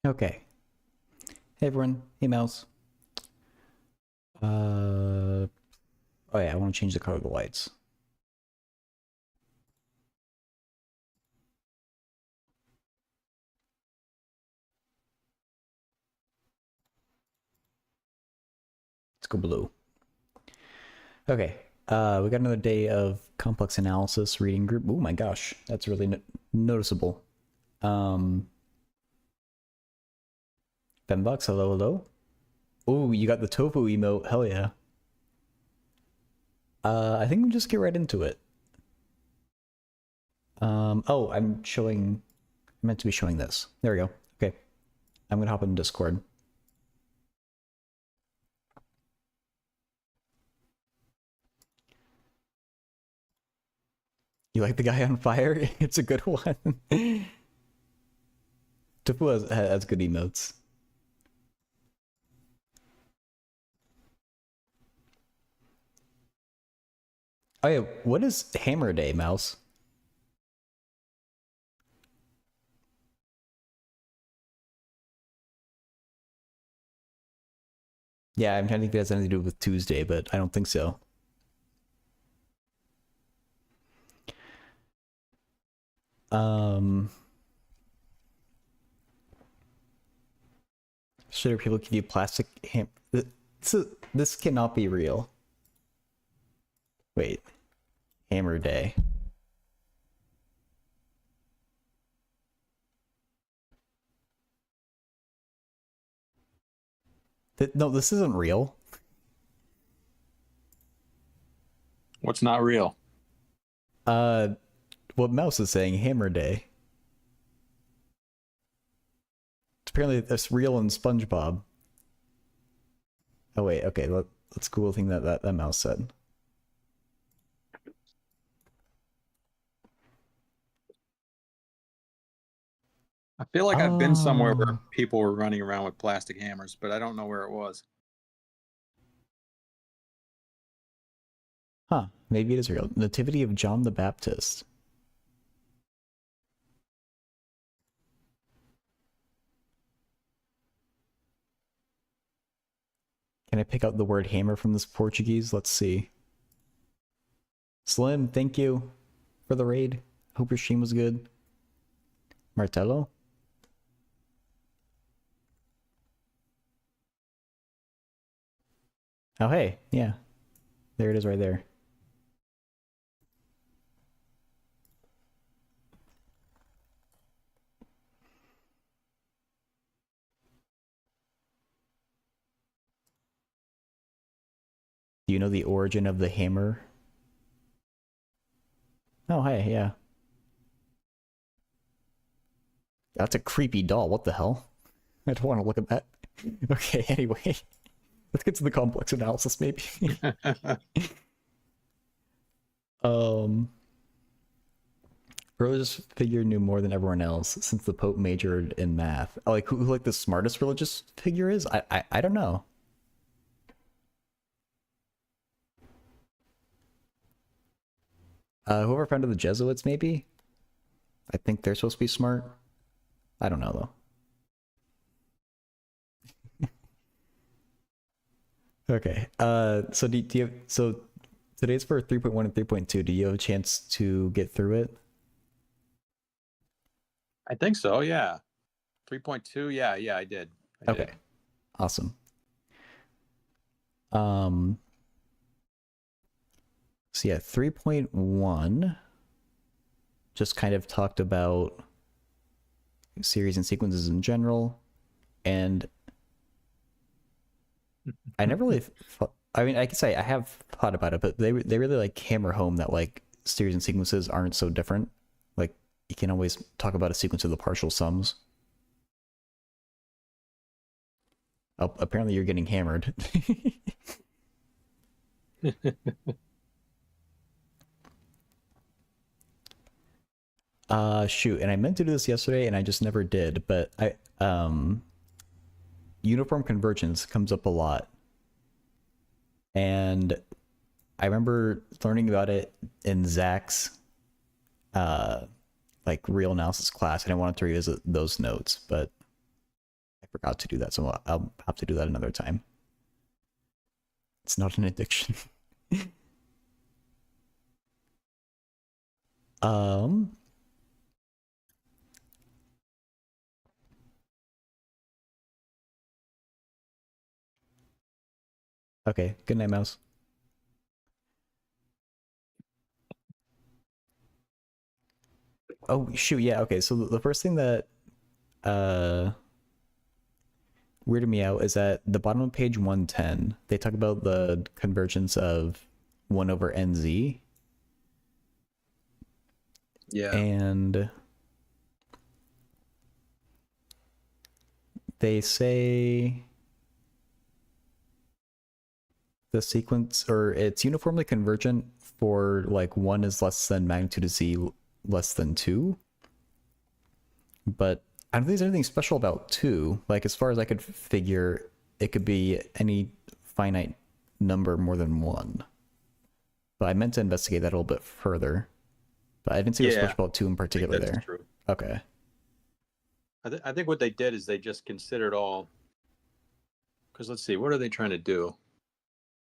Okay. Hey everyone. Hey Mouse. Oh yeah, I want to change the color of the lights. Let's go blue. Okay. We got another day of complex analysis reading group. Oh my gosh, that's really noticeable. $10. Hello, hello. Oh, you got the tofu emote. Hell yeah. I think we'll just get right into it. Oh, I'm showing. I meant to be showing this. There we go. Okay. I'm gonna hop in Discord. You like the guy on fire? It's a good one. Tofu has good emotes. Oh yeah, what is Hammer Day, Mouse? Yeah, I'm trying to think if it has anything to do with Tuesday, but I don't think so. Um, should people give you plastic ham? This cannot be real. Wait, Hammer Day. No, this isn't real. What's not real? Uh, what Mouse is saying, Hammer Day. Apparently, that's real in SpongeBob. Oh wait, okay, let's Google the thing that Mouse said. I feel like I've been somewhere where Oh, people were running around with plastic hammers, but I don't know where it was. huh? Maybe it is real. Nativity of John the Baptist. Can I pick out the word hammer from this Portuguese? Let's see. Slim, thank you for the raid. Hope your stream was good. Martello? Oh, hey. Yeah. There it is right there. Do you know the origin of the hammer? Oh, hey, yeah. That's a creepy doll. What the hell? I don't want to look at that. Okay, anyway. Let's get to the complex analysis, maybe. um... Religious figure knew more than everyone else since the Pope majored in math. Like, who like the smartest religious figure is? I don't know. Whoever founded the Jesuits, maybe? I think they're supposed to be smart. I don't know, though. Okay. So do you have, so today's for 3.1 and 3.2. Do you have a chance to get through it? I think so, yeah. 3.2, yeah, I did. Okay. Awesome. Um, so yeah, 3.1 just kind of talked about series and sequences in general, and I never really thought, I mean, I can say I have thought about it, but they really like hammer home that like series and sequences aren't so different. Like you can always talk about a sequence of the partial sums. Oh, apparently you're getting hammered. Shoot, and I meant to do this yesterday and I just never did, but uniform convergence comes up a lot. And I remember learning about it in Zach's like real analysis class, and I wanted to revisit those notes, but forgot to do that, so I'll have to do that another time. It's not an addiction. um. Okay. Good night, mouse. Oh shoot, yeah. Okay, so the first thing that uh weirded me out is at the bottom of page 110. They talk about the convergence of 1 over nz, Yeah. and they say the sequence, or it's uniformly convergent for like 1 is less than magnitude of z less than 2, but I don't think there's anything special about 2. Like, as far as I could figure, it could be any finite number more than 1. But I meant to investigate that a little bit further. But I didn't see what's Yeah, special about 2 in I think particular that's there. true. Okay. I think what they did is they just considered all. Because let's see, what are they trying to do?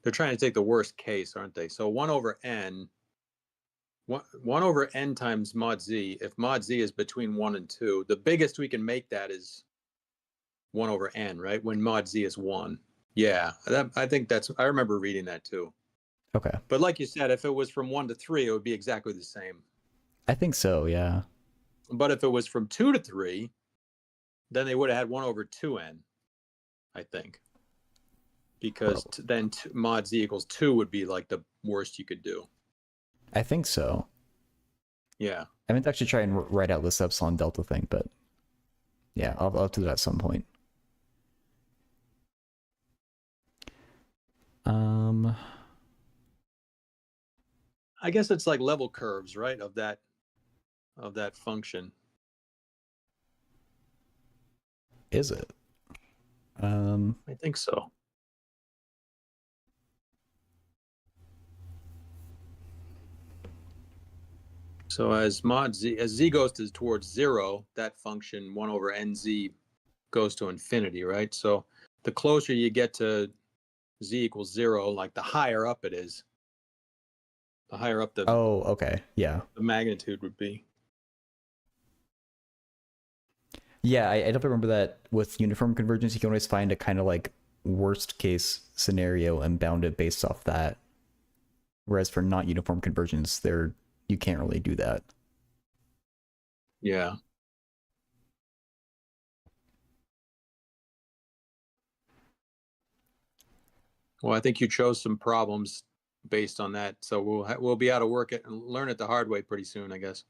They're trying to take the worst case, aren't they? So 1 over n, 1 over n times mod z. If mod z is between 1 and 2, the biggest we can make that is 1 over n, right? When mod z is 1. Yeah, I think that's, I remember reading that too. Okay. But like you said, if it was from 1 to 3, it would be exactly the same. I think so, yeah. But if it was from 2 to 3, then they would have had 1 over 2n, I think. Because Well, then mod z equals 2 would be like the worst you could do. I think so. Yeah. I meant to actually try and write out this epsilon delta thing, but yeah, I'll do that at some point. Um, I guess it's like level curves, right? Of that function. is it? I think so. So as z goes towards 0, that function 1 over nz goes to infinity, right? So the closer you get to z equals 0, like the higher up it is, the higher up the Oh, okay. Yeah. magnitude would be. Yeah, I definitely remember that with uniform convergence, you can always find a kind of like worst case scenario and bound it based off that. Whereas for not uniform convergence, there you can't really do that. Yeah. Well, I think you chose some problems based on that, so we'll be out of work and learn it the hard way pretty soon, I guess.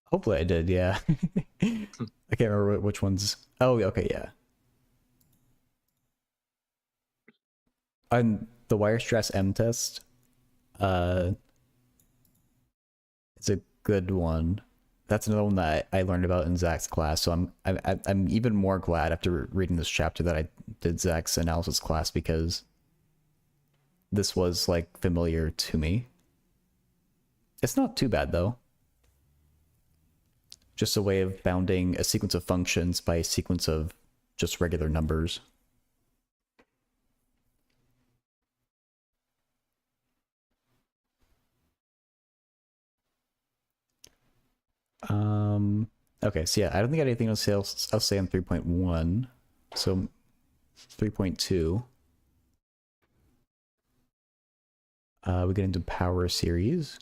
Hopefully I did, yeah. I can't remember which ones. Oh, okay, yeah. And the Weierstrass M test, uh, it's a good one. That's another one that I learned about in Zach's class. So I'm even more glad after reading this chapter that I did Zach's analysis class, because this was like familiar to me. It's not too bad though. Just a way of bounding a sequence of functions by a sequence of just regular numbers. Okay, so yeah, I don't think I have anything else I'll say on 3.1. So 3.2. We get into power series.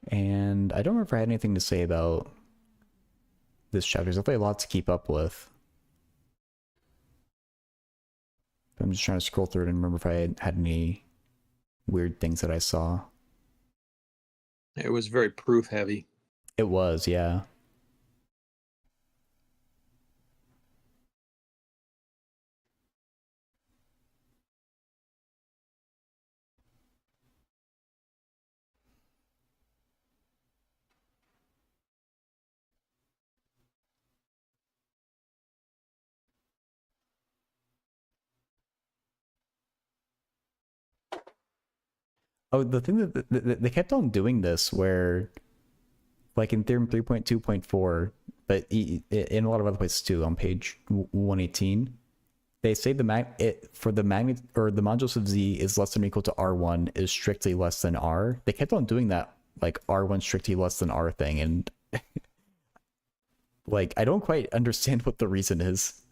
And I don't remember if I had anything to say about this chapter. There's definitely a lot to keep up with. I'm just trying to scroll through it and remember if I had any weird things that I saw. It was very proof heavy. It was, yeah. Oh, the thing they kept on doing this where, like in theorem 3.2.4, but in a lot of other places too, on page 118, they say for the magnet or the modulus of z is less than or equal to r1 is strictly less than r. They kept on doing that like r1 strictly less than r thing, and like I don't quite understand what the reason is.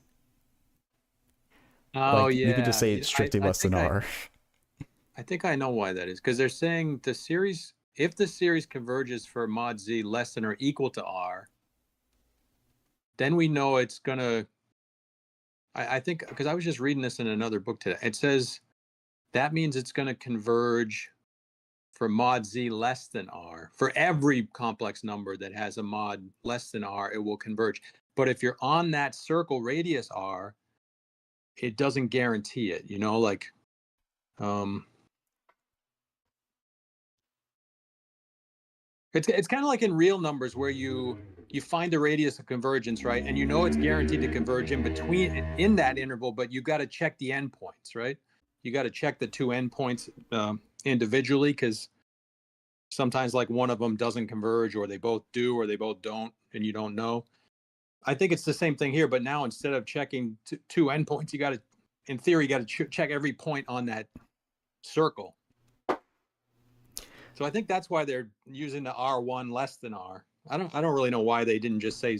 Oh Like you could just yeah, say it's strictly I less than think I r. I think I know why that is because they're saying the series if the series converges for mod z less than or equal to r, then we know it's gonna. I think because I was just reading this in another book today. It says that means it's going to converge for mod z less than r. For every complex number that has a mod less than r, it will converge. But if you're on that circle radius r, it doesn't guarantee it. You know, like um, it's kind of like in real numbers where you find the radius of convergence, right? And you know it's guaranteed to converge in between in that interval, but you got to check the endpoints, right? You got to check the two endpoints individually because sometimes like one of them doesn't converge or they both do or they both don't and you don't know. I think it's the same thing here, but now instead of checking two endpoints, you got to, in theory, you got to check every point on that circle. So I think that's why they're using the R1 less than R. I don't really know why they didn't just say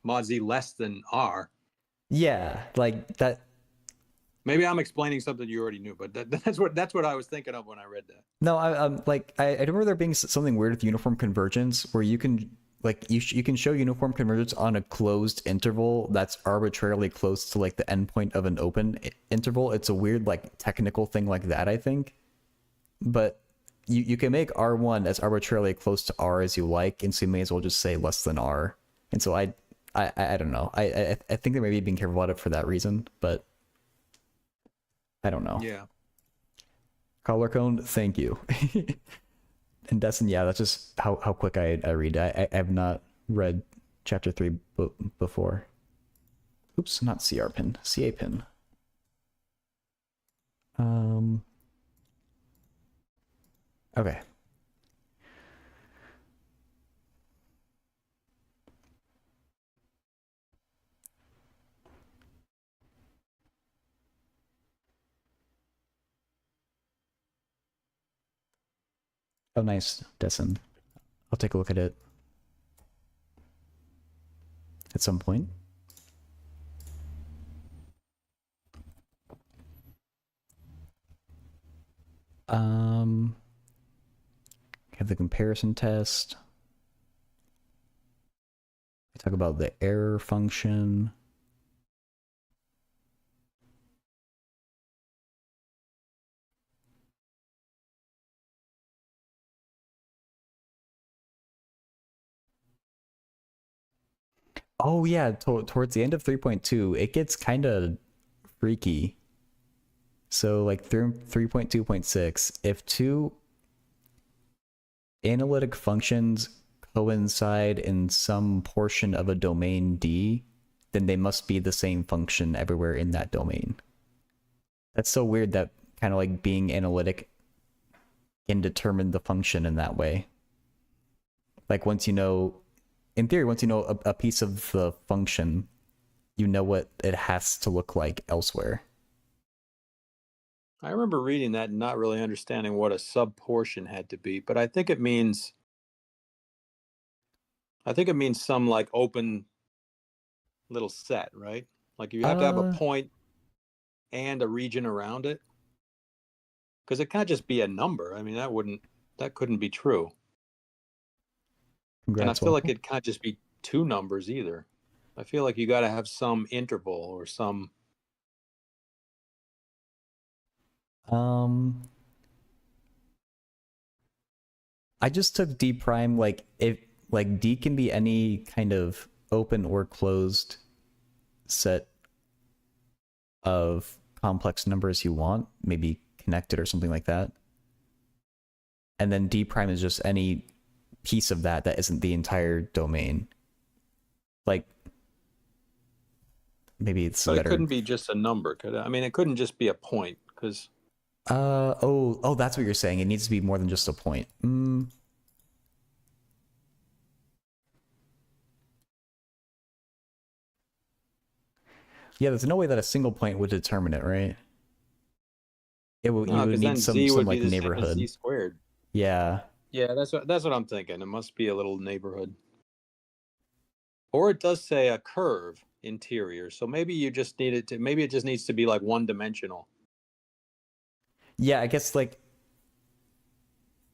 mod Z less than R. Yeah, like that. Maybe I'm explaining something you already knew, but that's what I was thinking of when I read that. No, I remember there being something weird with uniform convergence where you can like you can show uniform convergence on a closed interval that's arbitrarily close to like the endpoint of an open interval. It's a weird like technical thing like that, I think. But you can make R1 as arbitrarily close to R as you like, and so you may as well just say less than R. And so I don't know. I think they may be being careful about it for that reason, but I don't know. Yeah. Color cone, thank you. And Destin, yeah, that's just how quick I read. I have not read chapter 3 before. Oops, not CR pin, CA pin. Um. Okay. Oh, nice, Destin. I'll take a look at it at some point. Um, have the comparison test. I talk about the error function. Oh yeah, towards the end of 3.2, it gets kind of freaky. So like through 3.2.6, if two analytic functions coincide in some portion of a domain D, then they must be the same function everywhere in that domain. That's so weird that kind of like being analytic can determine the function in that way. Like once you know, in theory, once you know a piece of the function, you know what it has to look like elsewhere. I remember reading that and not really understanding what a subportion had to be, but I think it means some like open little set, right? Like you have to have a Uh, point and a region around it because it can't just be a number. I mean, that couldn't be true. And I congrats, feel like Waffle. it can't just be two numbers either. I feel like you got to have some interval or some. Um, I just took D prime like if like D can be any kind of open or closed set of complex numbers you want, maybe connected or something like that. And then D prime is just any piece of that that isn't the entire domain. Like maybe it's But it better. couldn't be just a number, could it? I mean, it couldn't just be a point because Oh, that's what you're saying. It needs to be more than just a point. Yeah, there's no way that a single point would determine it, right? You No, would because need then some z would be like the same as z neighborhood. squared. Yeah. Yeah, that's what I'm thinking. It must be a little neighborhood. Or it does say a curve interior. So maybe you just need it to, maybe it just needs to be like one dimensional. Yeah, I guess like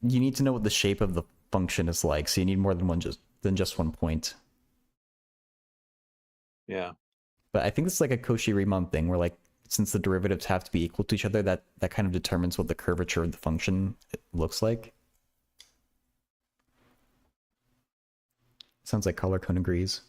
you need to know what the shape of the function is like, so you need more than just one point. Yeah. But I think it's like a Cauchy-Riemann thing where like since the derivatives have to be equal to each other, that kind of determines what the curvature of the function looks like. Sounds like Color-Cone agrees.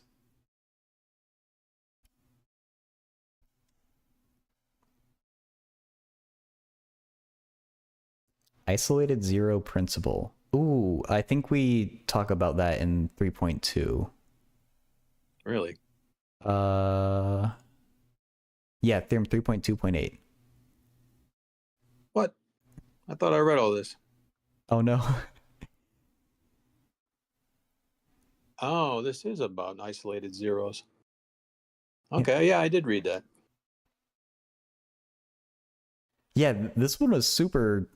Isolated zero principle. Ooh, I think we talk about that in 3.2. Really? Uh, yeah, theorem 3.2.8. What? I thought I read all this. Oh no. Oh, this is about isolated zeros. Okay, yeah, I did read that. Yeah, this one was super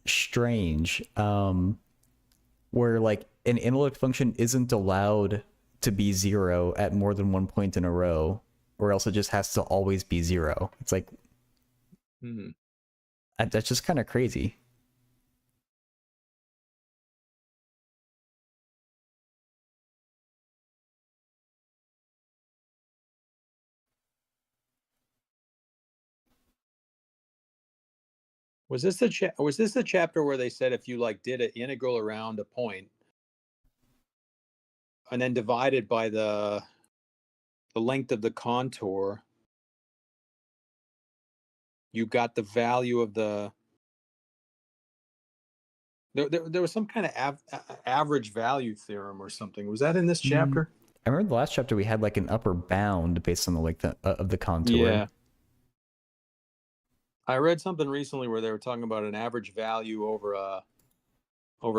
strange. Where like an analytic function isn't allowed to be zero at more than one point in a row, or else it just has to always be zero. It's like Hmm. that's just kind of crazy. Was this the chapter where they said if you like did an integral around a point and then divided by the length of the contour, you got the value of the there was some kind of average value theorem or something. Was that in this chapter? I remember the last chapter we had like an upper bound based on the length of the contour. Yeah. I read something recently where they were talking about an average value over a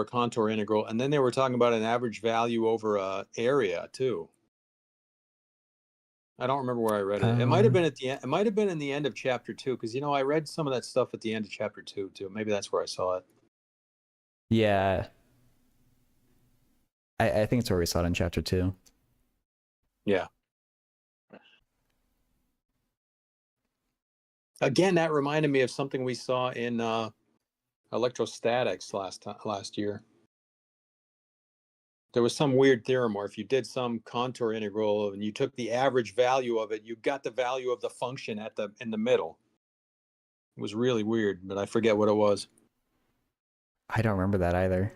contour integral, and then they were talking about an average value over a area too. I don't remember where I read it. It might have been at the end. It might have been in the end of chapter 2, because I read some of that stuff at the end of chapter 2 too. Maybe that's where I saw it. Yeah, I think it's where we saw it in chapter 2. Yeah. Again, that reminded me of something we saw in electrostatics last year. There was some weird theorem where if you did some contour integral and you took the average value of it, you got the value of the function in the middle. It was really weird, but I forget what it was. I don't remember that either.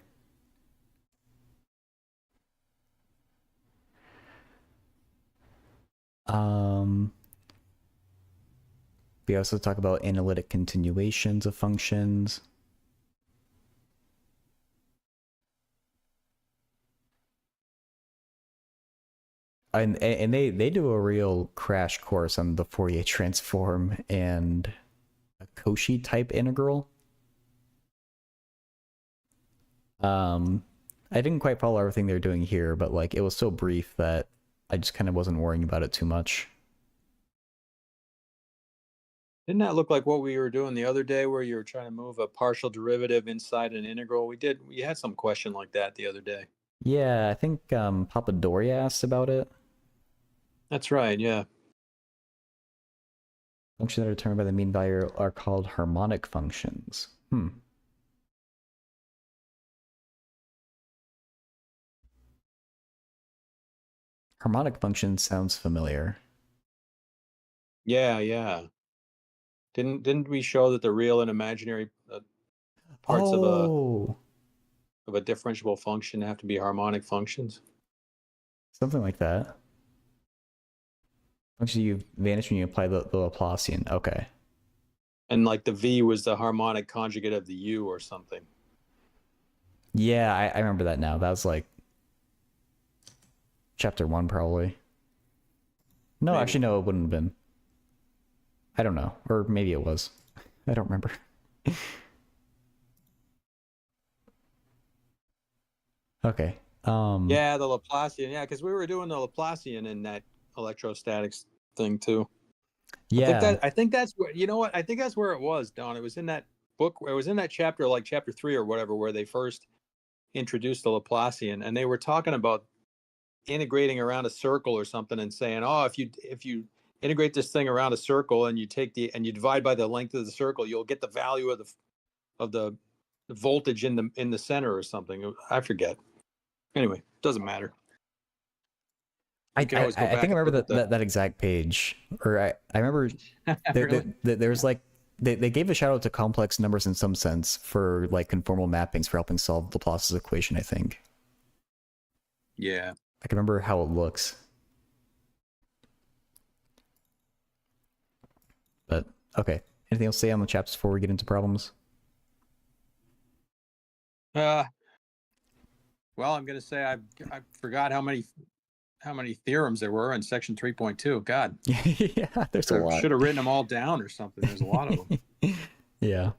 Um, we also talk about analytic continuations of functions. And they do a real crash course on the Fourier transform and a Cauchy type integral. I didn't quite follow everything they're doing here, but like it was so brief that I just kind of wasn't worrying about it too much. Didn't that look like what we were doing the other day where you were trying to move a partial derivative inside an integral? We had some question like that the other day. Yeah, I think Papadoria asked about it. That's right, yeah. Functions that are determined by the mean value are called harmonic functions. Harmonic function sounds familiar. Yeah, yeah. Didn't we show that the real and imaginary parts Oh, of a differentiable function have to be harmonic functions? something like that. Function you vanish when you apply the Laplacian. Okay. And like the v was the harmonic conjugate of the u or something. Yeah, I remember that now. That was like chapter 1 probably. No, Maybe. actually no, it wouldn't have been. I don't know. Or maybe it was. I don't remember. Okay. Yeah, the Laplacian. Yeah, because we were doing the Laplacian in that electrostatics thing too. Yeah. I think that's where, you know what? I think that's where it was, Don. It was in that book. It was in that chapter, like chapter 3 or whatever, where they first introduced the Laplacian, and they were talking about integrating around a circle or something, and saying, oh, if you integrate this thing around a circle and you divide by the length of the circle, you'll get the value of the voltage in the center or something. I forget. Anyway, doesn't matter. I, You can I always go I think back I and remember look at that exact page, or I remember really? there was like they gave a shout out to complex numbers in some sense for like conformal mappings for helping solve Laplace's equation. I think Yeah. I can remember how it looks, but okay. Anything else to say on the chapters before we get into problems? Uh, well, I'm going to say I forgot how many theorems there were in section 3.2. God, Yeah, there's a lot. should have written them all down or something. There's a lot of them. Yeah.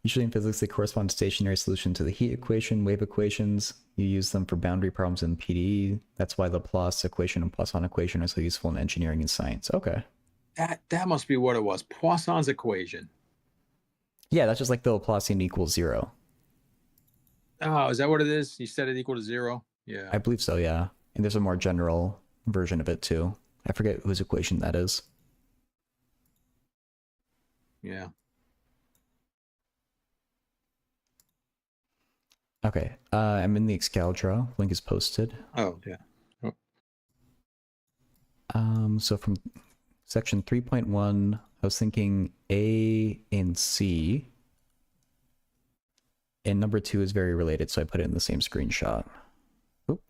Usually in physics, they correspond to stationary solution to the heat equation, wave equations. You use them for boundary problems in PDE. That's why the Laplace equation and Poisson equation are so useful in engineering and science. Okay. That must be what it was. Poisson's equation. Yeah, that's just like the Laplacian equals 0. Oh, is that what it is? You said it equal to 0? Yeah. I believe so, yeah. And there's a more general version of it too. I forget whose equation that is. Yeah. Okay, I'm in the Excalibur. Link is posted. Oh, yeah. Oh. So from section 3.1, I was thinking A and C. And number 2 is very related, so I put it in the same screenshot. Oop.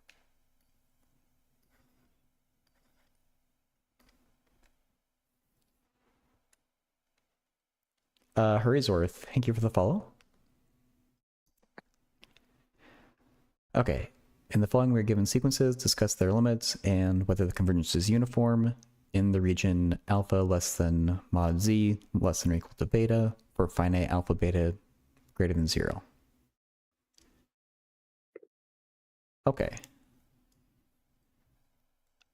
Hurriesworth, thank you for the follow. Okay, in the following we're given sequences, discuss their limits, and whether the convergence is uniform in the region alpha less than mod z less than or equal to beta for finite alpha beta greater than 0. Okay.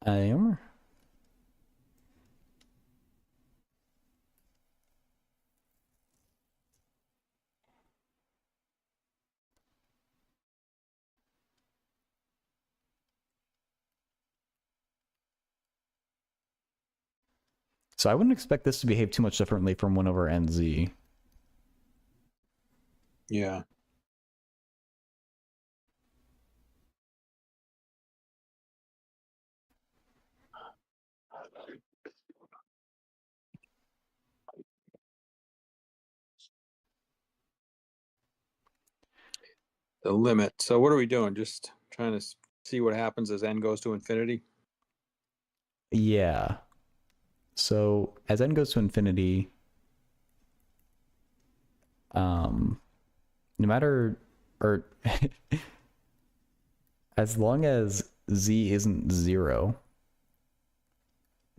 I am. So I wouldn't expect this to behave too much differently from 1 over nz. Yeah. The limit. So what are we doing? Just trying to see what happens as n goes to infinity? Yeah. So as n goes to infinity, no matter, or as long as z isn't 0,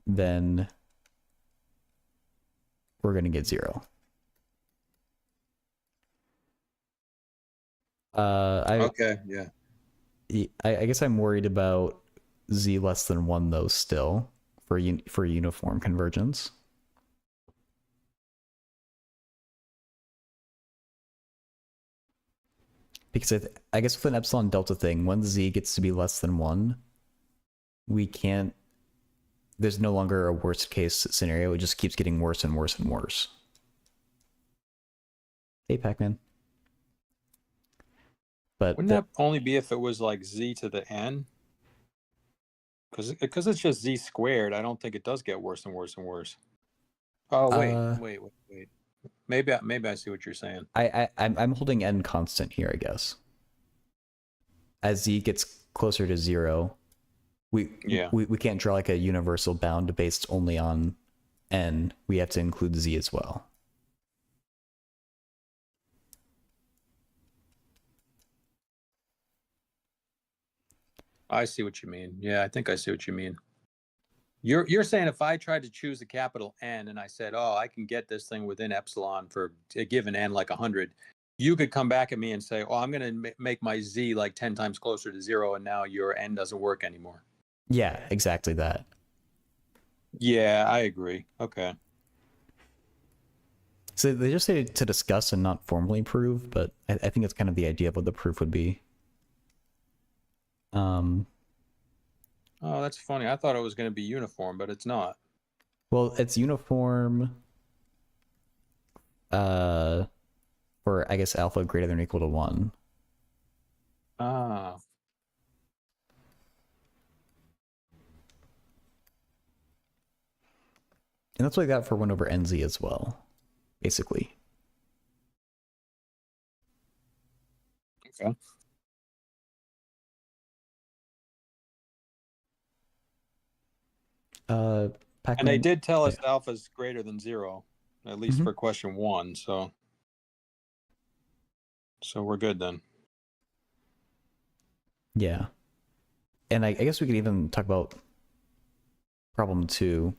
then we're going to get 0. Okay, yeah. I guess I'm worried about z less than 1 though still for uniform convergence. Because I guess with an epsilon delta thing, when z gets to be less than 1, we can't, there's no longer a worst case scenario. It just keeps getting worse and worse and worse. Hey, Pac-Man. But Wouldn't that only be if it was like z to the n? Because it's just z squared. I don't think it does get worse and worse and worse. Oh, wait. Maybe I see what you're saying. I'm holding n constant here, I guess. As z gets closer to 0, we can't draw like a universal bound based only on n. We have to include z as well. I see what you mean. Yeah, I think I see what you mean. You're saying if I tried to choose a capital N and I said, oh, I can get this thing within epsilon for a given N like 100, you could come back at me and say, oh, I'm going to make my Z like 10 times closer to 0, and now your N doesn't work anymore. Yeah, exactly that. Yeah, I agree. Okay. So they just say to discuss and not formally prove, but I think it's kind of the idea of what the proof would be. Oh, that's funny. I thought it was going to be uniform, but it's not. Well, it's uniform uh, for, I guess, alpha greater than or equal to 1. Ah, And that's like that for 1 over nz as well, basically. okay. Uh, And they Pac-Man. did tell Oh, us alpha is greater than 0, at least yeah. for question 1. So we're good then. Yeah. And I guess we could even talk about problem 2,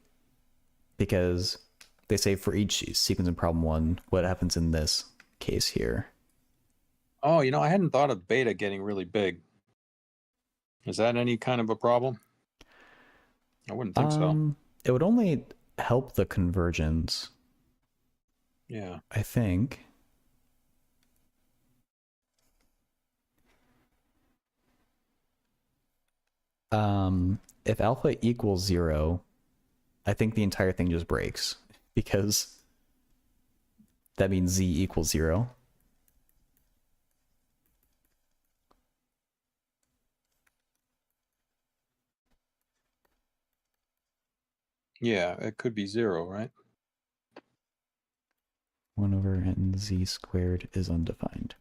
because they say for each sequence in problem 1, what happens in this case here. Oh, I hadn't thought of beta getting really big. Is that any kind of a problem? I wouldn't think so. It would only help the convergence, Yeah. I think. If alpha equals 0, I think the entire thing just breaks, because that means z equals 0. Yeah, it could be 0, right? 1 over nz squared is undefined.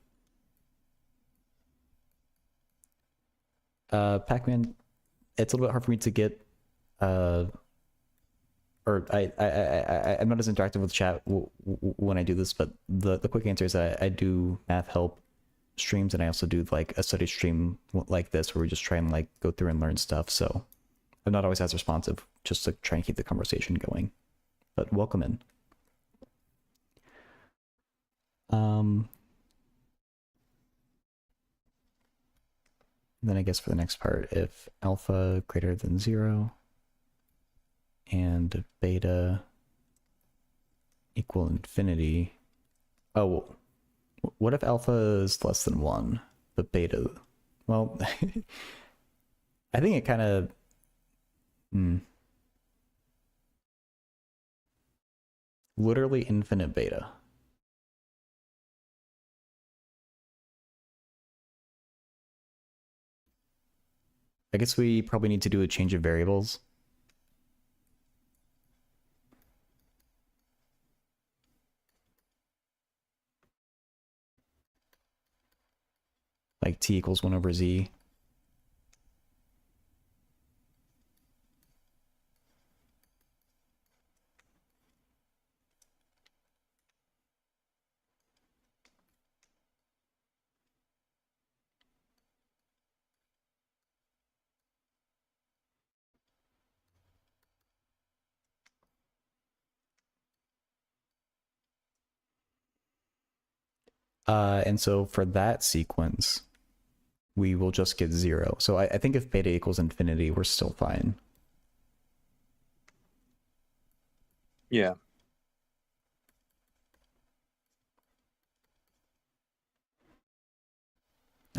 Pac-Man, it's a little bit hard for me to get or I'm not as interactive with chat when I do this, but the quick answer is I do math help streams, and I also do like a study stream like this where we just try and like go through and learn stuff. So I'm not always as responsive, just to try and keep the conversation going. But welcome in. Then I guess for the next part, if alpha greater than 0 and beta equal infinity. Oh, what if alpha is less than 1, but beta? Well, I think it kind of. Literally infinite beta. I guess we probably need to do a change of variables. Like t equals 1 over z. And so for that sequence, we will just get 0. So I think if beta equals infinity, we're still fine. Yeah.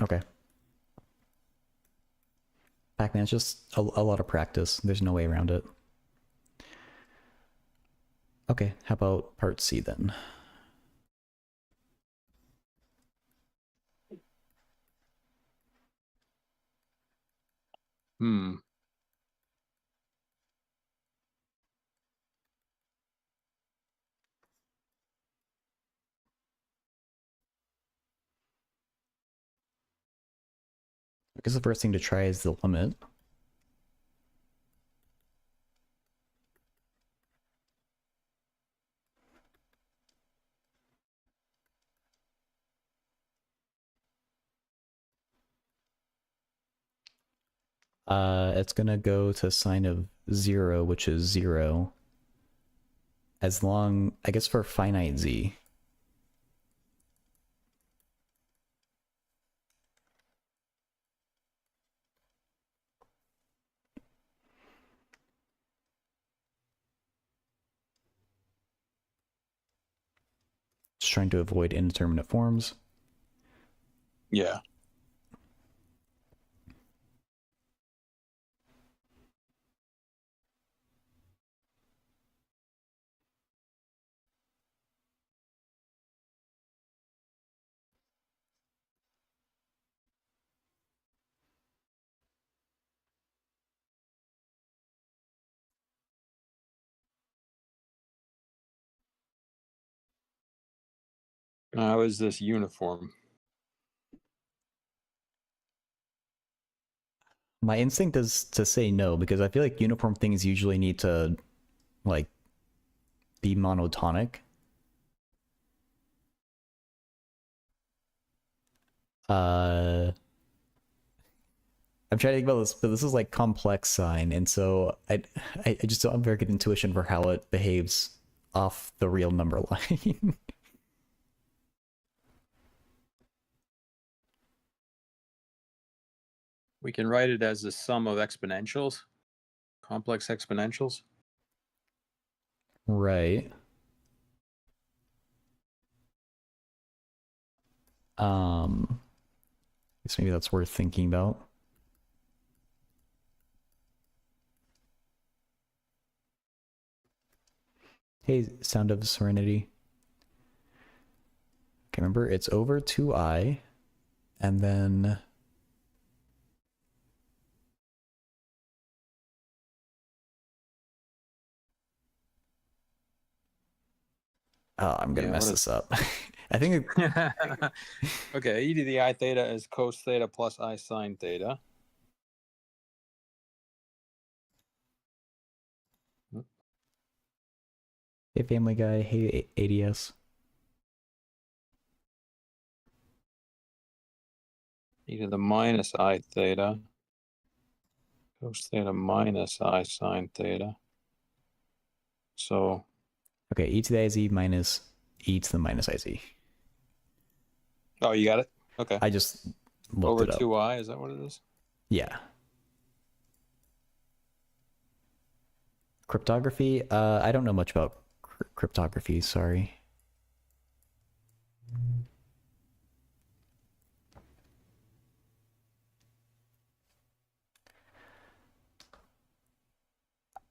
Okay. Pac-Man's just a lot of practice. There's no way around it. Okay, how about part C then? Hmm. I guess the first thing to try is the limit. It's gonna go to sine of 0, which is 0, as long, I guess, for finite z. Just trying to avoid indeterminate forms. Yeah. How is this uniform? My instinct is to say no, because I feel like uniform things usually need to, like, be monotonic. I'm trying to think about this, but this is like complex sine, and so I just don't have very good intuition for how it behaves off the real number line. We can write it as the sum of exponentials, complex exponentials. Right. I guess maybe that's worth thinking about. Hey, Sound of Serenity. Okay, remember, it's over 2i, and then... Oh, I'm gonna mess this up. I think... Okay, e to the I theta is cos theta plus I sine theta. Hey, Family Guy. Hey, ADS. E to the minus I theta, cos theta minus I sine theta. So, Okay, e to the iz minus e to the minus iz. oh, you got it? Okay. I just looked Over it up. 2i, is that what it is? Yeah. Cryptography? I don't know much about cryptography, sorry.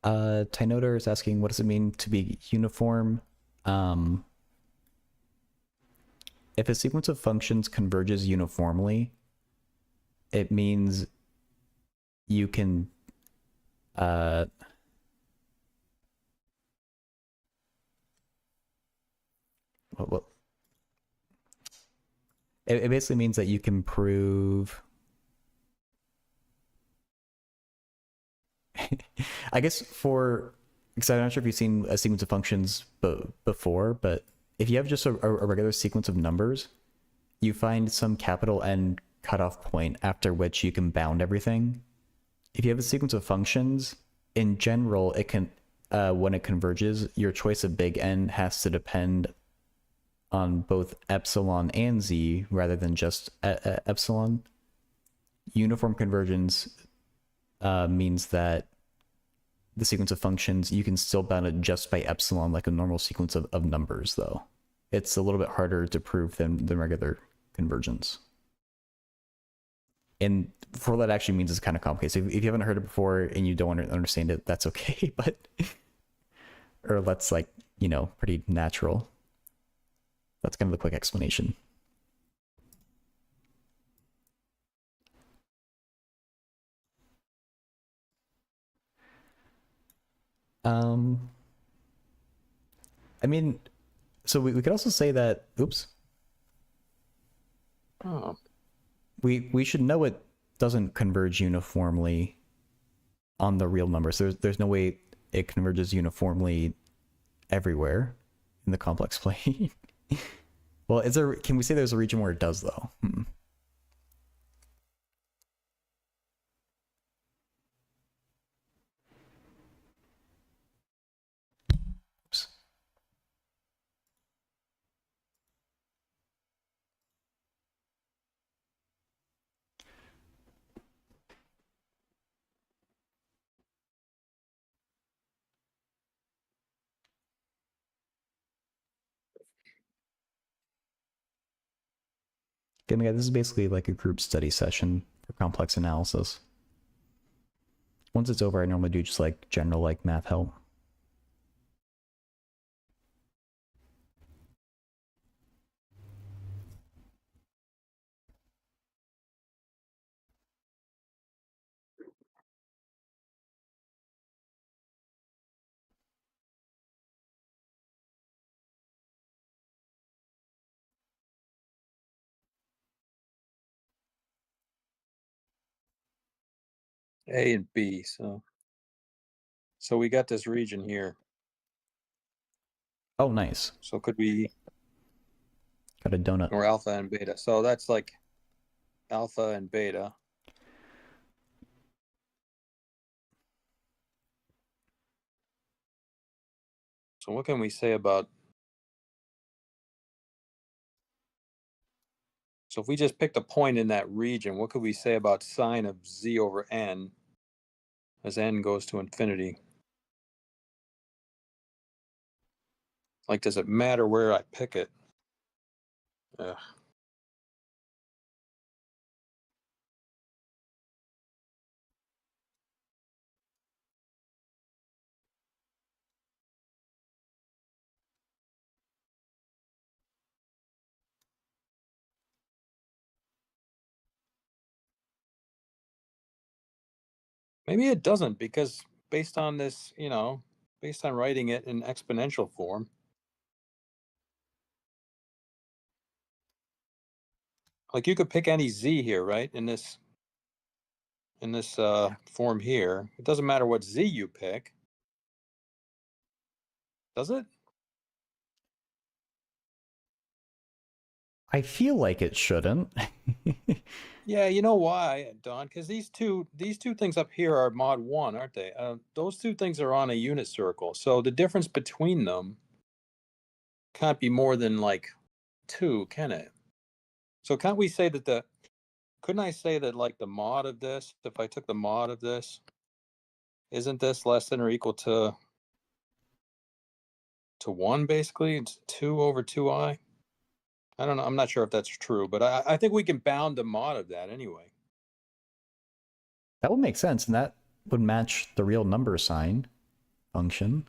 Tynoder is asking, what does it mean to be uniform? If a sequence of functions converges uniformly, it means you can what it basically means that you can prove I guess for, because I'm not sure if you've seen a sequence of functions before, but if you have just a regular sequence of numbers, you find some capital N cutoff point after which you can bound everything. If you have a sequence of functions, in general, it can, when it converges, your choice of big N has to depend on both epsilon and z rather than just epsilon. Uniform convergence means that the sequence of functions, you can still bound it just by epsilon like a normal sequence of numbers, though. It's a little bit harder to prove than regular convergence. And for what that actually means is kind of complicated. So if you haven't heard it before and you don't understand it, that's okay. But, or that's like, you know, pretty natural. That's kind of the quick explanation. I mean, so we could also say that, oops. Oh. We should know it doesn't converge uniformly on the real numbers. There's no way it converges uniformly everywhere in the complex plane. Well, is there? Can we say there's a region where it does though? Again, guys, this is basically like a group study session for complex analysis. Once it's over, I normally do just like general like math help. A and B. So we got this region here. Oh, nice. So could we, Got a donut. or alpha and beta. So that's like alpha and beta. So what can we say about, so if we just picked a point in that region, what could we say about sine of z over n as n goes to infinity? Like, does it matter where I pick it? Ugh. Maybe it doesn't, because based on this, based on writing it in exponential form, like you could pick any z here, right? In this form here, it doesn't matter what z you pick, does it? I feel like it shouldn't. Yeah, you know why, Don? Because these two things up here are mod 1, aren't they? Those two things are on a unit circle, so the difference between them can't be more than like 2, can it? So can't we say that couldn't I say that like the mod of this, if I took the mod of this, isn't this less than or equal to 1 basically? It's 2 over 2i. I don't know. I'm not sure if that's true, but I think we can bound the mod of that anyway. That would make sense, and that would match the real number sign function.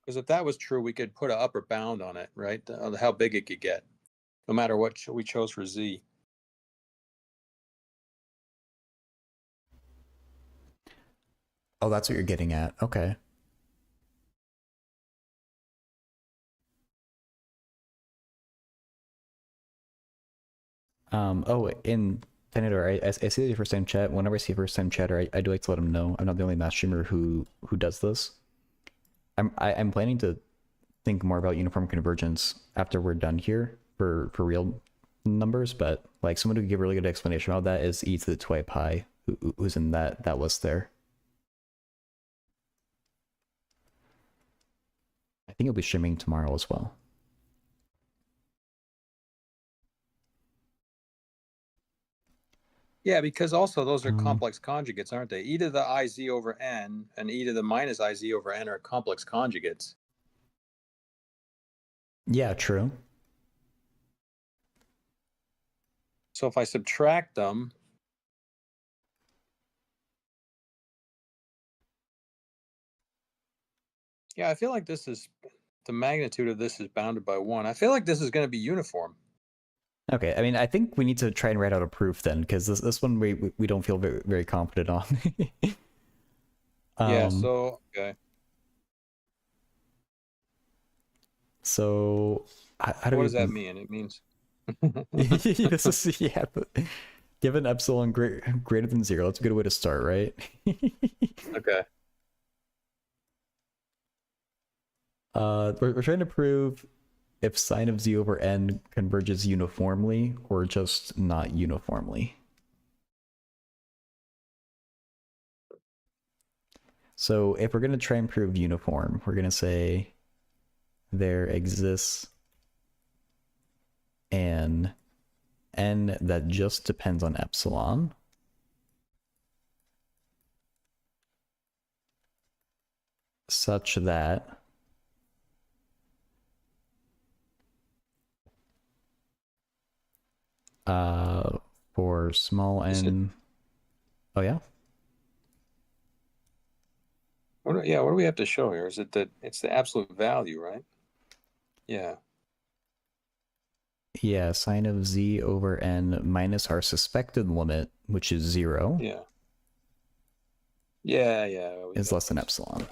Because if that was true, we could put an upper bound on it, right? On how big it could get, no matter what we chose for z. Oh, that's what you're getting at. Okay. Oh, in Senator, I see the first time chat. Whenever I see first time chatter, I do like to let them know. I'm not the only math streamer who does this. I'm planning to think more about uniform convergence after we're done here for real numbers, but like someone who could give a really good explanation about that is e to the 2 pi, who's in that list there. I think he'll be streaming tomorrow as well. Yeah, because also those are complex conjugates, aren't they? E to the iz over n and e to the minus iz over n are complex conjugates. Yeah, true. So if I subtract them, yeah, I feel like the magnitude of this is bounded by 1. I feel like this is going to be uniform. Okay, I mean, I think we need to try and write out a proof then, because this one we don't feel very, very confident on. Yeah, so, okay. So, how do What we... does that mean? It means... this is, yeah, given epsilon greater than 0, that's a good way to start, right? Okay. We're trying to prove if sine of z over n converges uniformly or just not uniformly. So if we're going to try and prove uniform, we're going to say there exists an n that just depends on epsilon. such that for small n. Oh yeah. What do we have to show here? Is it that it's the absolute value, right? Yeah. Yeah, sine of z over n minus our suspected limit, which is 0. Yeah. Yeah, yeah. Is less than epsilon.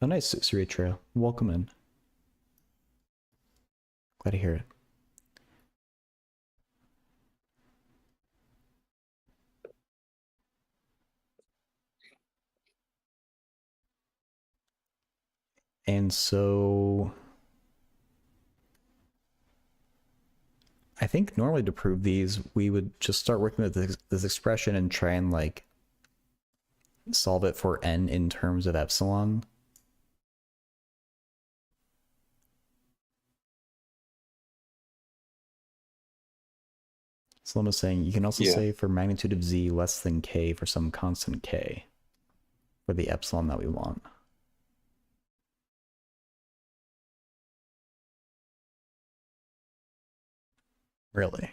Oh, nice, Suritra. Welcome in. Glad to hear it. And so I think normally to prove these, we would just start working with this expression and try and like solve it for n in terms of epsilon. So I'm saying you can also say for magnitude of z less than k for some constant k for the epsilon that we want. Really?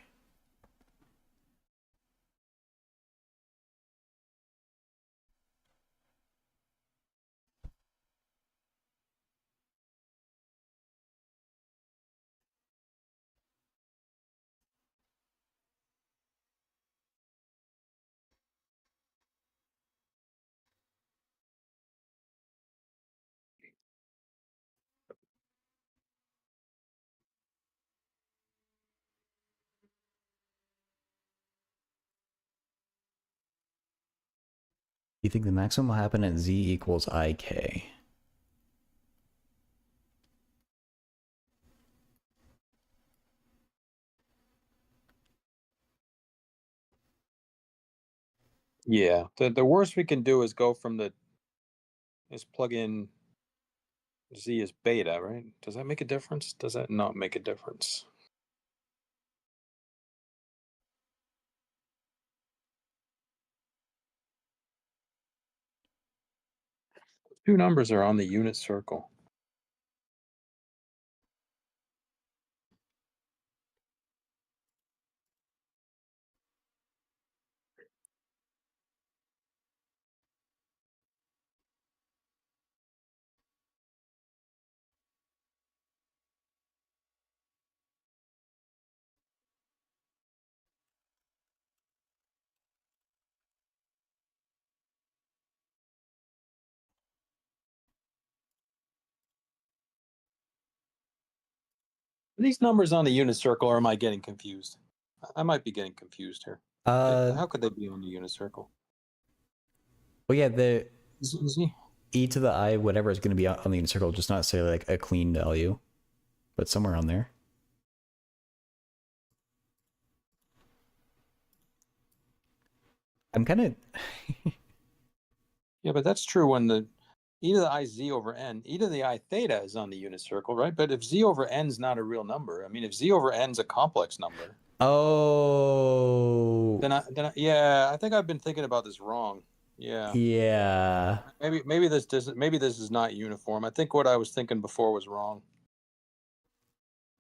You think the maximum will happen at z equals ik? Yeah. The worst we can do is go from is plug in z as beta, right? Does that make a difference? Does that not make a difference? Two numbers are on the unit circle. Are these numbers on the unit circle, or am I getting confused? I might be getting confused here. How could they be on the unit circle? Well, yeah, the Z? e to the I whatever is going to be on the unit circle, just not say like a clean value, but somewhere on there. I'm kind of Yeah, but that's true when the e to the I z over n, e to the I theta is on the unit circle, right? But if z over n is not a real number, I mean, if z over n is a complex number, oh, yeah, I think I've been thinking about this wrong. Yeah. Yeah. Maybe this is not uniform. I think what I was thinking before was wrong.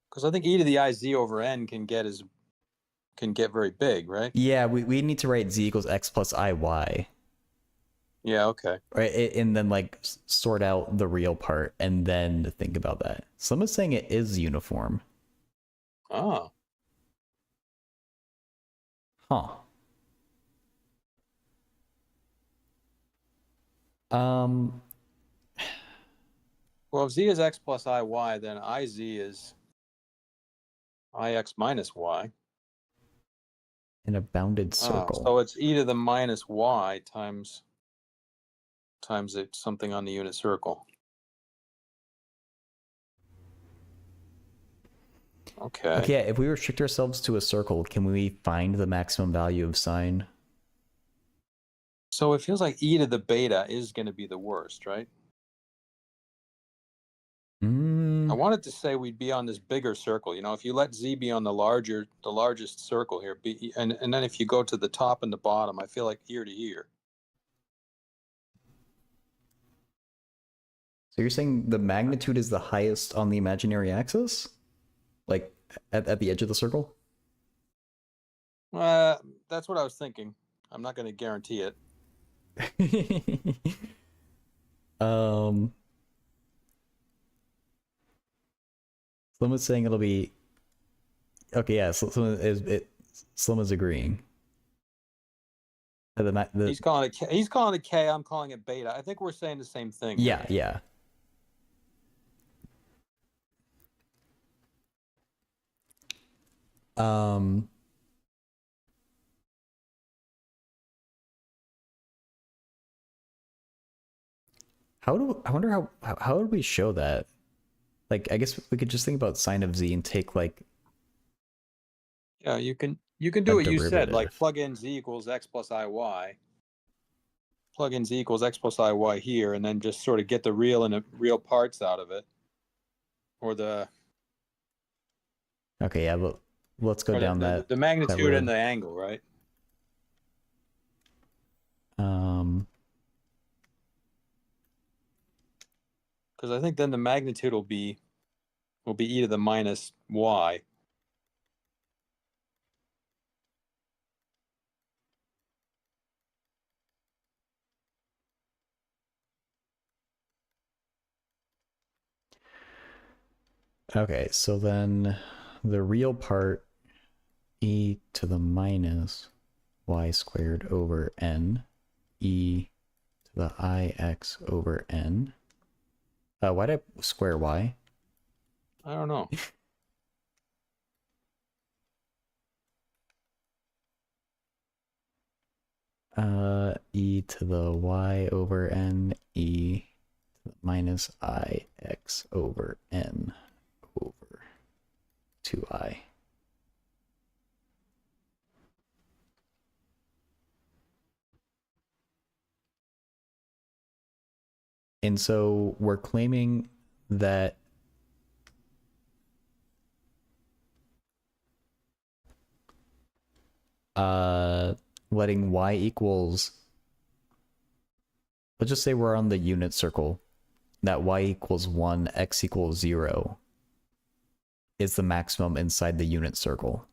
Because I think e to the I z over n can get very big, right? Yeah, we need to write z equals x plus iy. Yeah, okay. Right, and then like sort out the real part and then think about that. Someone's saying it is uniform. Ah. Huh. Well, if z is x plus iy, then iz is ix minus y. In a bounded circle. So it's e to the minus y times it something on the unit circle. Okay. Okay, if we restrict ourselves to a circle, can we find the maximum value of sine? So it feels like e to the beta is going to be the worst, right? I wanted to say we'd be on this bigger circle. You know, if you let Z be on the largest circle here, and then if you go to the top and the bottom, I feel like ear to ear. So you're saying the magnitude is the highest on the imaginary axis? Like at the edge of the circle? That's what I was thinking. I'm not going to guarantee it. um Slim is saying it'll be okay, yeah, Slim is agreeing. He's calling it K. He's calling it K. I'm calling it beta. I think we're saying the same thing. Yeah, yeah. Um I wonder how would we show that? Like, I guess we could just think about sine of Z and take like Yeah, you can a do what you said, like derivative. plug in Z equals X plus IY. Plug in Z equals X plus IY here, and then just sort of get the real and the real parts out of it, or the Okay, yeah, but let's go or down that the magnitude and road. the angle, right? Um Because I think then the magnitude will be e to the minus y. okay, so then the real part e to the minus y squared over n, e to the ix over n. Why did I square y? I don't know. E to the y over n, e to the minus ix over n over 2I. And so we're claiming that letting y equals, let's just say we're on the unit circle, that y equals 1, x equals 0 is the maximum inside the unit circle.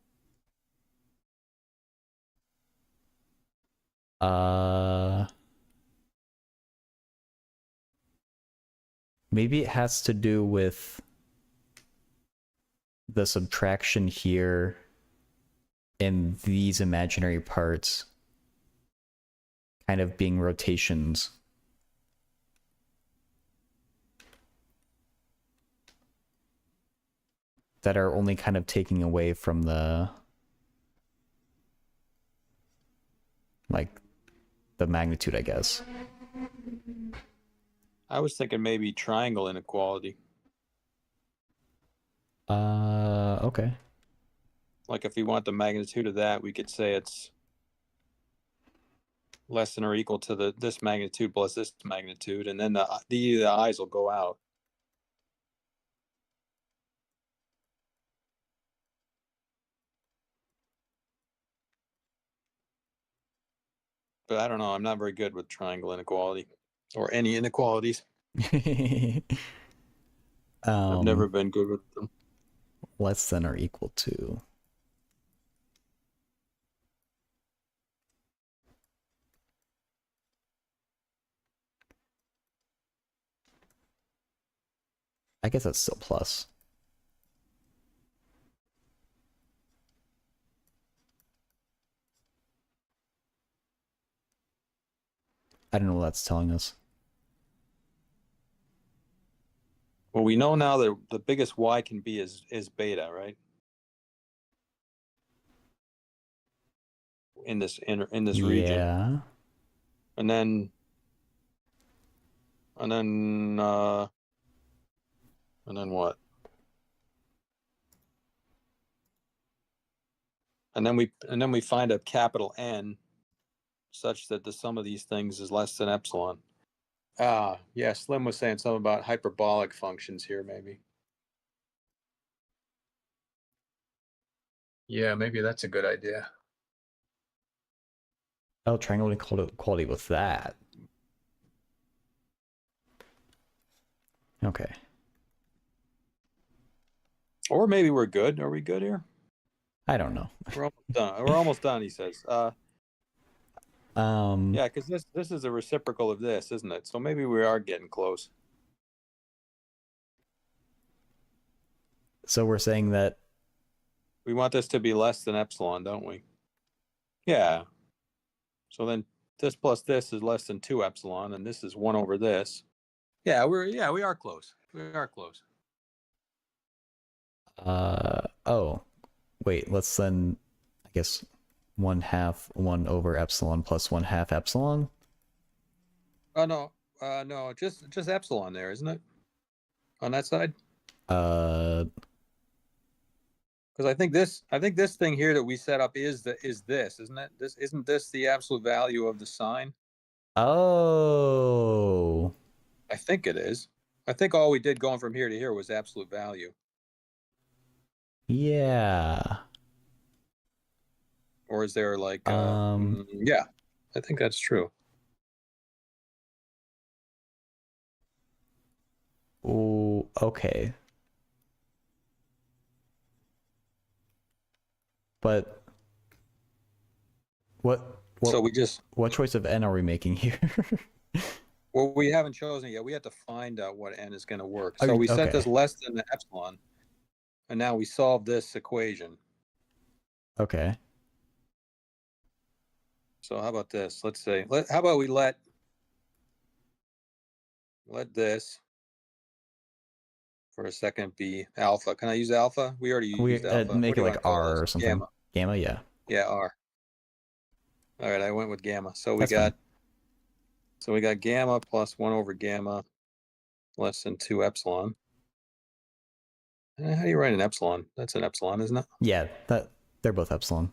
Maybe it has to do with the subtraction here in these imaginary parts kind of being rotations. That are only kind of taking away from the, like, the magnitude, I guess. I was thinking maybe triangle inequality. Okay. Like if we want the magnitude of that, we could say it's less than or equal to this magnitude plus this magnitude, and then the eyes will go out. But I don't know. I'm not very good with triangle inequality or any inequalities. I've never been good with them. Less than or equal to. I guess that's still plus. I don't know what that's telling us. Well, we know now that the biggest y can be is beta, right? In this region, Yeah. and then and what? And then we find a capital N such that the sum of these things is less than epsilon. Yeah, Slim was saying something about hyperbolic functions here, maybe. Yeah, maybe that's a good idea. Oh, triangle inequality with that. Okay. Or maybe we're good. Are we good here? I don't know. We're almost done. We're almost done, he says. Um, Yeah, because this is a reciprocal of this, isn't it? So maybe we are getting close. so we're saying that. We want this to be less than epsilon, don't we? Yeah. So then this plus this is less than 2 epsilon, and this is 1 over this. Yeah, we are close. We are close. Oh, wait. Let's then, I guess, 1/2 1 over epsilon plus 1/2 epsilon. Oh no, no, just epsilon there, isn't it? On that side, Uh, because I think this thing here that we set up is this, isn't it? This isn't this the absolute value of the sign? oh, I think it is. I think all we did going from here to here was absolute value. yeah. Or is there like Um, yeah, I think that's true. oh, okay. But what what So we just what choice of n are we making here? well, we haven't chosen it yet. We have to find out what n is going to work. Oh, So we set okay. this less than the epsilon, and now we solve this equation. Okay. So how about this? Let's say how about we let this for a second be alpha. Can I use alpha? We already We used alpha. What make do it you like want to call r this? or something. Gamma. Gamma, yeah. Yeah, R. All right, I went with gamma. So we That's fine. got gamma plus 1 over gamma less than 2 epsilon. How do you write an epsilon? That's an epsilon, isn't it? Yeah, that they're both epsilon.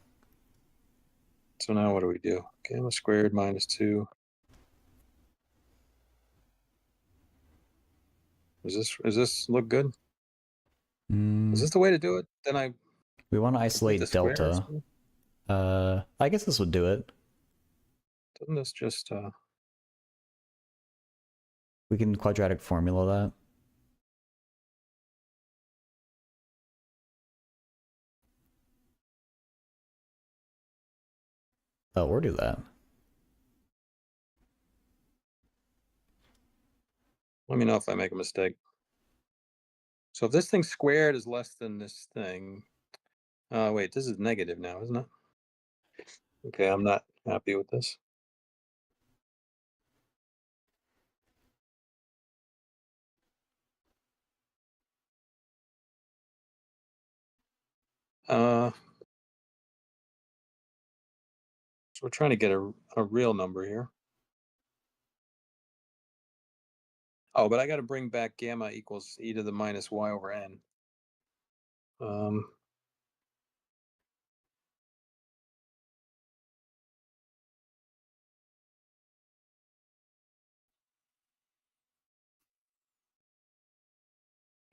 So now what do we do? Gamma squared minus 2. Is this look good? Is Mm, this the way to do it? Then I we want to complete the isolate squares. delta. I guess this would do it. Doesn't this just We can quadratic formula that. Oh, or do that. let me know if I make a mistake. So if this thing squared is less than this thing, wait, this is negative now, isn't it? Okay, I'm not happy with this. So we're trying to get a real number here. Oh, but I got to bring back gamma equals e to the minus y over n. Um,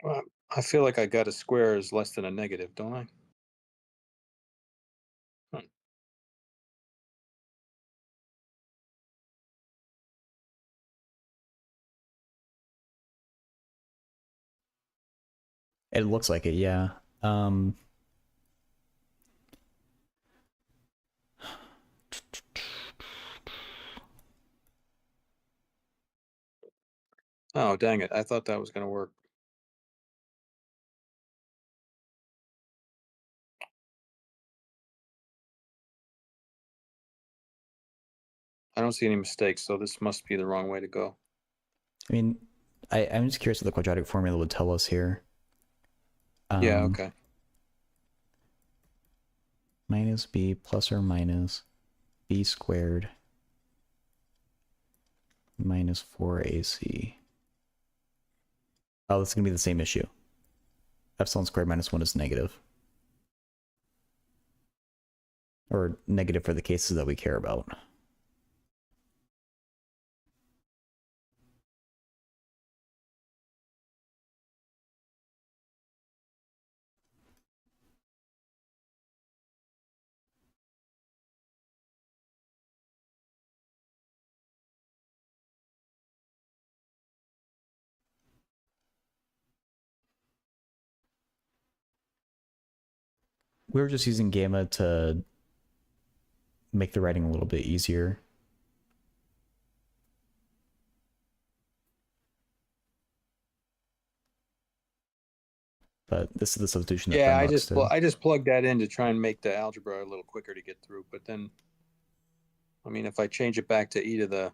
well, I feel like I got a square is less than a negative, don't I? Hmm. It looks like it, yeah. Oh, dang it. I thought that was going to work. I don't see any mistakes, so this must be the wrong way to go. I mean, I'm just curious what the quadratic formula would tell us here. Yeah, okay. Minus b plus or minus b squared minus 4ac. Oh, this is going to be the same issue. Epsilon squared minus 1 is negative. Or negative for the cases that we care about. we were just using gamma to make the writing a little bit easier. But this is the substitution that Yeah, Benbox did. I just plugged that in to try and make the algebra a little quicker to get through. But then, I mean, if I change it back to e to the,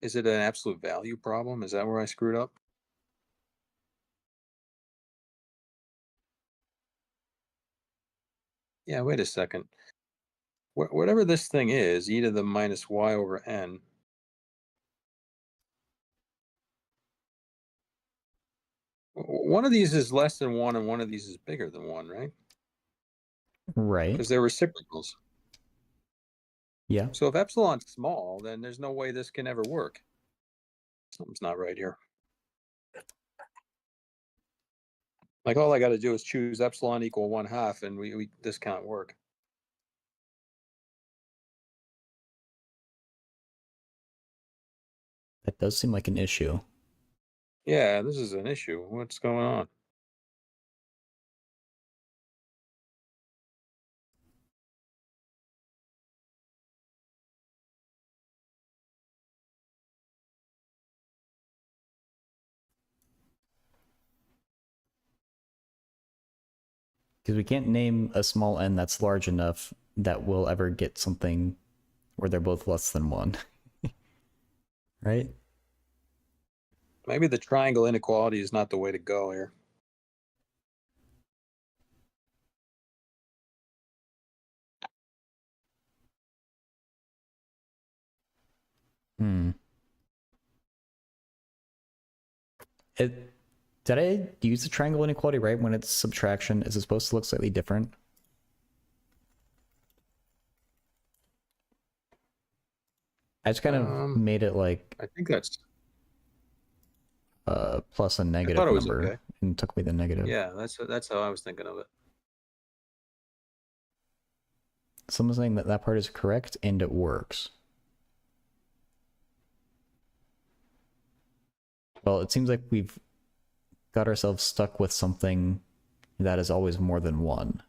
is it an absolute value problem? Is that where I screwed up? Yeah, wait a second. Whatever this thing is, e to the minus y over n. One of these is less than one, and one of these is bigger than one, right? Right. Because they're reciprocals. Yeah. So if epsilon's small, then there's no way this can ever work. Something's not right here. Like all I got to do is choose epsilon equal 1/2, and we this can't work. That does seem like an issue. Yeah, this is an issue. What's going on? Because we can't name a small n that's large enough that we'll ever get something where they're both less than 1. Right? Maybe the triangle inequality is not the way to go here. Hmm. Did I use the triangle inequality right when it's subtraction? Is it supposed to look slightly different? I just kind of made it like I think that's plus a I negative thought it was number okay. and took away the negative. Yeah, that's how I was thinking of it. Someone's saying that that part is correct and it works. Well, it seems like we've got ourselves stuck with something that is always more than 1.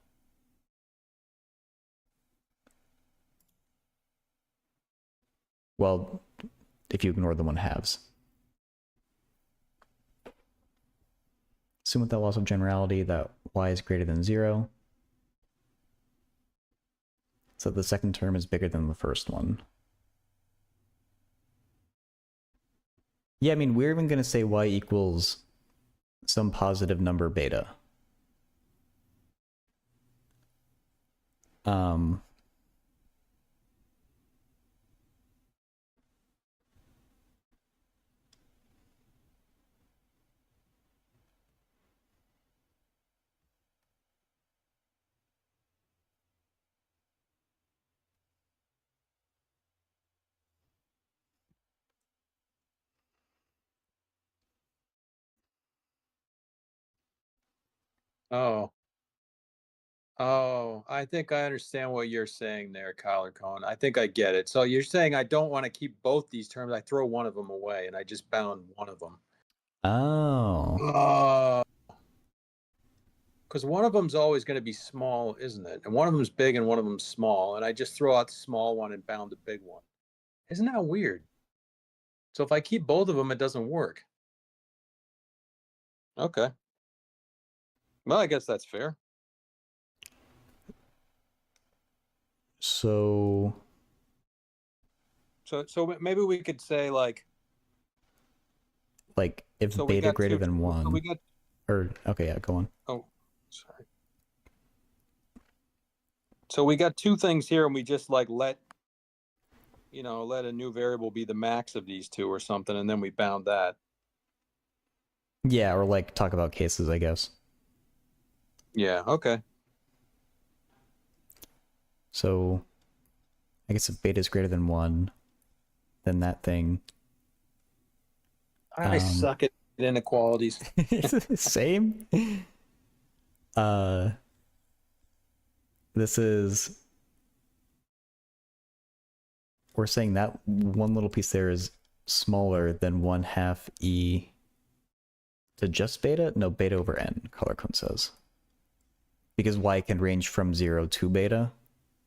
Well, if you ignore the 1/2. Assume with that loss of generality that y is greater than 0. So the second term is bigger than the first one. Yeah, I mean, we're even going to say y equals some positive number beta. Oh, I think I understand what you're saying there, Collar Cone. I think I get it. So you're saying I don't want to keep both these terms. I throw one of them away and I just bound one of them. Oh. Because one of them's always going to be small, isn't it? And one of them's big and one of them's small. And I just throw out the small one and bound the big one. Isn't that weird? So if I keep both of them, it doesn't work. Okay. Well, I guess that's fair. So maybe we could say like if so we beta got greater two, than so 1, we got or okay, yeah, go on. oh sorry. So we got two things here, and we just like let a new variable be the max of these two or something, and then we bound that. Yeah, or like talk about cases, I guess. Yeah, okay. So I guess if beta is greater than 1, then that thing. I suck at inequalities. Same. This is, we're saying that one little piece there is smaller than 1/2 e to just beta? No, beta over n, color code says. Because y can range from 0 to beta,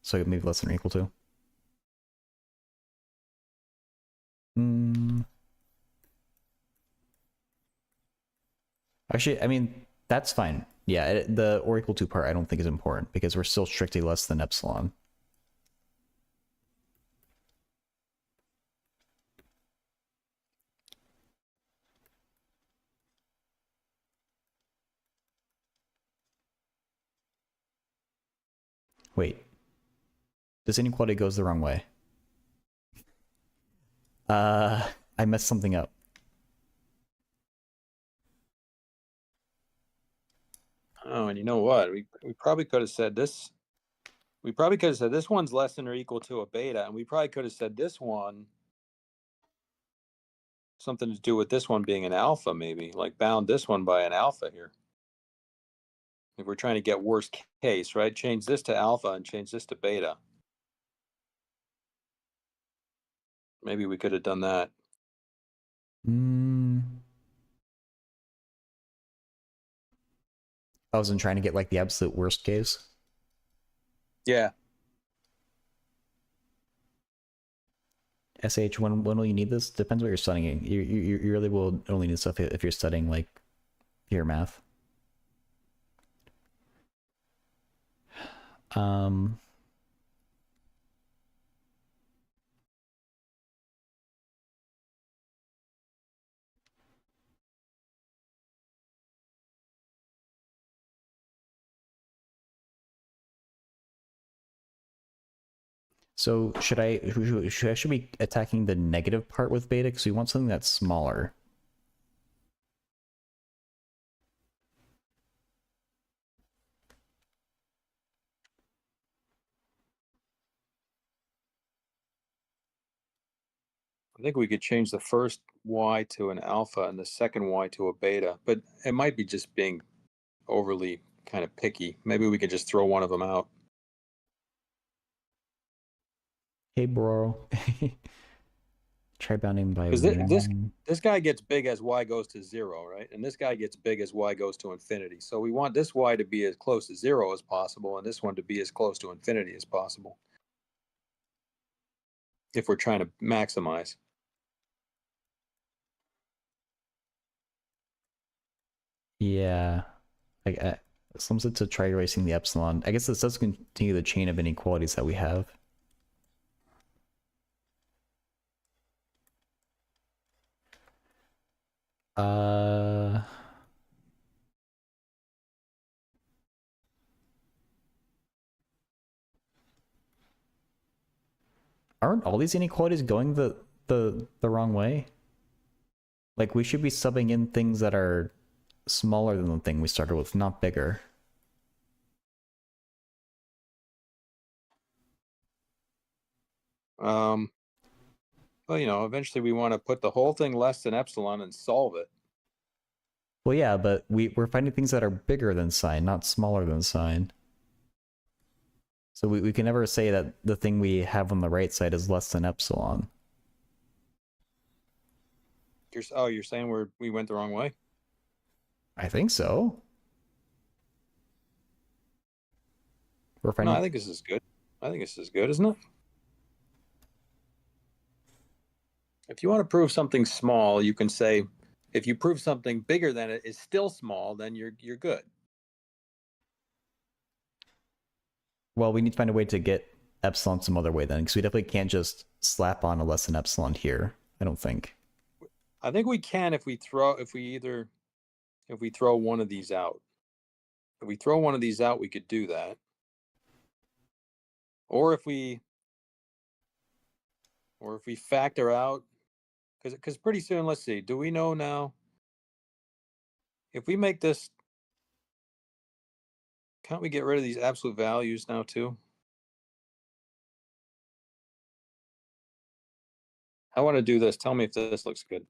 so maybe less than or equal to. Actually, I mean, that's fine. Yeah, the or equal to part I don't think is important because we're still strictly less than epsilon. Wait, this inequality goes the wrong way. I messed something up. Oh, and you know what? We probably could have said this. We probably could have said this one's less than or equal to a beta, and we probably could have said this one something to do with this one being an alpha, maybe like bound this one by an alpha here. If we're trying to get worst case, right? Change this to alpha and change this to beta. Maybe we could have done that. I wasn't trying to get like the absolute worst case. Yeah. SH, when will you need this? Depends what you're studying. You really will only need stuff if you're studying like pure math. So should I be attacking the negative part with beta because we want something that's smaller? I think we could change the first y to an alpha and the second y to a beta, but it might be just being overly kind of picky. Maybe we could just throw one of them out. Hey, bro. Try bounding by Because one. this guy gets big as y goes to 0, right? And this guy gets big as y goes to infinity. So we want this y to be as close to 0 as possible, and this one to be as close to infinity as possible. If we're trying to maximize. Yeah. Like, some said to try erasing the epsilon. I guess this does continue the chain of inequalities that we have. Aren't all these inequalities going the wrong way? Like, we should be subbing in things that are smaller than the thing we started with, not bigger. Well, eventually we want to put the whole thing less than epsilon and solve it. Well, yeah, but we're finding things that are bigger than sine, not smaller than sine. So we can never say that the thing we have on the right side is less than epsilon. You're saying we went the wrong way? I think so. We're finding... No, I think this is good. I think this is good, isn't it? If you want to prove something small, you can say, if you prove something bigger than it is still small, then you're good. Well, we need to find a way to get epsilon some other way then, because we definitely can't just slap on a less than epsilon here. I don't think. I think we can if we throw one of these out. If we throw one of these out, we could do that. Or if we factor out, because pretty soon, let's see, do we know now? If we make this, can't we get rid of these absolute values now too? I want to do this. Tell me if this looks good.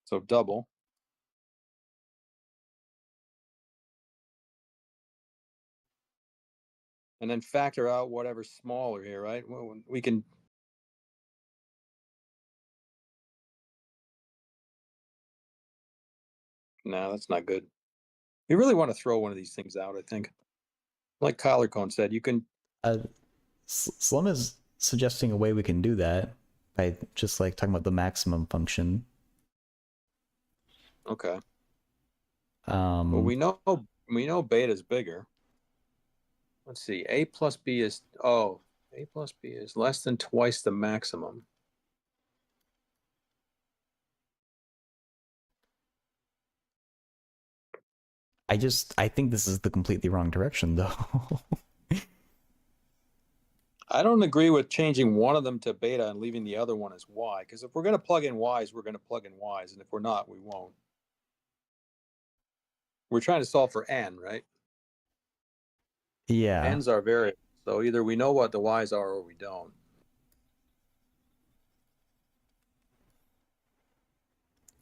So double. and then factor out whatever's smaller here, right? Well, we can. No, that's not good. You really want to throw one of these things out, I think. Like Collarcone said, you can. Slim is suggesting a way we can do that by just like talking about the maximum function. Okay. Well, we know beta is bigger. Let's see. A plus B is A plus B is less than twice the maximum. I think this is the completely wrong direction though. I don't agree with changing one of them to beta and leaving the other one as y, because if we're going to plug in y's, we're going to plug in y's, and if we're not, we won't. We're trying to solve for n, right? Yeah. N's are variables, so either we know what the y's are or we don't.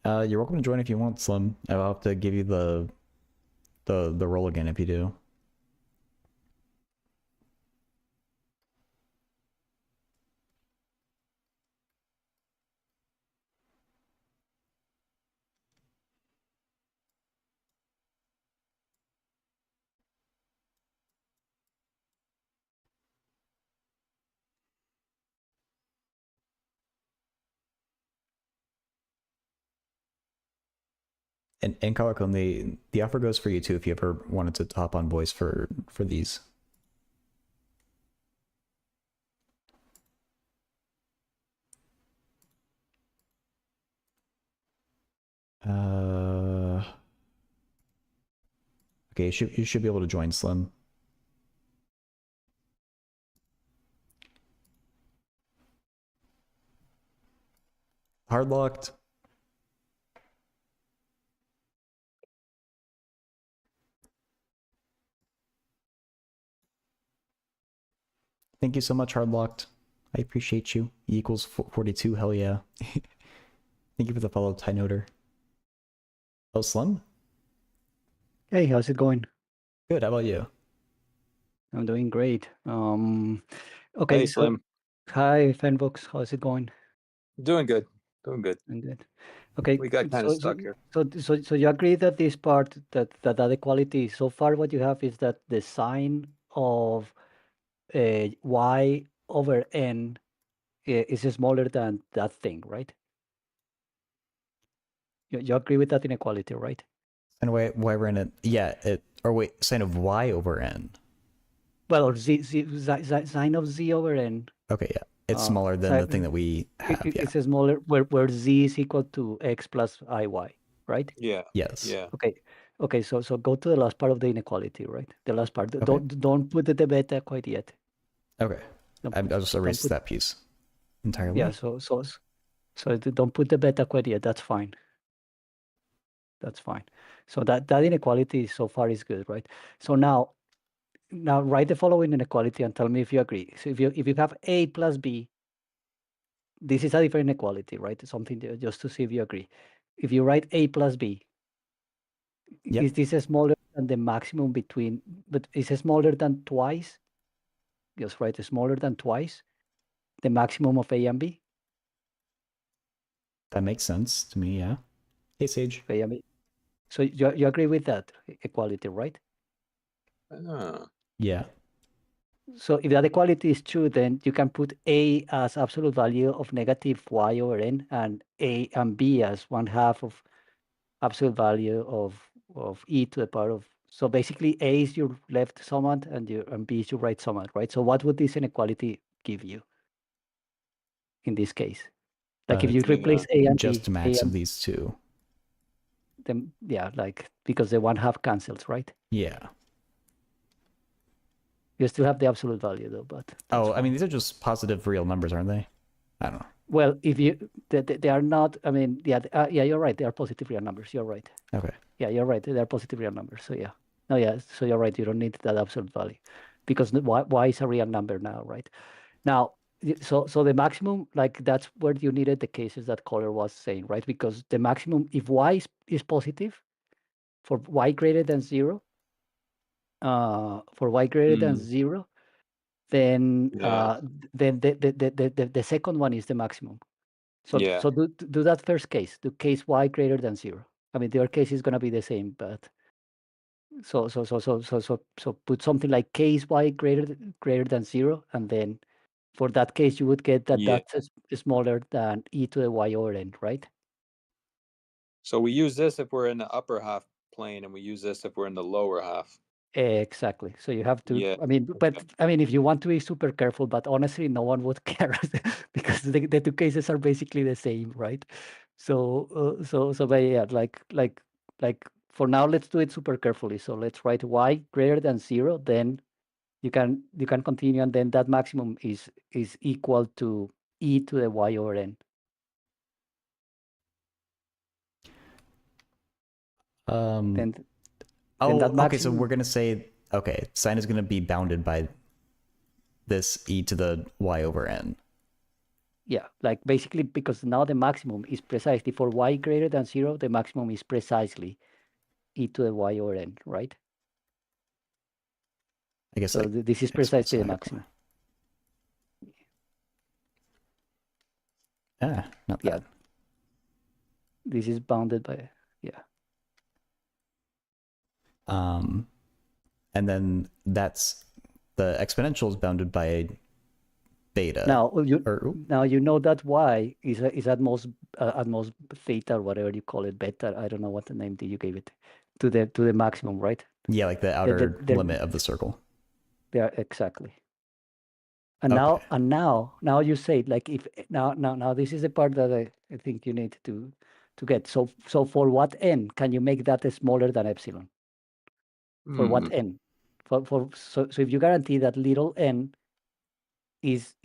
You're welcome to join if you want, Slim. I'll have to give you the roll again if you do. And Colorcone, the offer goes for you too if you ever wanted to hop on voice for these. Okay, you should be able to join, Slim. Hard locked. Thank you so much, hard locked. I appreciate you. E equals 42. Hell yeah. Thank you for the follow, Tie Noter. Oh, Slim? Hey, how's it going? Good. How about you? I'm doing great. Okay, Hey, so Slim. hi, Fanbox. How's it going? Doing good. Doing good. I'm good. Okay, We got kind of stuck here. So you agree that this part that equality so far what you have is that the sign of y over n is smaller than that thing, right? You agree with that inequality, right? And why we're in it? Yeah. Or wait, sign of y over n. Well, or sign of z over n. Okay, yeah. It's smaller than the thing that we have. Yeah. It's smaller where z is equal to x plus iy, right? Yeah. Yes. Yeah. Okay. So go to the last part of the inequality, right? The last part. Okay. Don't put the beta quite yet. Okay. I'll just erase that piece entirely. Yeah. So don't put the beta quite yet. That's fine. That's fine. So that inequality so far is good, right? So now write the following inequality and tell me if you agree. So if you have a plus b, this is a different inequality, right? It's something just to see if you agree. If you write a plus b, Yep. is this smaller than the maximum between, but is it smaller than twice? Just write smaller than twice the maximum of a and b. That makes sense to me, yeah. Hey, Sage. A and b. So you agree with that equality, right? Yeah. So if that equality is true, then you can put a as absolute value of negative y over n, and a and b as 1/2 of absolute value of e to the power of. So basically, a is your left summand and b is your right summand, right? So what would this inequality give you in this case? Like if you replace a and just b, max of these two. then yeah, like because the 1/2 cancels, right? Yeah. You still have the absolute value though, but I mean, these are just positive real numbers, aren't they? I don't know. Well, if you they are not, I mean, yeah, you're right. They are positive real numbers. You're right. Okay. Yeah, you're right. They are positive real numbers. So yeah, no, yeah. So you're right. You don't need that absolute value because y is a real number now, right? Now, so the maximum, like that's where you needed the cases that Color was saying, right? Because the maximum, if y is positive for y greater than 0, for y greater than 0, then Yeah. then the second one is the maximum. So Yeah. so do that first case. Do case y greater than 0. I mean, your case is going to be the same, but so put something like case y greater than 0, and then for that case you would get that Yeah. that's smaller than e to the y over n, right? So we use this if we're in the upper half plane, and we use this if we're in the lower half. Exactly. So you have to, Yeah. I mean, but Okay. I mean, if you want to be super careful, but honestly, no one would care because the two cases are basically the same, right? But yeah, like for now, let's do it super carefully. So let's write y greater than 0, then you can continue, and then that maximum is equal to e to the y over n. Then that Okay, so maximum, we're gonna say, okay, sine is gonna be bounded by this e to the y over n. yeah, like basically because now the maximum is precisely for y greater than 0, the maximum is precisely e to the y over n, right? I guess So like this is x plus precisely the y. maximum. Not Yeah, bad. this is bounded by, yeah. And then that's the exponential is bounded by beta. Now Or you know that y is at most theta or whatever you call it, beta. I don't know what the name that you gave it to the maximum, right? yeah, like the outer limit of the circle. Yeah, exactly. And Okay. now you say like if now this is the part that I think you need to get. So for what n can you make that smaller than epsilon? For what n? So if you guarantee that little n is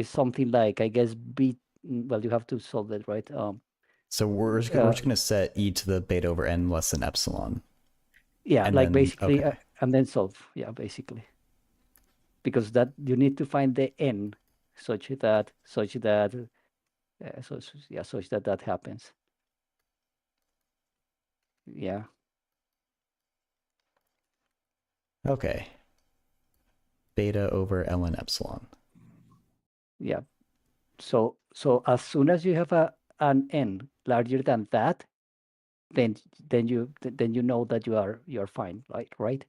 something like, I guess, b, well, you have to solve it, right? So we're just gonna set e to the beta over n less than epsilon. Yeah, And like then basically, okay. and then solve. Yeah, basically, because that you need to find the n such that such that that happens. Yeah. Okay. Beta over ln epsilon. Yeah. So as soon as you have an n larger than that, then you know that you are fine, right?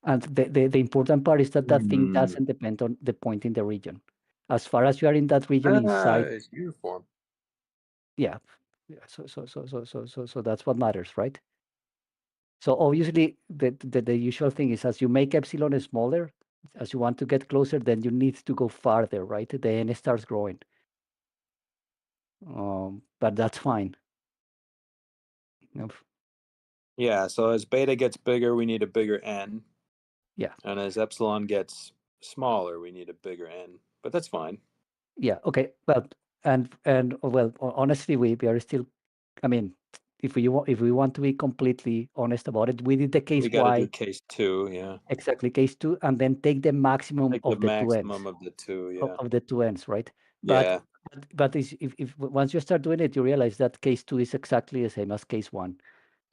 And the important part is that that thing doesn't depend on the point in the region. As far as you are in that region inside, It's uniform. yeah. So that's what matters, right? So obviously the usual thing is as you make epsilon smaller, as you want to get closer, then you need to go farther, right? The n starts growing. But that's fine. Yeah. So as beta gets bigger, we need a bigger n. Yeah. And as epsilon gets smaller, we need a bigger n. But that's fine. Yeah. Okay. Well, well, honestly, we are still. I mean, if we want to be completely honest about it, we did the case We got to do y, case 2. Yeah. exactly case 2, and then take the maximum Take the of the two ends maximum of the 2. Yeah. of the two ends, right? But Yeah. if once you start doing it, you realize that case 2 is exactly the same as case 1.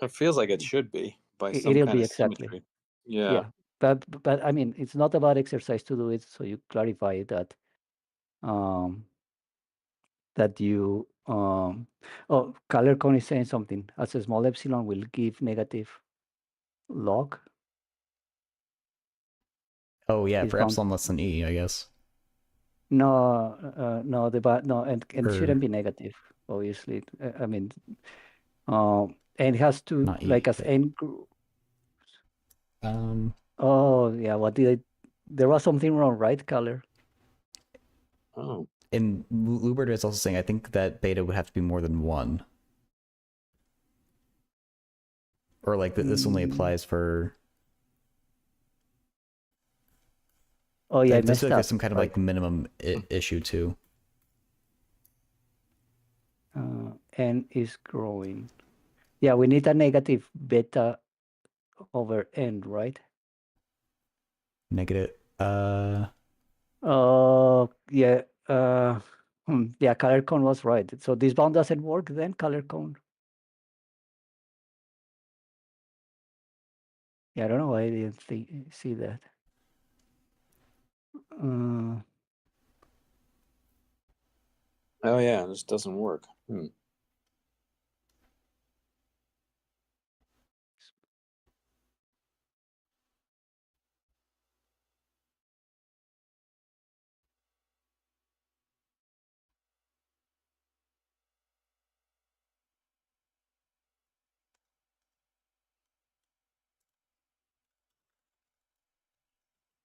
It feels like it should be by some It'll kind be of exactly. symmetry. Yeah. Yeah. But I mean, it's not about exercise to do it. So you clarify that um you oh, color cone is saying something. As a small epsilon will give negative log. Oh yeah, Is for bound. epsilon less than e, I guess. No, no, and it shouldn't Or be negative, obviously. I mean, and it has to, not e, like, as but n. Oh yeah, what did I? There was something wrong, right? Color. Oh. and Lubert is also saying I think that beta would have to be more than 1. Or like this only applies for Oh yeah, I this feels messed like there's up. some kind of Right. like minimum issue too. N is growing. Yeah, we need a negative beta over n, right? Negative Yeah. Yeah, color cone was right. So this bound doesn't work then, color cone. Yeah, I don't know why I didn't see that. Uh, Oh yeah, this doesn't work.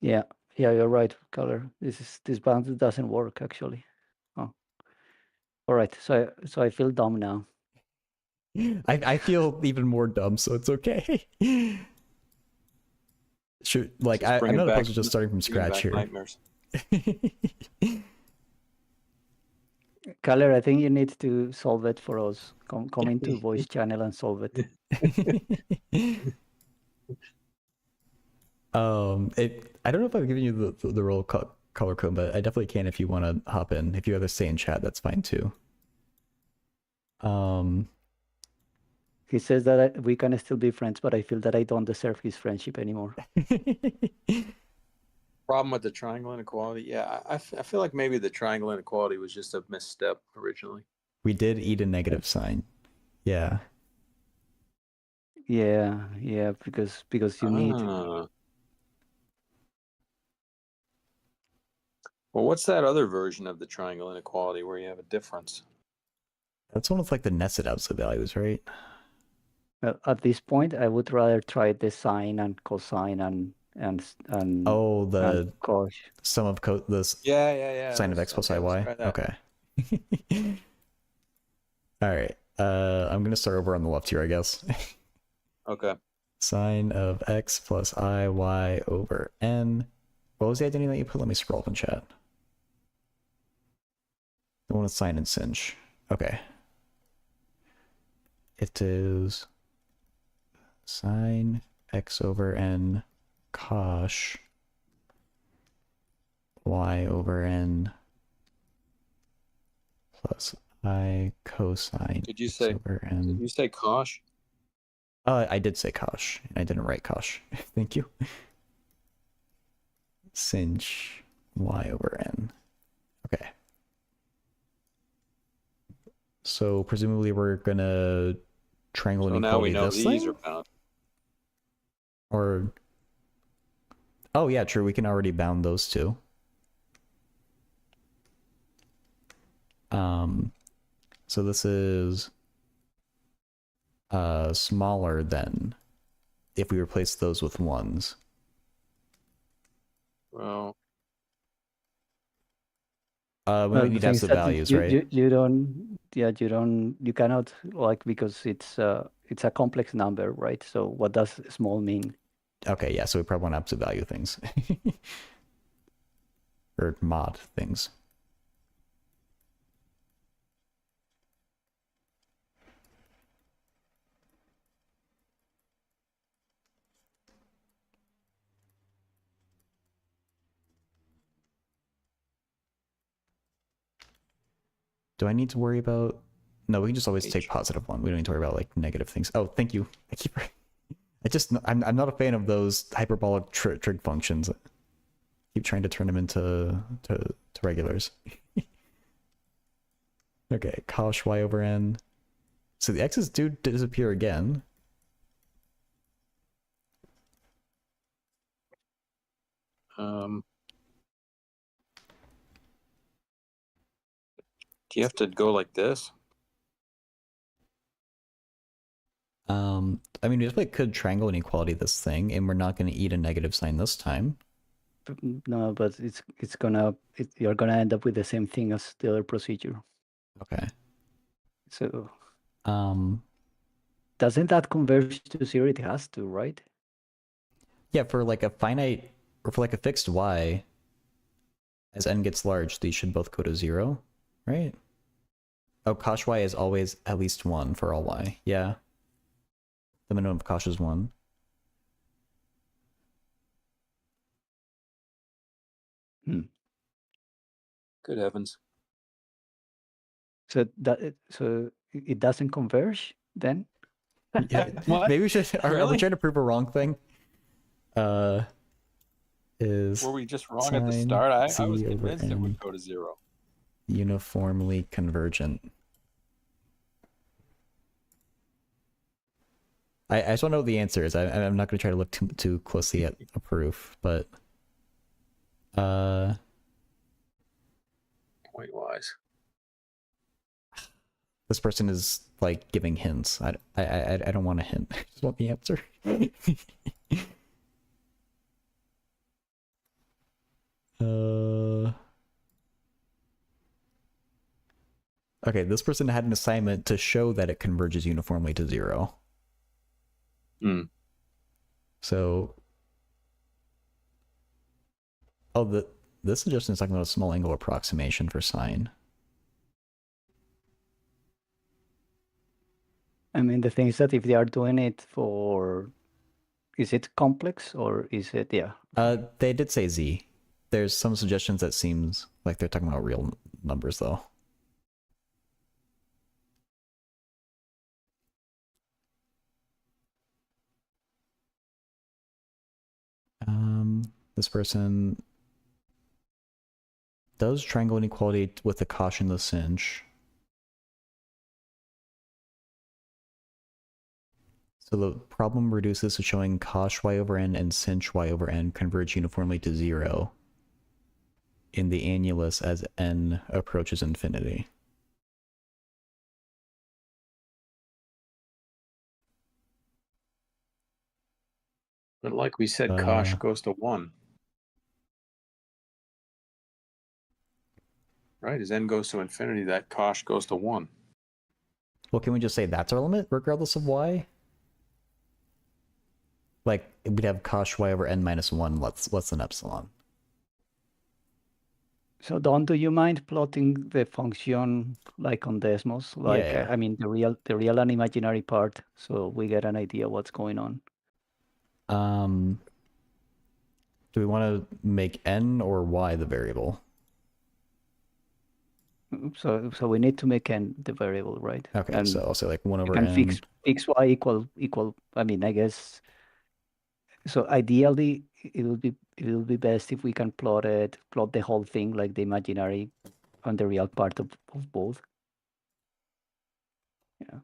yeah, yeah, you're right, Color. This bound doesn't work actually. Oh, all right. So I feel dumb now. I feel even more dumb, so it's okay. Should, like, Just I'm bringing not back, opposed to just starting from bringing scratch back here. nightmares. Color, I think you need to solve it for us. Come into voice channel and solve it. I don't know if I've given you the role color code, but I definitely can if you want to hop in. If you ever stay in chat, that's fine too. He says that we can still be friends, but I feel that I don't deserve his friendship anymore. Problem with the triangle inequality? Yeah, I feel like maybe the triangle inequality was just a misstep originally. We did eat a negative sign. Yeah. Yeah, yeah, because you need. Ah. Well, what's that other version of the triangle inequality where you have a difference? That's one with like the nested absolute values, right? Well, at this point, I would rather try the sine and cosine and Oh, the cos. sum of this Yeah. sine of x plus Okay, let's iy. try that. Okay. All right. I'm gonna start over on the left here, I guess. Okay. Sine of x plus iy over n. What was the identity that you put? Let me scroll up in chat. The one with sine and sinh. Okay. It is sine x over n cosh y over n plus I cosine Did you x say? over Did n. you say cosh? I did say cosh, and I didn't write cosh. Thank you. Sinh y over n. Okay. So presumably we're gonna triangle So now we inequality know this these thing? are bound. Or oh yeah, true. We can already bound those two. So this is smaller than if we replace those with ones. Well, We The need thing is absolute that values, right? you don't, yeah, you cannot, like, because it's a complex number, right? So what does small mean? Okay, yeah, so we probably want absolute value things. Or mod things. Do I need to worry about... No, we can just always take positive one. We don't need to worry about like negative things. Oh, thank you. I'm not a fan of those hyperbolic trig functions. I keep trying to turn them into regulars. Okay, cosh y over n. So the x's do disappear again. Do you have to go like this? I mean, we just could triangle inequality this thing, and we're not going to eat a negative sign this time. No, but you're gonna end up with the same thing as the other procedure. Okay. So doesn't that converge to zero? It has to, right? Yeah, for like a finite, or for like a fixed y, as n gets large, these should both go to 0, right? Oh, cosh y is always at least 1 for all y. Yeah. The minimum of cosh is 1. Good heavens. So it doesn't converge then? Yeah. What? Maybe we should... Are we Really? trying to prove a wrong thing? is Were we just wrong at the sine start? I was c over convinced it n would go to 0. uniformly convergent. I just want to know what the answer is. I'm not going to try to look too closely at a proof, but Point wise. this person is like giving hints. I don't want a hint. I just want the answer. Okay, this person had an assignment to show that it converges uniformly to 0. So, this suggestion is talking about a small angle approximation for sine. I mean, the thing is that if they are doing it for, is it complex or is it, yeah? They did say z. There's some suggestions that seems like they're talking about real numbers, though. This person does triangle inequality with the cautionless cinch. So the problem reduces to showing cosh y over n and cinch y over n converge uniformly to 0 in the annulus as n approaches infinity. But like we said, cosh goes to 1. Right? As n goes to infinity, that cosh goes to 1. Well, can we just say that's our limit, regardless of y? Like, we'd have cosh y over n minus 1 less than epsilon. So Don, do you mind plotting the function like on Desmos? Like, Yeah. I mean, the real and imaginary part, so we get an idea what's going on. Do we want to make n or y the variable? So we need to make n the variable, right? Okay, and so I'll say like 1 you over can n. fix y equal. I mean, I guess. So ideally, it will be best if we can plot the whole thing like the imaginary and the real part of both. Yeah.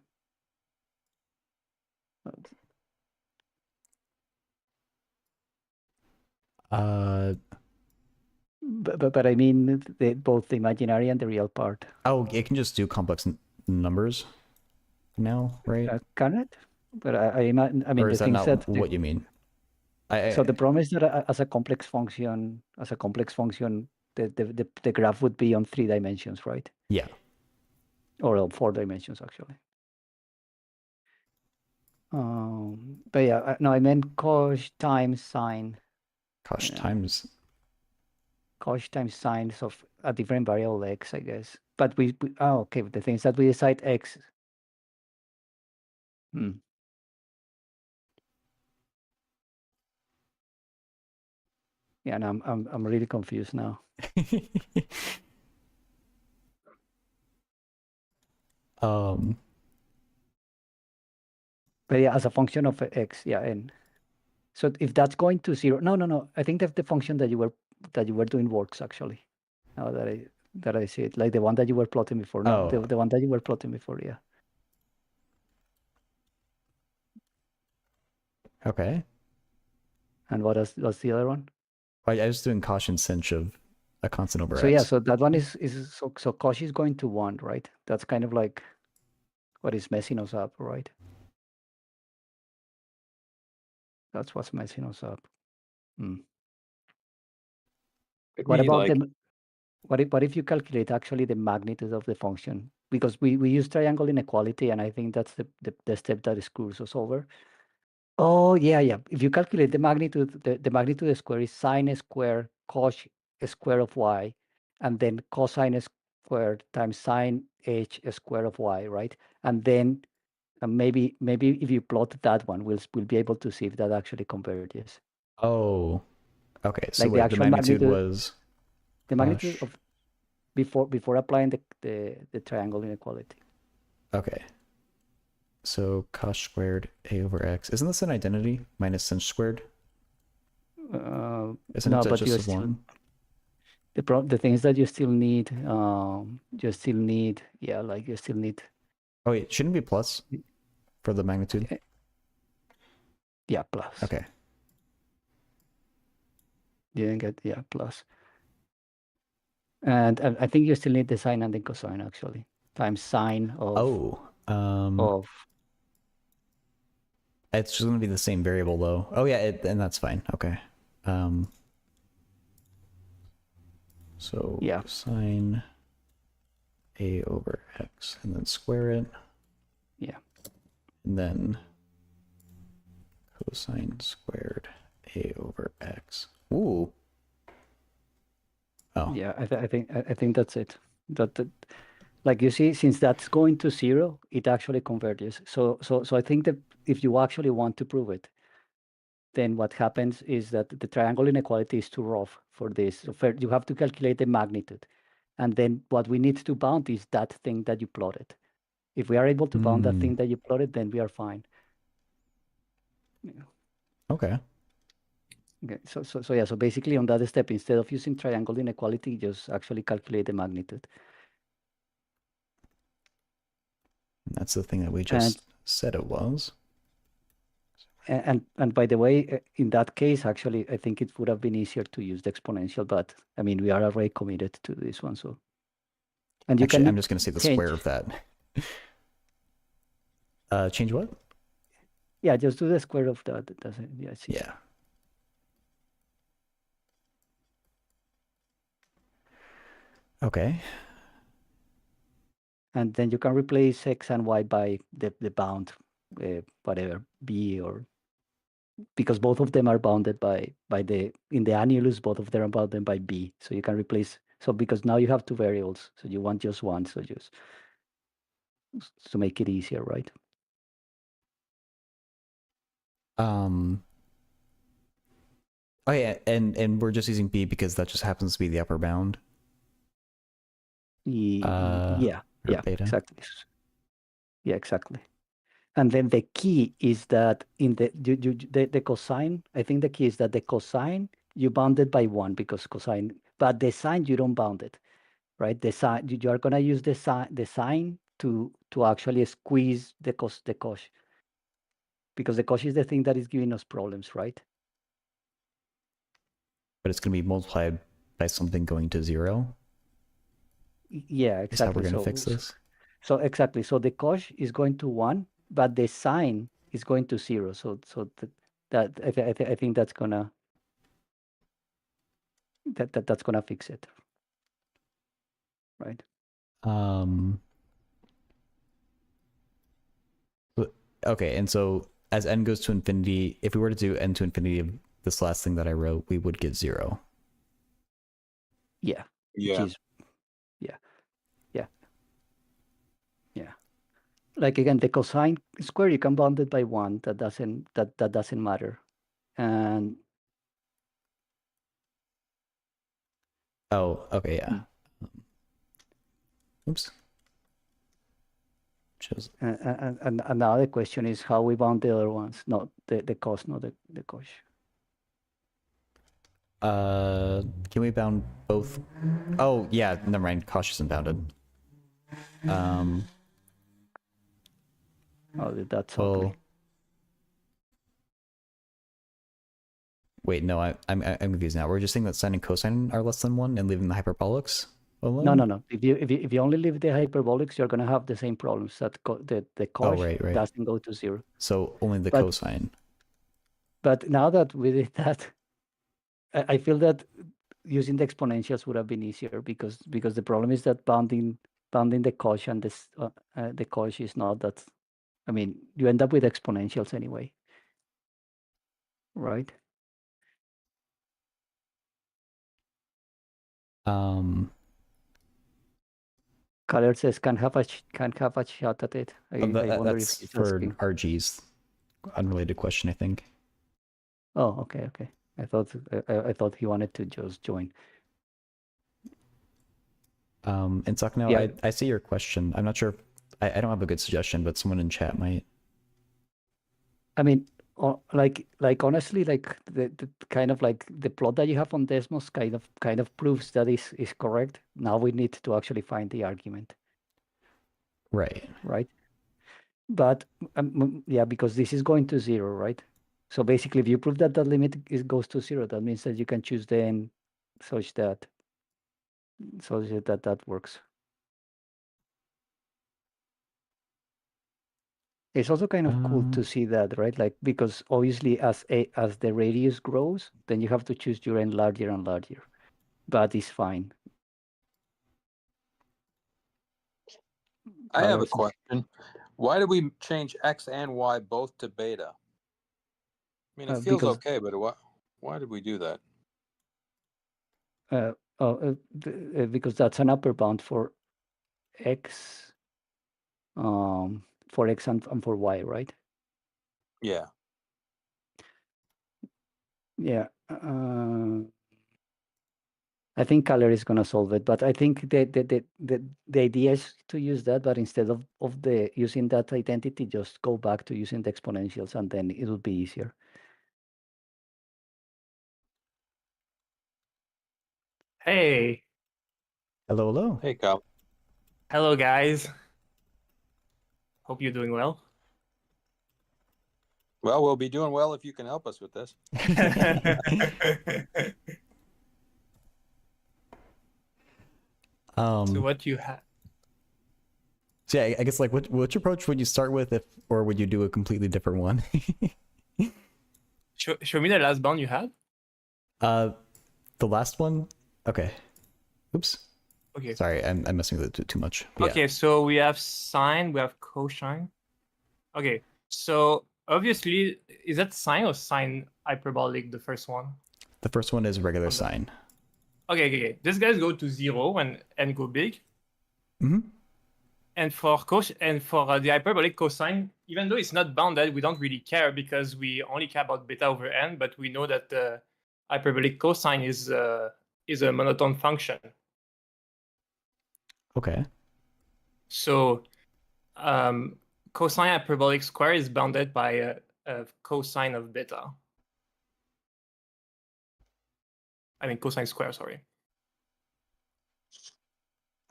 But I mean both the imaginary and the real part. Oh, it can just do complex numbers now, right? Can it? But I mean, Or the is that things not that what you mean? so the problem is that as a complex function, the graph would be on 3 dimensions, right? Yeah. Or on 4 dimensions, actually. But yeah, no, I meant cosh times sine. Cosh times. Cosh times sine of a different variable x, I guess. But okay. The thing is that we decide x. Yeah, and I'm really confused now. But yeah, as a function of x, yeah, and so if that's going to 0, no. I think that the function that you were doing works actually. Now that I see it, like the one that you were plotting before. No, the one that you were plotting before, yeah. Okay. And what's the other one? I was doing caution cinch of a constant over So x. yeah, so that one is so cosh is going to 1, right? That's kind of like what is messing us up, right? That's what's messing us up. What about what if you calculate actually the magnitude of the function? Because we use triangle inequality, and I think that's the step that screws us over. Oh yeah. If you calculate the magnitude, the magnitude square is sine square cos square of y, and then cosine squared times sine h square of y, right? And then maybe if you plot that one, we'll be able to see if that actually converges. Oh, okay. So Like wait, the magnitude was the magnitude of before applying the triangle inequality. Okay. So cosh squared a over x. Isn't this an identity? Minus sinh squared? Isn't No, it but just one? the thing is that you still need yeah, like you still need Oh wait, shouldn't it be plus for the magnitude? yeah, plus. Okay. You didn't get yeah, plus. And I think you still need the sine and the cosine actually times sine Oh, of it's just gonna be the same variable though. Oh yeah, and that's fine. Okay. So yeah. sine a over x and then square it. Yeah. And then cosine squared a over x. Ooh. Oh. Yeah, I think that's it. That like you see, since that's going to 0, it actually converges. So I think that if you actually want to prove it, then what happens is that the triangle inequality is too rough for this. So first you have to calculate the magnitude. And then what we need to bound is that thing that you plotted. If we are able to bound that thing that you plotted, then we are fine. Yeah. Okay. Okay, so yeah, so basically on that step, instead of using triangle inequality, just actually calculate the magnitude. That's the thing that we And just said it was. and by the way, in that case, actually, I think it would have been easier to use the exponential, but I mean, we are already committed to this one, so. And you Actually, can I'm just gonna say the change. square of that. Change what? Yeah, just do the square of that. That's it. Yeah, it's easier. Yeah. Okay. And then you can replace x and y by the bound, whatever, b, or because both of them are bounded by the in the annulus, both of them are bounded by b. So you can replace. So because now you have two variables, so you want just one, so just to make it easier, right? Oh yeah, and we're just using b because that just happens to be the upper bound. Yeah, Or yeah, beta. exactly. Yeah, exactly. And then the key is that in the cosine, I think the key is that the cosine you bound it by 1 because cosine, but the sine you don't bound it, right? The sine you are gonna use the sine to actually squeeze the cosh because the cosh is the thing that is giving us problems, right? But it's gonna be multiplied by something going to 0. Yeah, Is how we're exactly. gonna fix this. So exactly. So the cosh is going to 1, but the sine is going to 0. So that I think that's gonna that's gonna fix it, right? Okay, and so as n goes to infinity, if we were to do n to infinity of this last thing that I wrote, we would get 0. Yeah. Yeah. Which is yeah. Like again, the cosine square you can bound it by 1. That doesn't matter. And Oh, okay, yeah. Oops. and another question is how we bound the other ones, not the cos, not the cosh. Can we bound both? Oh, yeah, never mind. Cosh isn't bounded. Oh, that's Well, ugly. wait, no, I'm confused now. We're just saying that sine and cosine are less than 1 and leaving the hyperbolics alone? No. If you only leave the hyperbolics, you're gonna have the same problems that the cosh right. doesn't go to 0. So only the But cosine. but now that we did that, I feel that using the exponentials would have been easier because the problem is that bounding the cosh and this the cosh is not that. I mean, you end up with exponentials anyway, right? Color says can have a shot at it. I wonder if That's he's for asking. RG's unrelated question, I think. Oh, okay. I thought he wanted to just join. And Sakno, Yeah. I see your question. I'm not sure if, I don't have a good suggestion, but someone in chat might. I mean, like honestly, like the kind of like the plot that you have on Desmos kind of proves that is correct. Now we need to actually find the argument, Right. right? But yeah, because this is going to 0, right? So basically, if you prove that the limit goes to 0, that means that you can choose the n such that that works. It's also kind of cool to see that, right? Like, because obviously as the radius grows, then you have to choose your n larger and larger. But it's fine. I have a Colors. question. Why did we change X and Y both to beta? I mean, it feels Because okay, but why did we do that? because that's an upper bound for x, for x and for y, right? Yeah. Yeah. I think color is gonna solve it, but I think the idea is to use that, but instead of the using that identity, just go back to using the exponentials, and then it will be easier. Hey, Hello, hello. Hey, Kyle. hello guys. Hope you're doing well. Well, we'll be doing well if you can help us with this. So what you have? So yeah, I guess like which approach would you start with, or would you do a completely different one? Show me the last bound you had. The last one. Okay. Oops. Okay. Sorry, I'm messing with it too much. But Okay, so we have sine, we have cosine. Okay, so obviously, is that sine or sine hyperbolic, the first one? the first one is regular On the- sine. Okay. These guys go to 0 and go big. Mm-hmm. And for the hyperbolic cosine, even though it's not bounded, we don't really care because we only care about beta over n. But we know that the hyperbolic cosine is a monotone function. Okay. So cosine hyperbolic square is bounded by a cosine of beta. I mean cosine square, sorry.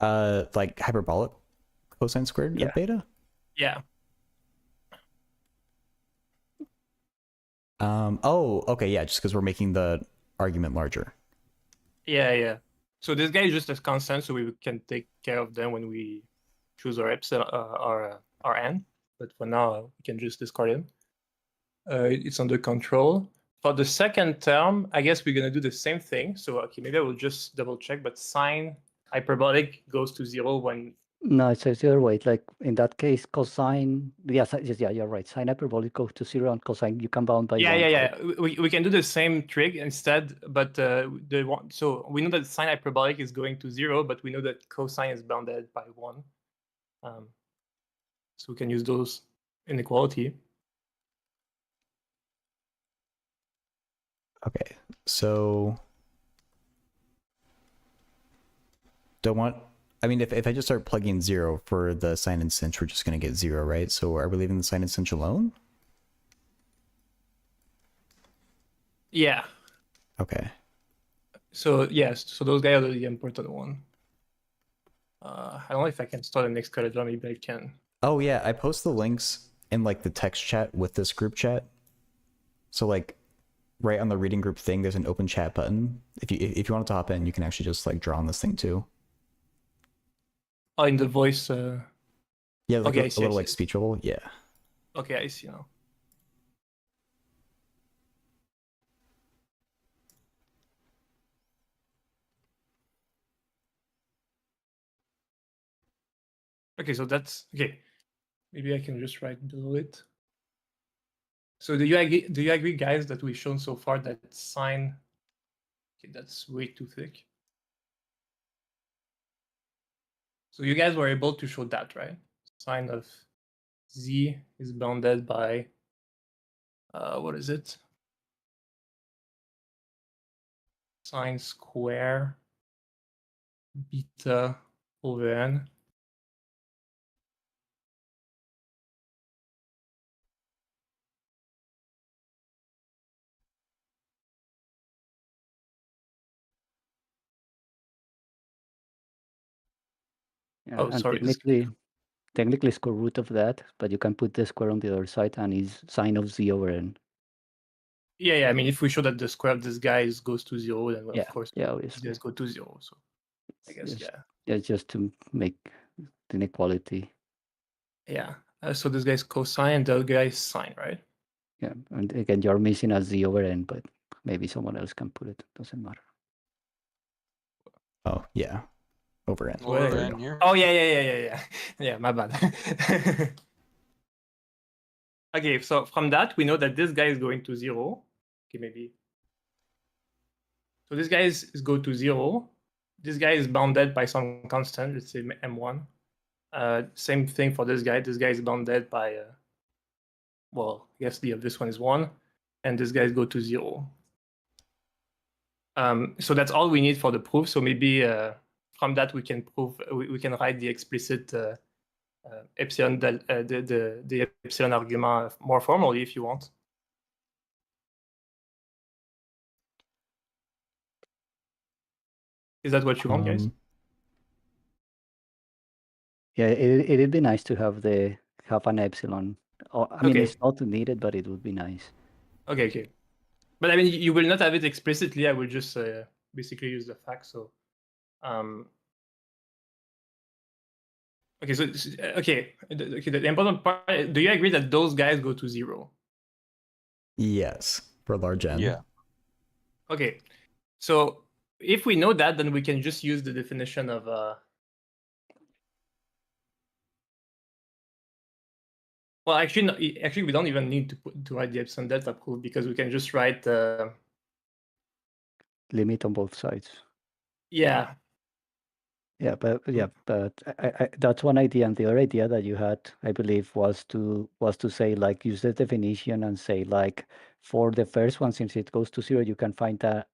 Like hyperbolic cosine squared Yeah. of beta. Yeah. Oh, okay, yeah, just because we're making the argument larger. Yeah. So this guy is just a constant, so we can take care of them when we choose our epsilon, our n. But for now, we can just discard him. It's under control. For the second term, I guess we're gonna do the same thing. So okay, maybe I will just double check. But sine hyperbolic goes to 0 when. No, it's the other way. Like in that case, cosine. Yes, yeah, you're right. Sine hyperbolic goes to 0, and cosine you can bound by 1. Yeah. We can do the same trick instead, but the one. So we know that sine hyperbolic is going to 0, but we know that cosine is bounded by 1. So we can use those inequality. Okay, so don't want. I mean, if I just start plugging 0 for the sine and sinh, we're just gonna get 0, right? So are we leaving the sine and sinh alone? Yeah. Okay. So yes, so those guys are the important one. I don't know if I can start the next color, maybe I can. Oh yeah, I post the links in like the text chat with this group chat. So like right on the reading group thing, there's an open chat button. If you want to hop in, you can actually just like draw on this thing too. Oh, in the voice. Yeah, like Okay, I a see, little I like see. speech bubble. Yeah. Okay, I see now. Okay, so that's okay. Maybe I can just write below it. So do you agree, guys, that we've shown so far that sine? Okay, that's way too thick. So you guys were able to show that, right? Sine of z is bounded by what is it? Sine square beta over n. Yeah, Oh, and sorry. technically square root of that, but you can put the square on the other side and it's sine of z over n. Yeah. I mean, if we show that the square of this guy goes to 0, then Yeah, of course yeah, these obviously. guys go to 0. So I guess Yes. yeah. Yeah, just to make the inequality. Yeah. So this guy's cosine and the other guy's sine, right? Yeah, and again, you're missing a z over n, but maybe someone else can put it. Doesn't matter. Oh yeah, over n. Where Over you n go. here. Oh yeah. Yeah, my bad. Okay, so from that we know that this guy is going to 0. Okay, maybe. So this guy is go to 0. This guy is bounded by some constant, let's say m1. Same thing for this guy. This guy is bounded by, well, I guess the obvious one is 1, and this guy go to 0. So that's all we need for the proof. So maybe from that we can prove we can write the explicit epsilon the epsilon argument more formally if you want. Is that what you want, guys? Yeah, it'd be nice to have an epsilon. I mean, Okay. it's not needed, but it would be nice. Okay. But I mean, you will not have it explicitly. I will just basically use the fact. So, okay. So, okay. The important part. Do you agree that those guys go to 0? Yes, for large n. Yeah. Okay. So if we know that, then we can just use the definition of. Well, actually, we don't even need to write the epsilon delta proof because we can just write. Limit on both sides. Yeah. Yeah, but I that's one idea, and the other idea that you had, I believe, was to say like use the definition and say like for the first one, since it goes to 0, you can find a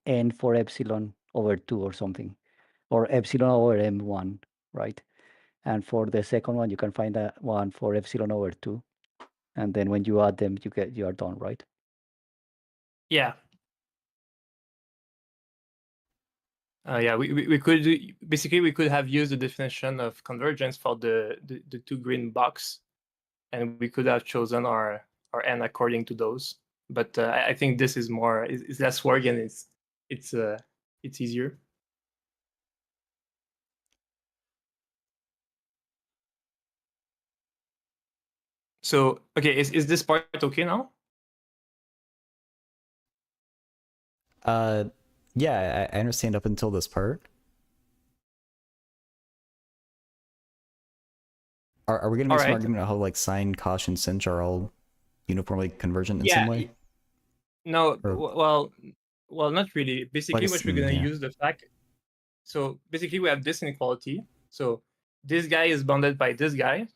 n for epsilon over 2 or something, or epsilon over m1, right? And for the second one, you can find a one for epsilon over 2, and then when you add them, you are done, right? Yeah. Yeah, we could basically we could have used the definition of convergence for the two green box, and we could have chosen our n according to those. But I think this is more it's less work and it's easier. So okay, is this part okay now? Yeah, I understand up until this part. Are we gonna make some Alright. argument about how like sine, cos, and sinh are all uniformly convergent in Yeah, some way? No, Or- well, not really. Basically, what we're gonna yeah. use the fact. So basically, we have this inequality. So this guy is bounded by this guy,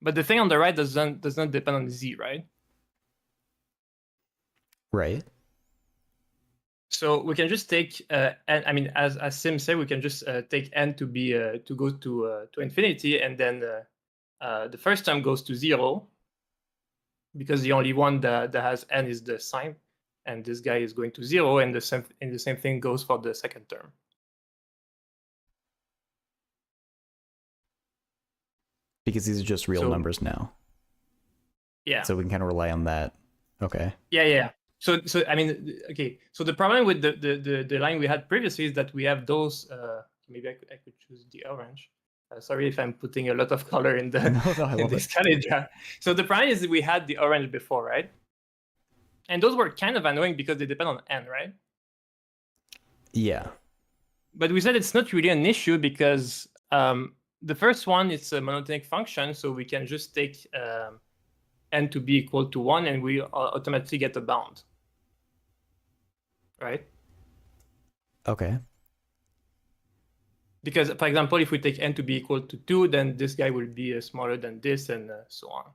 but the thing on the right does not depend on z, right? Right. So we can just take and I mean, as Sim said, we can just take n to be to go to infinity, and then the first term goes to 0 because the only one that has n is the sine, and this guy is going to 0, and the same thing goes for the second term. Because these are just real numbers now. Yeah. So we can kind of rely on that. Okay. Yeah. So I mean, okay. So the problem with the line we had previously is that we have those. Maybe I could choose the orange. Sorry if I'm putting a lot of color in the in this calendar. So the problem is that we had the orange before, right? And those were kind of annoying because they depend on n, right? Yeah. But we said it's not really an issue because the first one is a monotonic function, so we can just take n to be equal to 1, and we automatically get a bound. Right? Okay. Because, for example, if we take n to be equal to 2, then this guy will be smaller than this, and so on.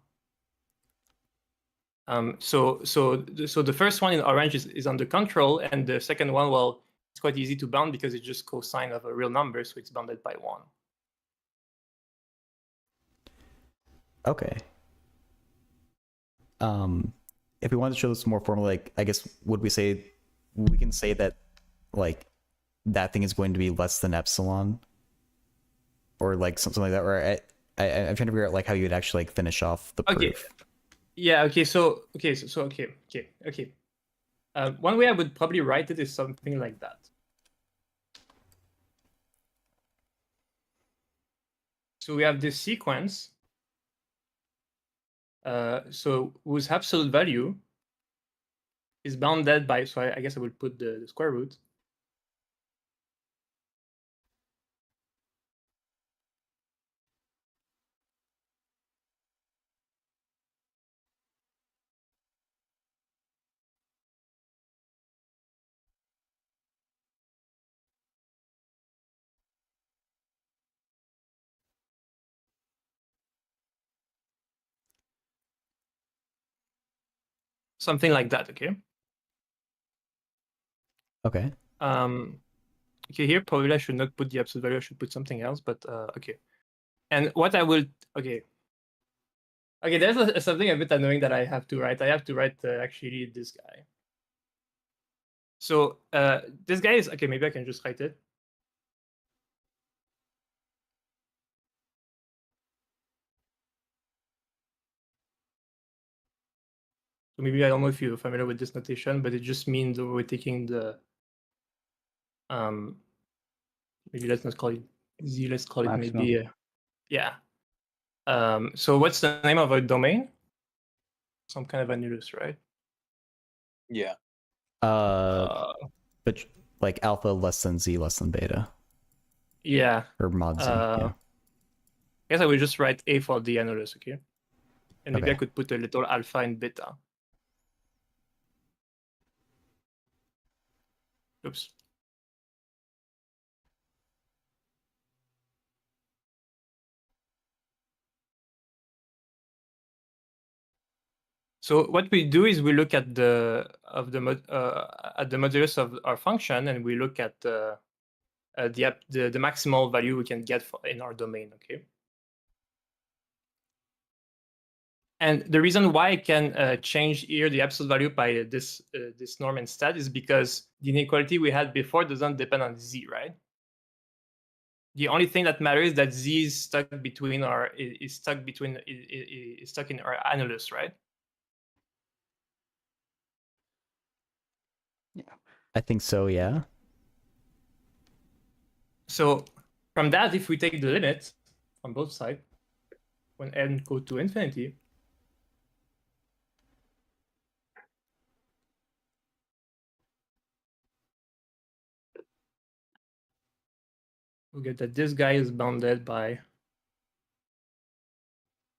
So the first one in orange is under control, and the second one, well, it's quite easy to bound because it's just cosine of a real number, so it's bounded by 1. Okay. If we wanted to show this more formally, like, I guess we can say that like that thing is going to be less than epsilon or like something like that, where I'm trying to figure out like how you would actually like finish off the Okay. proof. Yeah. Okay. So okay. One way I would probably write it is something like that. So we have this sequence. So whose absolute value is bounded by. So I guess I will put the square root. Something like that. Okay. Okay. Okay, here probably I should not put the absolute value, I should put something else, but okay. And what I will, okay. Okay, there's something a bit annoying that I have to write. I have to write actually this guy. So this guy is, okay, maybe I can just write it. So maybe I don't know if you're familiar with this notation, but it just means we're taking the, maybe let's not call it Z, let's call it Maximum. maybe, yeah. So what's the name of a domain? Some kind of annulus, right? Yeah. But like alpha less than Z less than beta, Yeah. or mod Z. Yeah. I guess I will just write A for the annulus, okay? And maybe I Okay. could put a little alpha and beta. Oops. So what we do is we look at the modulus of our function, and we look at the maximal value we can get in our domain. Okay. And the reason why I can change here the absolute value by this norm instead is because the inequality we had before doesn't depend on Z, right? The only thing that matters is that Z is stuck between is stuck in our annulus, right? I think so. Yeah. So from that, if we take the limit on both sides, when n goes to infinity, we get that this guy is bounded by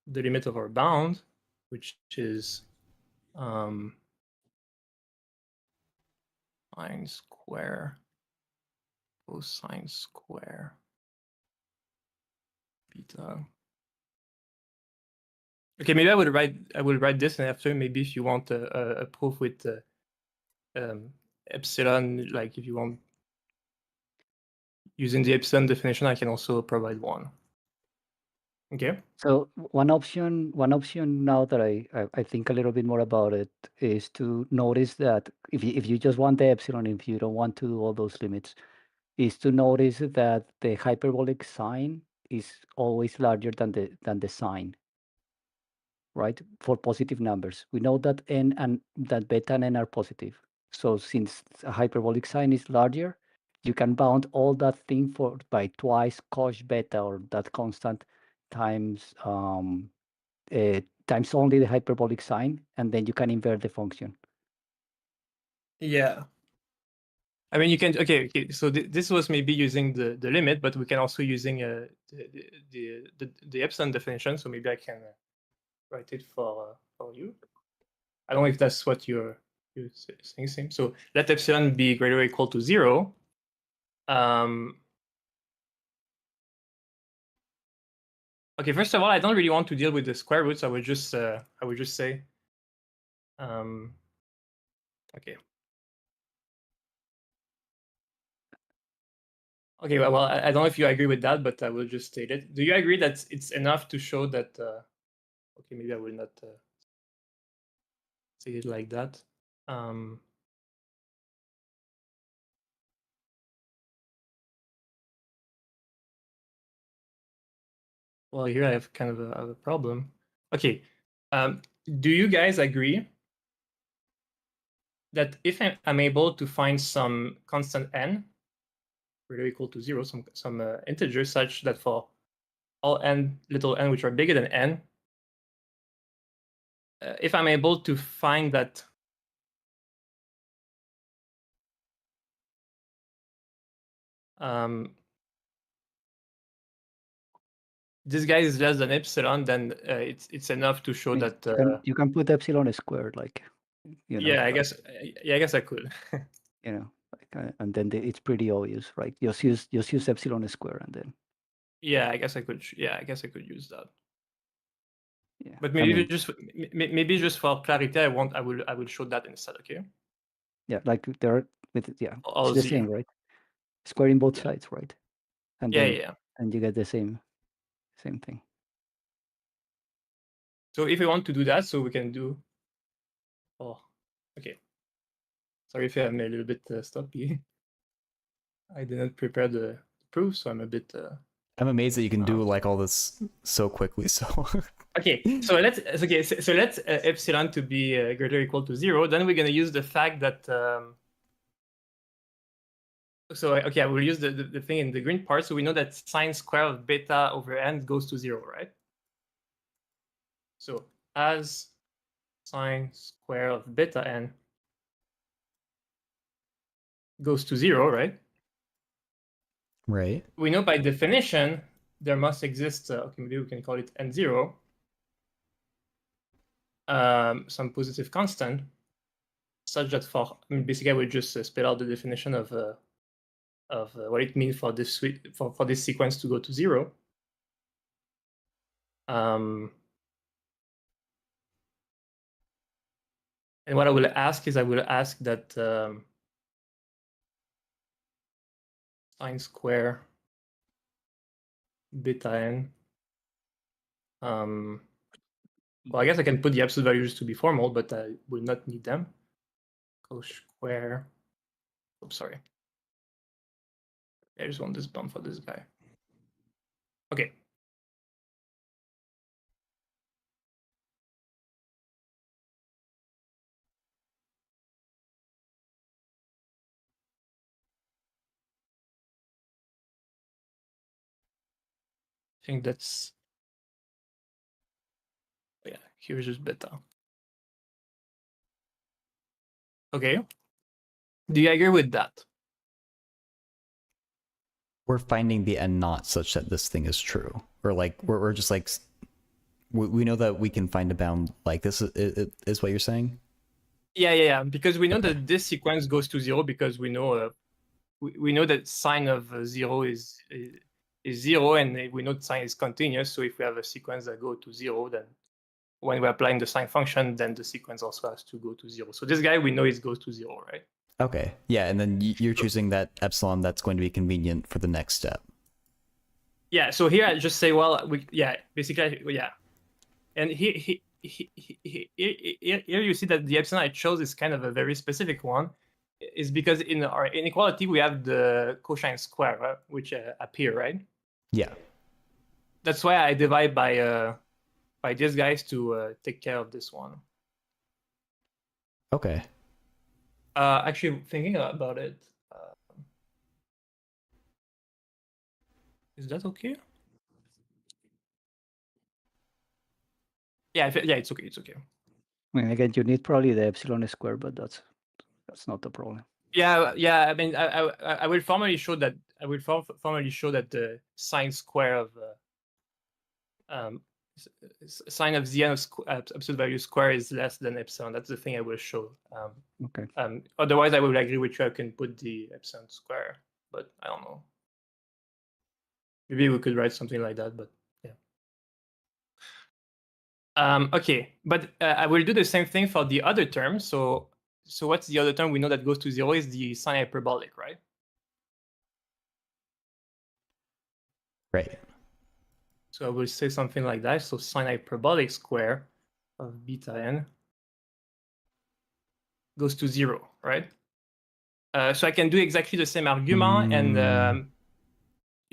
the limit of our bound, which is sine square cosine square beta. Okay, maybe I will write this, and after maybe if you want a proof with epsilon, like if you want using the epsilon definition, I can also provide one. Okay. So one option now that I think a little bit more about it is to notice that if you just want the epsilon, if you don't want to do all those limits, is to notice that the hyperbolic sign is always larger than the sign, right? For positive numbers, we know that n and that beta and n are positive. So since a hyperbolic sign is larger, you can bound all that thing by twice cos beta, or that constant times times only the hyperbolic sign, and then you can invert the function. Yeah. I mean, you can, okay. So this was maybe using the limit, but we can also using the epsilon definition. So maybe I can write it for you. I don't know if that's what you're saying. So let epsilon be greater or equal to 0. Okay, first of all, I don't really want to deal with the square roots. I would just say, okay. Okay, well, I don't know if you agree with that, but I will just state it. Do you agree that it's enough to show that? Okay, maybe I will not say it like that. Well, here I have kind of a problem. Okay, do you guys agree that if I'm able to find some constant n greater or equal to 0, some integer such that for all n little n which are bigger than n, if I'm able to find that this guy is less than epsilon, then it's enough to show that. You can put epsilon squared, like, you know. Yeah, I like, guess. Yeah, I guess I could. you know, like, and then it's pretty obvious, right? Just use epsilon squared, and then Yeah, I guess I could. Yeah, I guess I could use that. yeah. But I maybe mean, maybe just for clarity, I will show that instead. Okay. yeah, like there with All it's the Z. same, right? Squaring both Yeah. sides, right? And Yeah, then yeah. and you get the same thing. So if we want to do that, so we can do. Oh, okay. Sorry if I'm a little bit stumpy. I didn't prepare the proof, so I'm a bit. I'm amazed that you can do like all this so quickly. So Okay, so let's epsilon to be greater or equal to 0. Then we're gonna use the fact that. So okay, I will use the thing in the green part. So we know that sine square of beta over n goes to 0, right? So as sine square of beta n goes to 0, right? right. We know by definition there must exist. Okay, maybe we can call it n0. Some positive constant, such that for basically I will just spell out the definition of what it means for this for this sequence to go to 0. And what I will ask is I will ask that sine square beta n. Well, I guess I can put the absolute values to be formal, but I will not need them. Cos square. Oops, sorry. I just want this bound for this guy. Okay. I think that's. Yeah, here's just beta. Okay. Do you agree with that? We're finding the n naught such that this thing is true, or like we're just like we know that we can find a bound like this is what you're saying. Yeah. Because we know that this sequence goes to 0 because we know we know that sine of 0 is 0, and we know that sine is continuous. So if we have a sequence that go to 0, then when we're applying the sine function, then the sequence also has to go to 0. So this guy we know it goes to 0, right? Okay, yeah, and then you're choosing that epsilon that's going to be convenient for the next step. Yeah. So here I just say, well, basically, yeah. And here you see that the epsilon I chose is kind of a very specific one. Is because in our inequality we have the cosine square, which appear, right? Yeah. That's why I divide by these guys to take care of this one. Okay. Actually, thinking about it, is that okay? Yeah, it's okay. It's okay. I mean, again, you need probably the epsilon square, but that's not the problem. Yeah. I mean, I will formally show that. I will formally show that the sine square of sine of the n of absolute value square is less than epsilon. That's the thing I will show. Okay. Otherwise, I will agree with you. I can put the epsilon square, but I don't know. Maybe we could write something like that, but yeah. Okay, but I will do the same thing for the other term. So what's the other term we know that goes to 0 is the sine hyperbolic, right? Right. So I will say something like that. So sine hyperbolic square of beta n goes to 0, right? So I can do exactly the same argument, and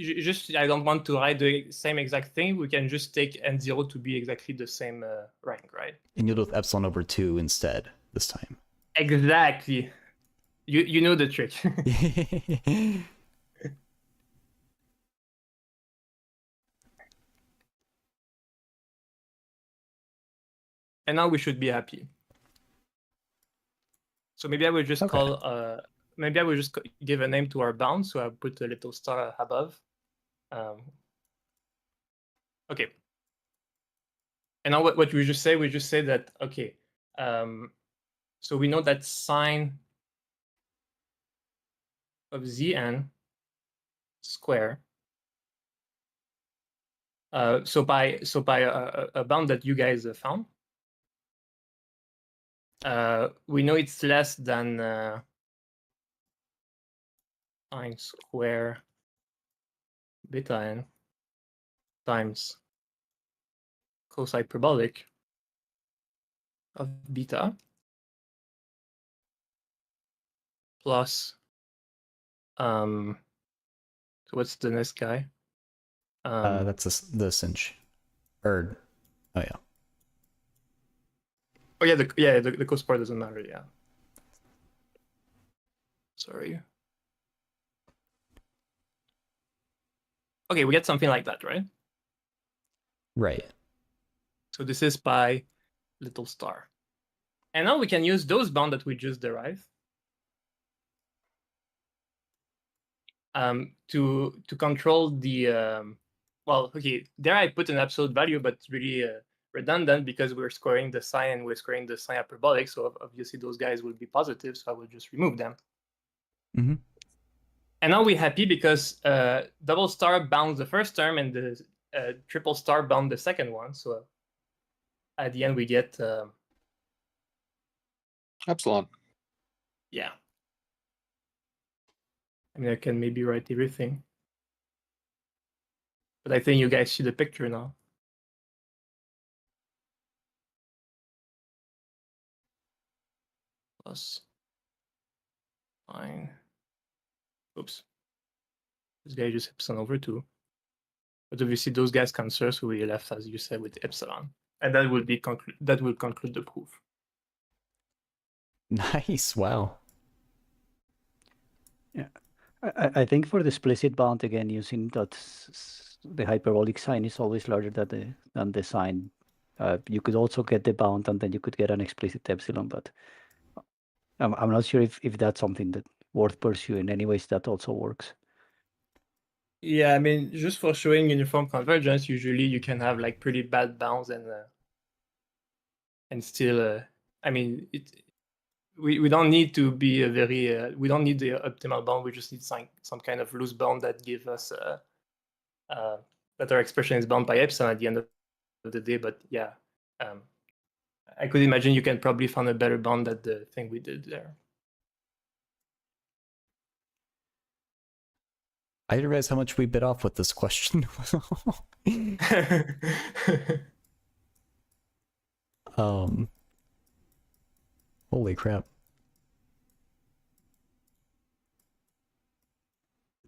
just I don't want to write the same exact thing. We can just take n0 to be exactly the same rank, right? And you'll do with epsilon over 2 instead this time. Exactly. You know the trick. And now we should be happy. So maybe I will just Okay. call maybe I will just give a name to our bound. So I'll put a little star above. Okay. And now what we just say, we just say that, okay, so we know that sine of Zn square. So by a bound that you guys found, we know it's less than sine square beta n times cos hyperbolic of beta plus so what's the next guy? That's the cinch. Or, oh yeah. Oh yeah, the cos part doesn't matter. Yeah. Sorry. Okay, we get something like that, right? Right. So this is by little star. And now we can use those bounds that we just derived to control the well, okay, there I put an absolute value, but it's really redundant because we're squaring the sine and we're squaring the sine hyperbolic, so obviously those guys will be positive, so I will just remove them. Mm-hmm. And now we're happy because double star bounds the first term and the triple star bound the second one, so at the end we get Epsilon. yeah. I mean, I can maybe write everything. But I think you guys see the picture now. Plus fine. Oops. This guy just epsilon over 2. But obviously those guys cancel, so we left, as you said, with epsilon. And that will be that will conclude the proof. Nice. Wow. Yeah, I think for the explicit bound, again, using that the hyperbolic sign is always larger than the sign. You could also get the bound, and then you could get an explicit epsilon, but I'm not sure if that's something that worth pursuing. Anyways, that also works. Yeah, I mean, just for showing uniform convergence, usually you can have like pretty bad bounds and still, I mean, we don't need to be a very, we don't need the optimal bound. We just need some kind of loose bound that give us that our expression is bound by epsilon at the end of the day. But yeah, I could imagine you can probably find a better bound than the thing we did there. I didn't realize how much we bit off with this question. Holy crap.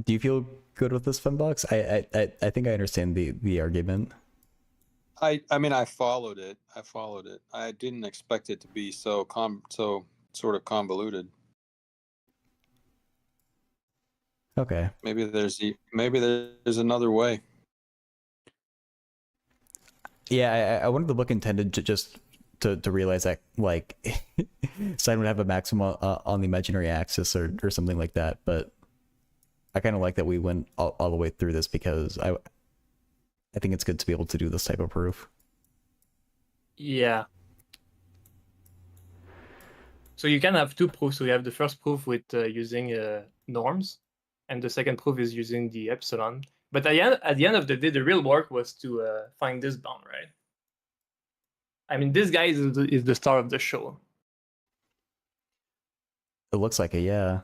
Do you feel good with this, Funbox? I think I understand the argument. I mean, I followed it. I didn't expect it to be so sort of convoluted. Okay. Maybe there's another way. Yeah, I wanted the book intended to just to realize that like sine would have a maximum on the imaginary axis or something like that, but I kind of like that we went all the way through this because I think it's good to be able to do this type of proof. Yeah. So you can have two proofs. So you have the first proof with using norms, and the second proof is using the epsilon. But at the end of the day, the real work was to find this bound, right? I mean, this guy is the star of the show. It looks like it, yeah.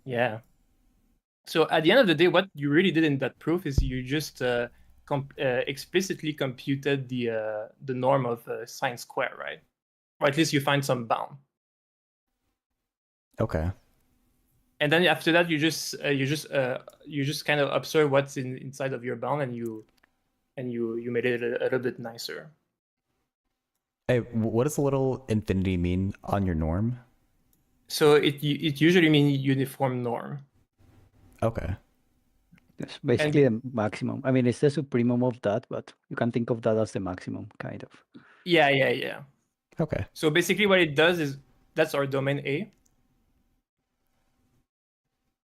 Yeah. So at the end of the day, what you really did in that proof is you just explicitly computed the norm of sine square, right? Or at least you find some bound. Okay. and then after that you just kind of observe what's inside of your bound, and you made it a little bit nicer. Hey, what does the little infinity mean on your norm? So it usually means uniform norm. Okay. It's basically the maximum. I mean, it's the supremum of that, but you can think of that as the maximum, kind of. Yeah. Okay. So basically what it does is, that's our domain A.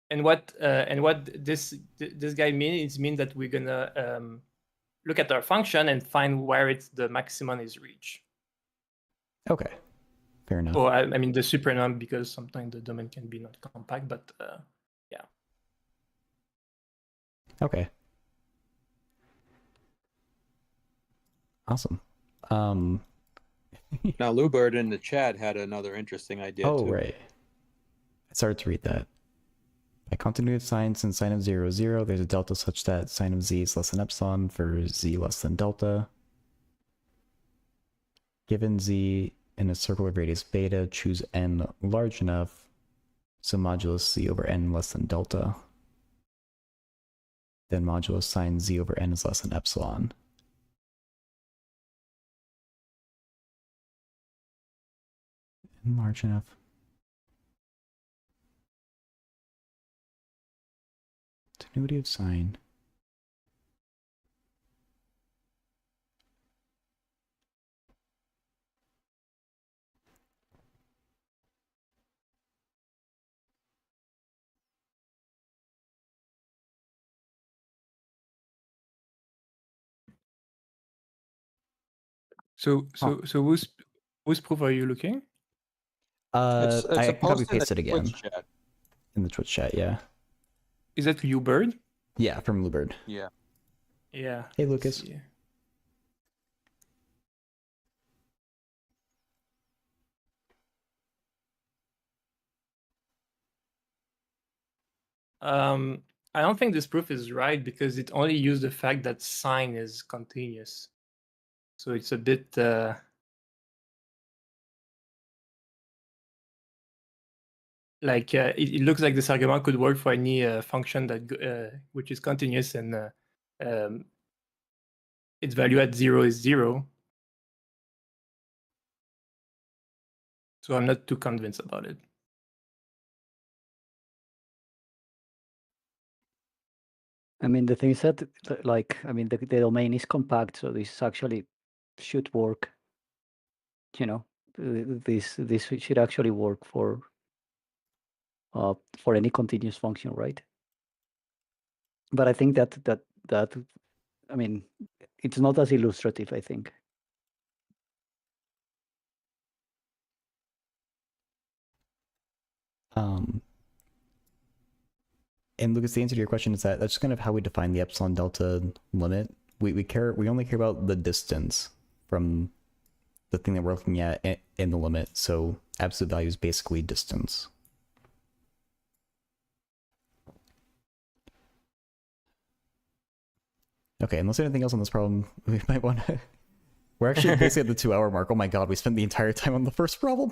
And what this guy means that we're gonna look at our function and find where the maximum is reached. Okay. Fair enough. Or I mean the supranorm, because sometimes the domain can be not compact, but yeah. Okay. Awesome. Now, Lubert in the chat had another interesting idea Oh, too. right. I started to read that. By continuity of signs and sine of 0, 0, there's a delta such that sine of z is less than epsilon for z less than delta. Given z in a circular radius beta, choose n large enough so modulus z over n less than delta. Then modulus sine z over n is less than epsilon. N large enough. Continuity of sine. So whose proof are you looking? It's I a can copy post in the paste it again Twitch chat. in the Twitch chat. Yeah. Is that Lubert? Yeah, from Lubert. Yeah. Yeah. Hey, let's Lucas. see. I don't think this proof is right, because it only used the fact that sine is continuous. So it's a bit like it looks like this argument could work for any function that which is continuous, and its value at 0 is 0. So I'm not too convinced about it. I mean, the thing is that, like, I mean, the domain is compact, so this actually should work. You know, this should actually work for any continuous function, right? But I think that I mean, it's not as illustrative, I think. And Lucas, the answer to your question is that that's just kind of how we define the epsilon delta limit. We only care about the distance from the thing that we're looking at in the limit. So absolute value is basically distance. Okay, unless there's anything else on this problem, we might want to... We're actually basically at the 2-hour mark. Oh my god, we spent the entire time on the first problem.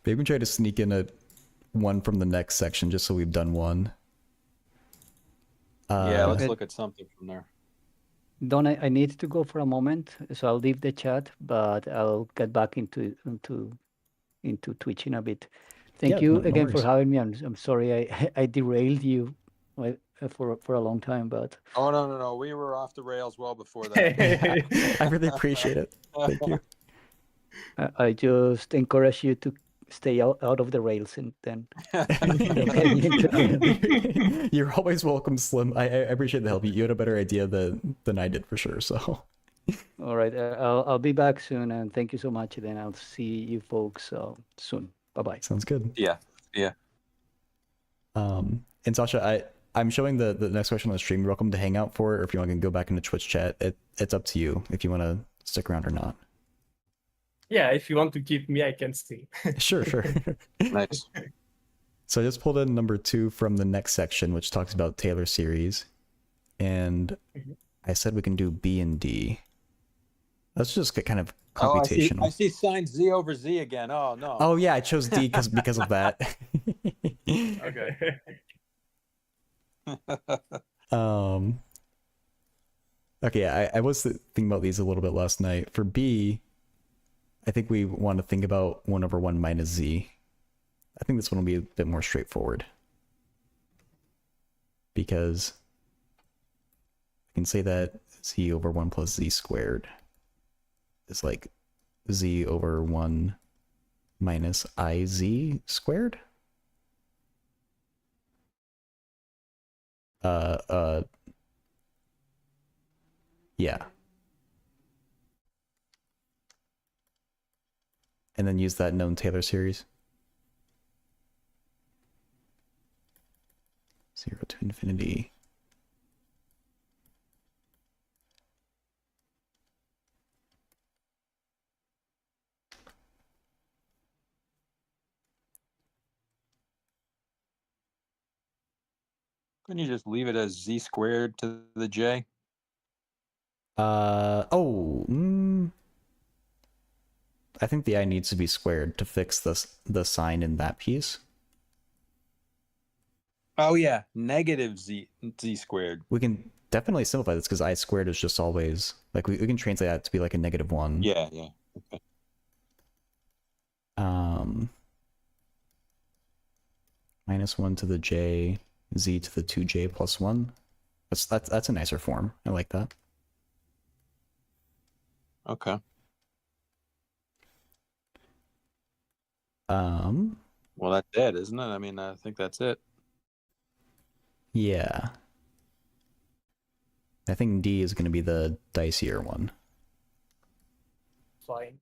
Maybe we try to sneak in one from the next section just so we've done one. Yeah, let's look at something from there. Don, I need to go for a moment, so I'll leave the chat, but I'll get back into Twitch in a bit. Thank you again for having me. I'm sorry I derailed you for a long time, but oh no, we were off the rails well before that. I really appreciate it. Thank you. I just encourage you to stay out of the rails, and then you're always welcome, Slim. I appreciate the help. You had a better idea than I did for sure. So all right, I'll be back soon, and thank you so much. Then I'll see you folks soon. Bye. Sounds good. Yeah. And Sasha, I'm showing the next question on the stream. You're welcome to hang out for it, or if you want to go back into Twitch chat, it's up to you if you want to stick around or not. Yeah, if you want to keep me, I can stay. Sure. Nice. So I just pulled in number 2 from the next section, which talks about Taylor series. And I said we can do B and D. That's just kind of Oh, I computational. see sine z over z again. Oh no. Oh yeah, I chose D because of that. Okay. Okay, I was thinking about these a little bit last night. For B, I think we want to think about 1 over 1 minus z. I think this one will be a bit more straightforward. Because I can say that z over 1 plus z squared is like z over 1 minus iz squared. Yeah. And then use that known Taylor series. 0 to infinity. Couldn't you just leave it as z squared to the j? I think the I needs to be squared to fix the sign in that piece. Oh yeah, negative z squared. We can definitely simplify this because I squared is just always like we can translate that to be like a -1. Yeah, yeah. Okay. -1 to the j, z to the 2j plus 1. That's a nicer form. I like that. Okay. Well, that's it, isn't it? I mean, I think that's it. Yeah. I think D is going to be the dicier one. Fine.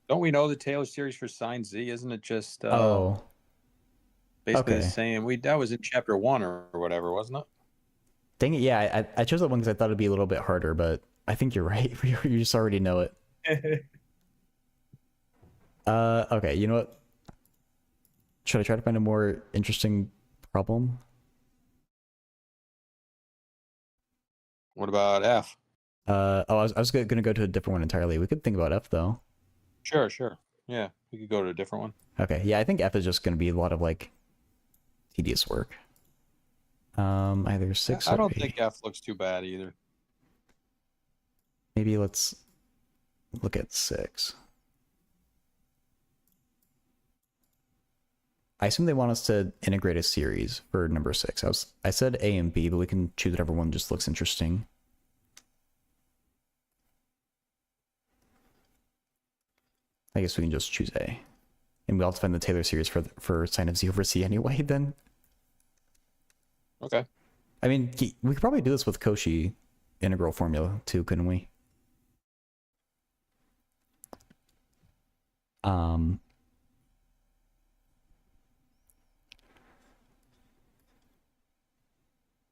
Don't we know the Taylor series for sine z? Isn't it just Oh, basically okay. the same? That was in chapter 1 or whatever, wasn't it? Dang it, yeah, I chose that one because I thought it'd be a little bit harder, but I think you're right. You just already know it. Okay, you know what? Should I try to find a more interesting problem? What about F? I was gonna go to a different one entirely. We could think about F though. Sure. Yeah, we could go to a different one. Okay, yeah, I think F is just gonna be a lot of like tedious work. Either 6 I or don't 8. think F looks too bad either. Maybe let's look at 6. I assume they want us to integrate a series for number 6. I said A and B, but we can choose whatever one just looks interesting. I guess we can just choose A. And we'll have to find the Taylor series for sine of z over c anyway, then. Okay. I mean, we could probably do this with Cauchy integral formula too, couldn't we?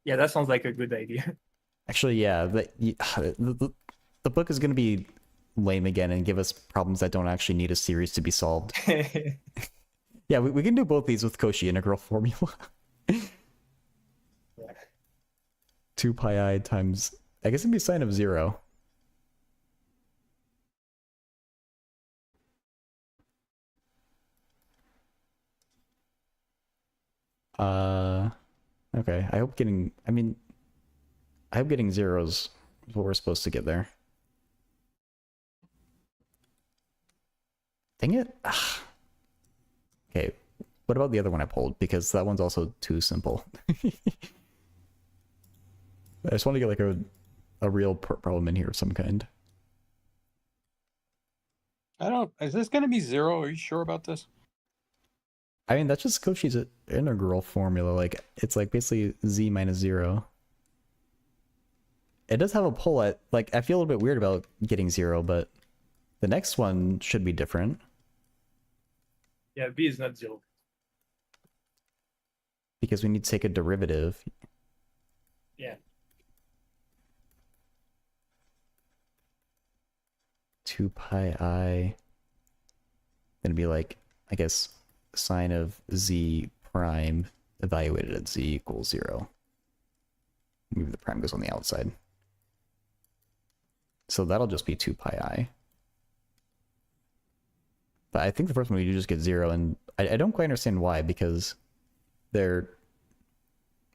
Yeah, that sounds like a good idea. Actually, yeah, the book is going to be lame again and give us problems that don't actually need a series to be solved. Yeah, we can do both these with Cauchy integral formula. 2 pi I times, I guess it'd be sine of 0. Okay, I hope getting zeros is what we're supposed to get there. Dang it. Ugh. Okay, what about the other one I pulled? Because that one's also too simple. I just want to get like a real problem in here of some kind. Is this going to be 0? Are you sure about this? I mean, that's just Cauchy's integral formula. Like, it's like basically z minus 0. It does have a pull at, like, I feel a little bit weird about getting 0, but the next one should be different. Yeah, B is not 0. Because we need to take a derivative. Yeah. 2 pi I. Then it'd be like, I guess, sine of z prime evaluated at z equals 0. Maybe the prime goes on the outside. So that'll just be 2 pi I. But I think the first one we just get 0, and I don't quite understand why, because they're...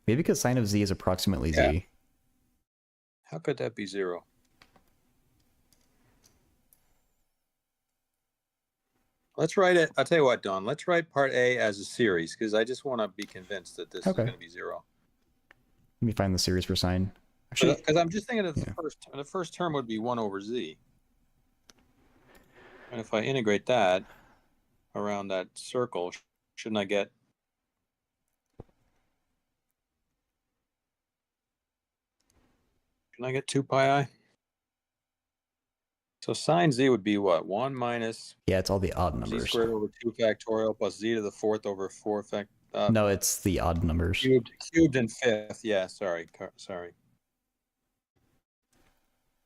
Maybe because sine of z is approximately Yeah. z. How could that be 0? Let's write it. I'll tell you what, Don. Let's write part A as a series, because I just want to be convinced that this Okay. is going to be 0. Let me find the series for sine. Actually, Because I'm just thinking of yeah. the first term would be 1 over z. And if I integrate that around that circle, shouldn't I get... Can I get 2 pi I? So sine z would be what? 1 minus Yeah, it's all the odd z numbers. squared over 2 factorial plus z to the 4th over 4 No, it's the odd numbers. cubed and 5th. Yeah, sorry.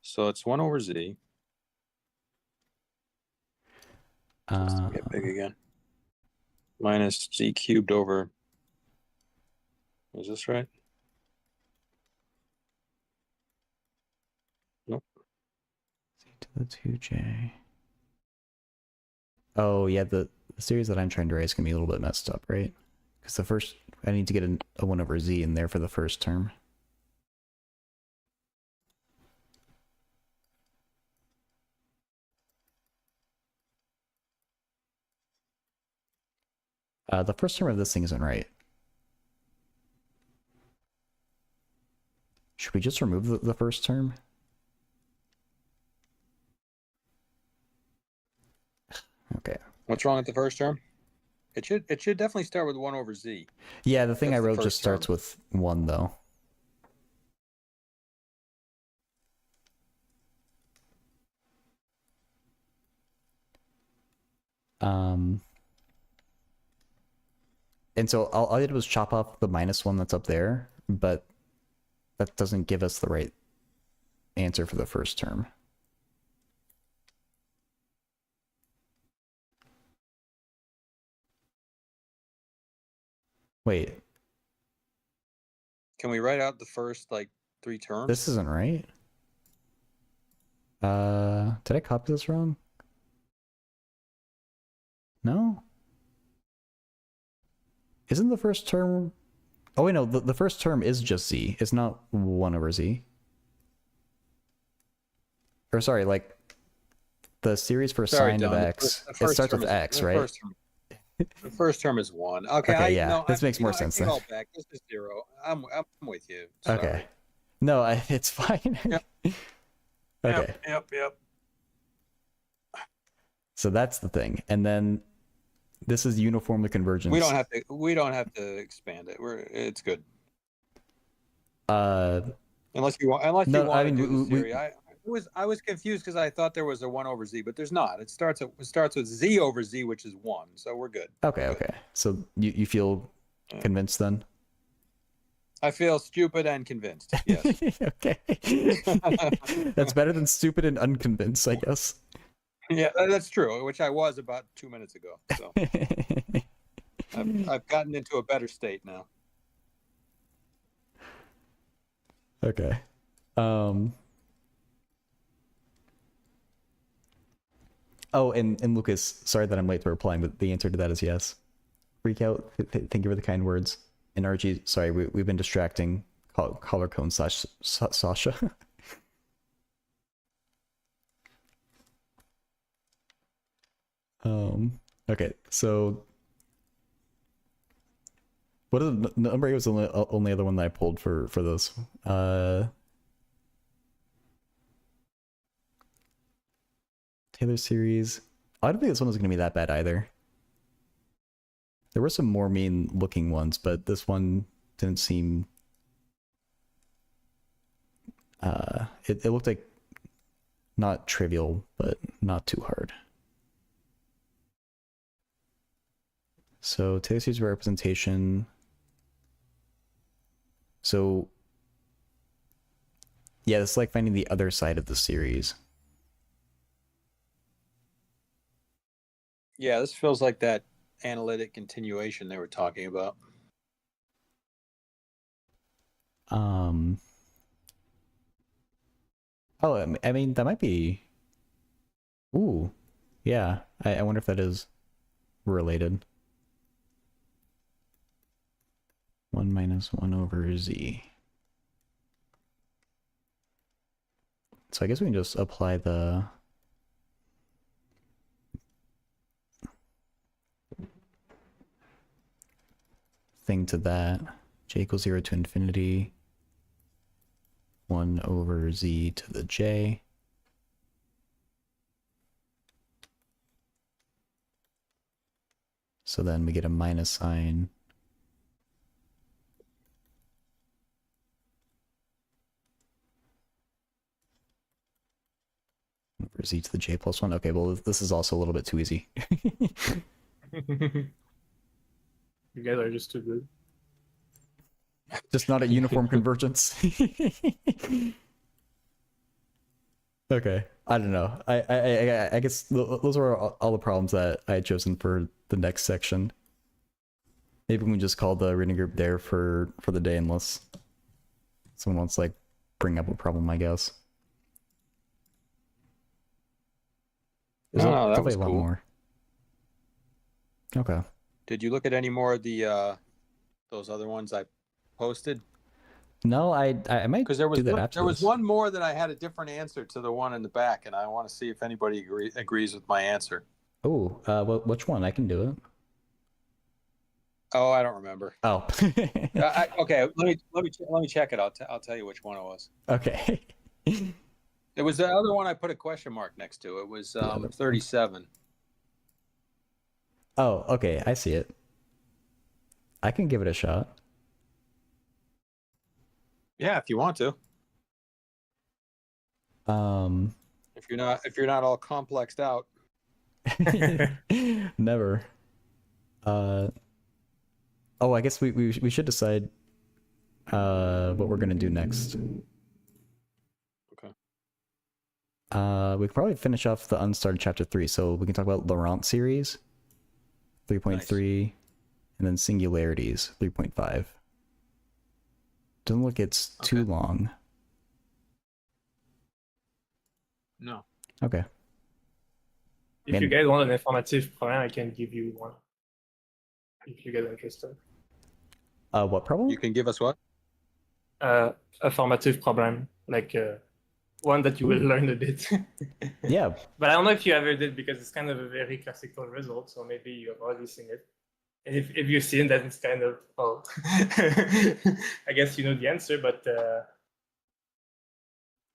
So it's 1 over z. Just to get big again. Minus z cubed over... Is this right? Nope. Z to the 2j. Oh, yeah, the series that I'm trying to write is going to be a little bit messed up, right? Because the first... I need to get a 1 over z in there for the first term. The first term of this thing isn't right. Should we just remove the first term? Okay. What's wrong with the first term? It should definitely start with 1 over z. Yeah, the thing That's I the wrote first just starts term. with 1, though. And so all I did was chop off the -1 that's up there, but that doesn't give us the right answer for the first term. Wait, Can we write out the first, like, 3 terms? this isn't right. Did I copy this wrong? No? Isn't the first term... Oh, wait, no, the first term is just z. It's not 1 over z. Or sorry, like, the series for sine of Don, x, it starts with x, right? The first term is 1. Okay, Okay, yeah, this makes more sense I then. take all back. This is 0. I'm with you. Sorry. Okay. No, it's fine. Yep. Okay. Yep. So that's the thing. And then this is uniformly convergence. We don't have to expand it. It's good. Unless you want to do the series. I was confused because I thought there was a 1 over z, but there's not. It starts with z over z, which is 1. So we're good. Okay. So you feel convinced then? I feel stupid and convinced. Yes. Okay. That's better than stupid and unconvinced, I guess. Yeah, that's true, which I was about 2 minutes ago. So I've gotten into a better state now. Okay. Oh, and Lucas, sorry that I'm late to replying, but the answer to that is yes. Freak out. Thank you for the kind words. And Archie, sorry, we've been distracting collar cone Sasha. Okay, so what is the number 8 was the only other one that I pulled for this. Taylor series. I don't think this one was going to be that bad either. There were some more mean looking ones, but this one didn't seem... It looked like not trivial, but not too hard. So Taylor series representation. So yeah, it's like finding the other side of the series. Yeah, this feels like that analytic continuation they were talking about. Oh, I mean, that might be... Ooh. Yeah. I wonder if that is related. 1 minus 1 over z. So I guess we can just apply the... thing to that. J equals 0 to infinity. 1 over z to the j. So then we get a minus sign. Over z to the j plus 1. Okay, well, this is also a little bit too easy. You guys are just too good. Just not a uniform convergence. Okay, I don't know. I guess those are all the problems that I had chosen for the next section. Maybe we can just call the reading group there for the day, unless someone wants to, like, bring up a problem, I guess. There's No, that definitely was a lot cool. more. Okay. Did you look at any more of the those other ones I posted? No, I might Because there was do that after there was this. one more that I had a different answer to the one in the back, and I want to see if anybody agrees with my answer. Oh, which one? I can do it. Oh, I don't remember. Oh. Okay, let me check it. I'll tell you which one it was. Okay. It was the other one I put a question mark next to. It was other one. 37. Oh, okay, I see it. I can give it a shot. Yeah, if you want to. If you're not all complexed out. Never. Oh, I guess we should decide what we're gonna do next. Okay. We could probably finish off the unstarted chapter 3, so we can talk about Laurent series 3.3, and then singularities 3.5. Doesn't look it's too Okay. long. No. Okay. If you guys want an informative problem, I can give you one. If you guys are interested. What problem? You can give us what? A formative problem, like one that you will learn a bit. Yeah. But I don't know if you ever did, because it's kind of a very classical result, so maybe you have already seen it. And if you've seen that, it's kind of, oh, I guess you know the answer, but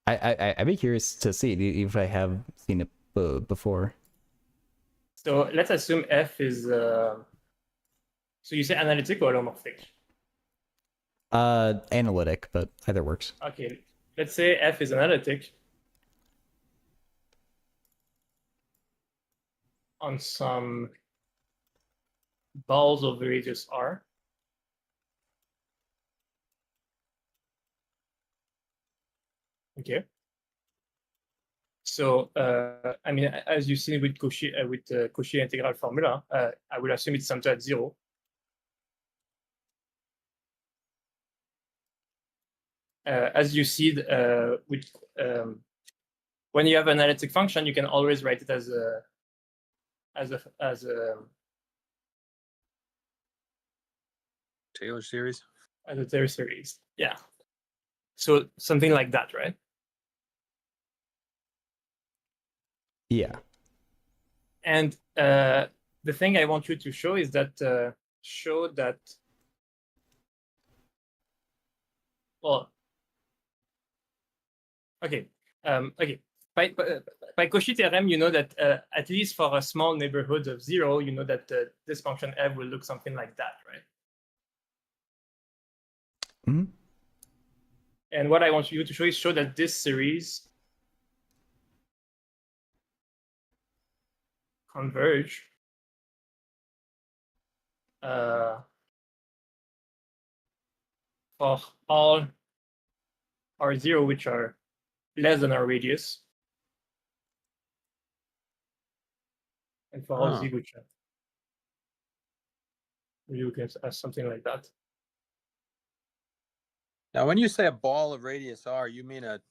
I'd be curious to see if I have seen it before. so let's assume F is, so you say analytic or holomorphic? Analytic, but either works. Okay, let's say F is analytic on some balls of radius R. Okay. So, I mean, as you've seen with Cauchy integral formula, I will assume it's centered at 0. As you see, with when you have an analytic function, you can always write it as a Taylor series. As a Taylor series. Yeah. So something like that, right? Yeah. And the thing I want you to show is that show that, well, okay, okay. By Cauchy theorem, you know that at least for a small neighborhood of 0, you know that this function f will look something like that, right? Mm-hmm. And what I want you to show is show that this series converge for all R0, which are less than our radius, and for all Z, which are, you can ask something like that. Now, when you say a ball of radius R, you mean a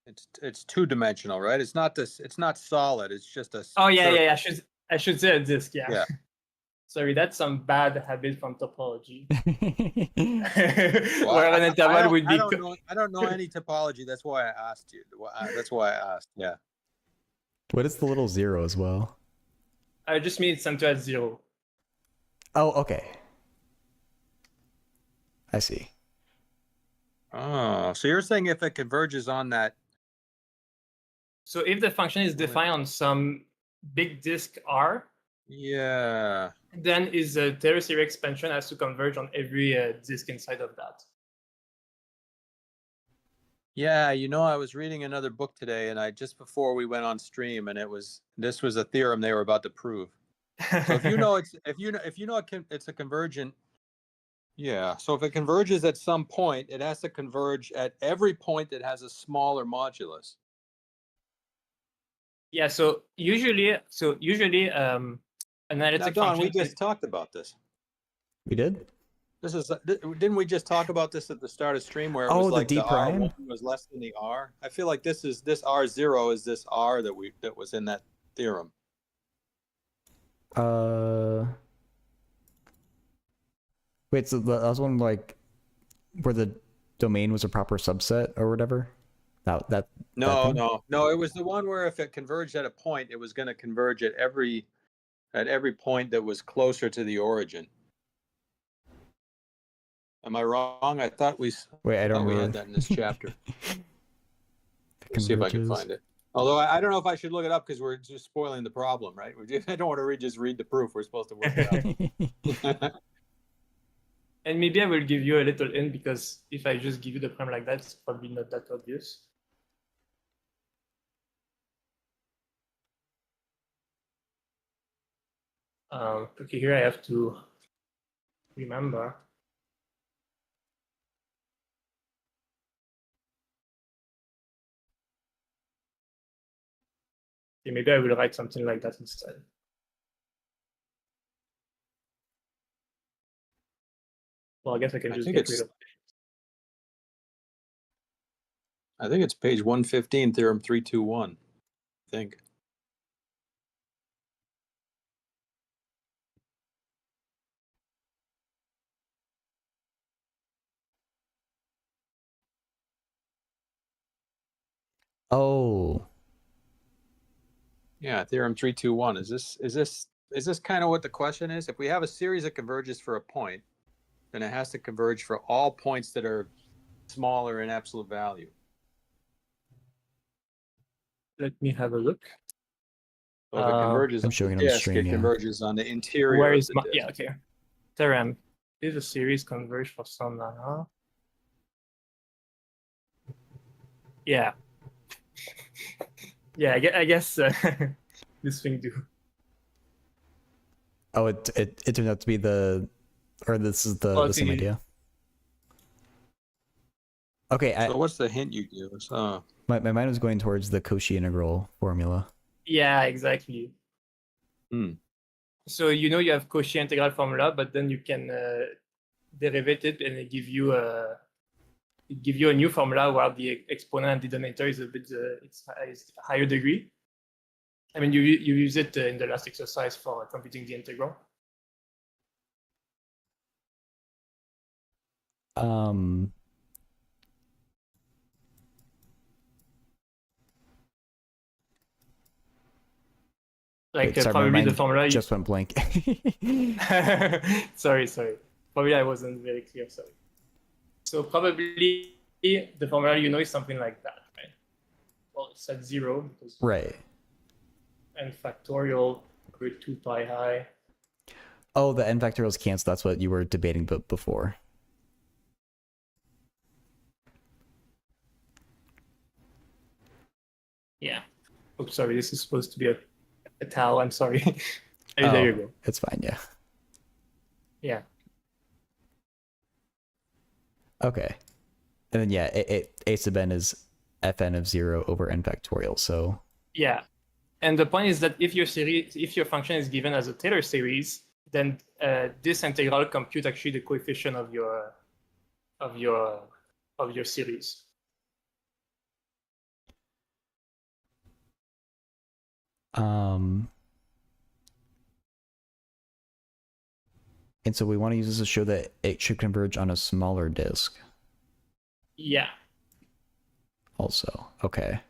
It's two-dimensional, right? It's not this. It's not solid. It's just a. Oh yeah, yeah, circle. yeah. I should say a disk. Yeah. Yeah. Sorry, that's some bad habit from topology. Well, Where an interval would be. I don't know any topology. That's why I asked you. That's why I asked. Yeah. What is the little zero as well? I just mean it's center at 0. Oh, okay. I see. Oh, so you're saying if it converges on that? So if the function is defined on some big disk R, Yeah. then is a Taylor series expansion has to converge on every disk inside of that. Yeah, I was reading another book today, and just before we went on stream, and this was a theorem they were about to prove. So if you know it's a convergent. Yeah. So if it converges at some point, it has to converge at every point that has a smaller modulus. Yeah. So usually, analytic Now, Don, we function. just talked about this. We did? Didn't we just talk about this at the start of stream where it was Oh, the like D the prime? R1 was less than the R? I feel like this R0 is this R that was in that theorem. Wait, so that was one like where the domain was a proper subset or whatever? No, thing? no. It was the one where if it converged at a point, it was going to converge at every point that was closer to the origin. Am I wrong? I thought we had that in this chapter. Let's see if I can find it. Although I don't know if I should look it up because we're just spoiling the problem, right? I don't want to just read the proof. We're supposed to work it out. And maybe I will give you a little hint because if I just give you the prime like that, it's probably not that obvious. Okay, here I have to remember. Okay, maybe I will write something like that instead. Well, I guess I can just get rid of it. I think it's page 115, theorem 321. I think. Oh. Yeah, theorem 321. Is this kind of what the question is? If we have a series that converges for a point, then it has to converge for all points that are smaller in absolute value. Let me have a look. So if it converges I'm on showing the it on the disk, stream, it yeah. converges on the interior Where of is the my disk. yeah, okay. Theorem. Is a series converge for some Yeah. Yeah, I guess this thing do. Oh, it turned out to be this is the same idea. Okay, So what's the hint you give us? my mind was going towards the Cauchy integral formula. Yeah, exactly. So you have Cauchy integral formula, but then you can derive it and it give you a new formula where the exponent and denominator is a bit it's higher degree. I mean, you use it in the last exercise for computing the integral. Like Wait, sorry, probably the formula just went blank. sorry. Probably I wasn't very clear. Sorry. So probably the formula is something like that, right? Well, it's at 0 because right. N factorial over 2 pi I. Oh, the n factorials cancel. That's what you were debating before. Yeah. Oh, sorry. This is supposed to be a tau. I'm sorry. There you go. It's fine. Yeah. Yeah. Okay. And then yeah, a sub n is fn of 0 over n factorial. So yeah, and the point is that if your function is given as a Taylor series, then this integral compute actually the coefficient of your series. And so we want to use this to show that it should converge on a smaller disk. Yeah. Also, okay.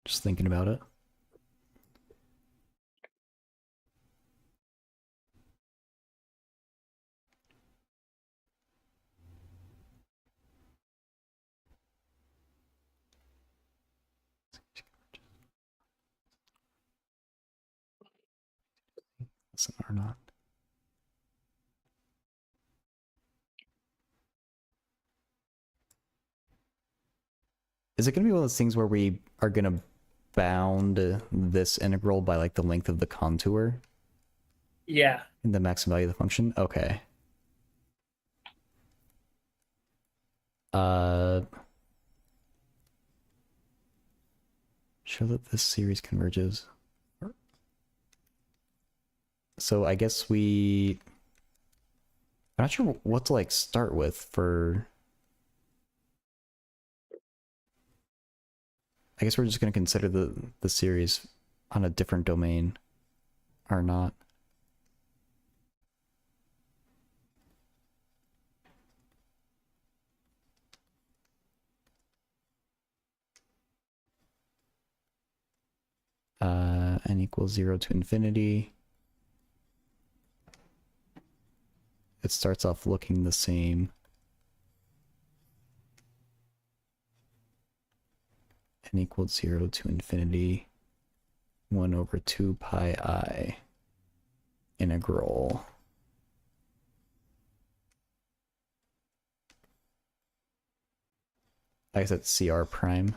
Just thinking about it. Listen or not. Is it going to be one of those things where we are going to bound this integral by like the length of the contour Yeah. in the maximum value of the function? Okay. Show that this series converges. So I guess I'm not sure what to like start with for. I guess we're just going to consider the series on a different domain or not. N equals 0 to infinity. It starts off looking the same. N equals 0 to infinity. 1 over 2 pi I integral. I guess that's CR prime.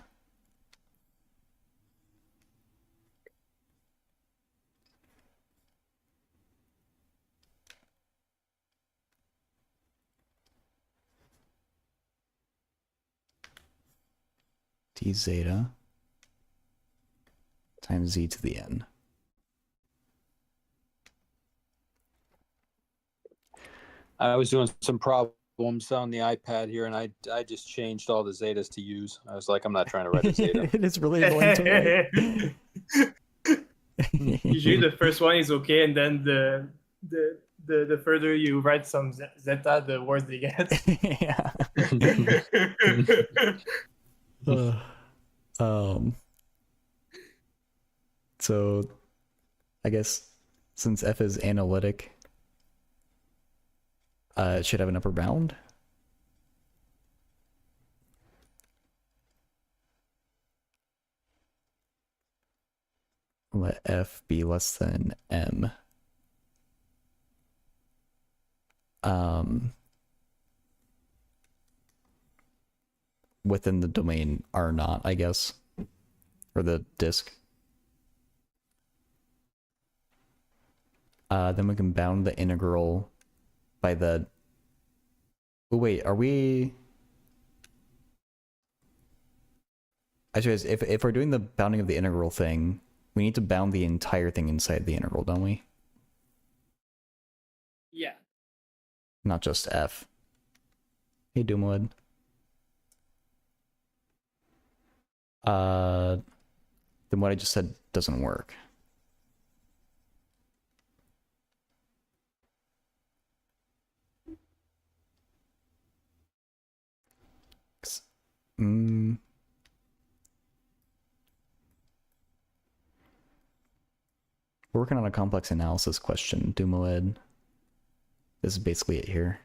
D zeta times z to the n. I was doing some problems on the iPad here, and I just changed all the zetas to U's. I was like, I'm not trying to write a zeta. It is really annoying to write. Usually the first one is okay, and then the further you write some zeta, the worse they get. Yeah. So I guess since f is analytic, it should have an upper bound. Let f be less than m. Within the domain R naught, I guess, or the disk. Then we can bound the integral by the. Oh wait, are we? Actually, if we're doing the bounding of the integral thing, we need to bound the entire thing inside the integral, don't we? Yeah. Not just f. Hey, Doomwood. Then what I just said doesn't work. We're working on a complex analysis question, Dumoed. This is basically it here.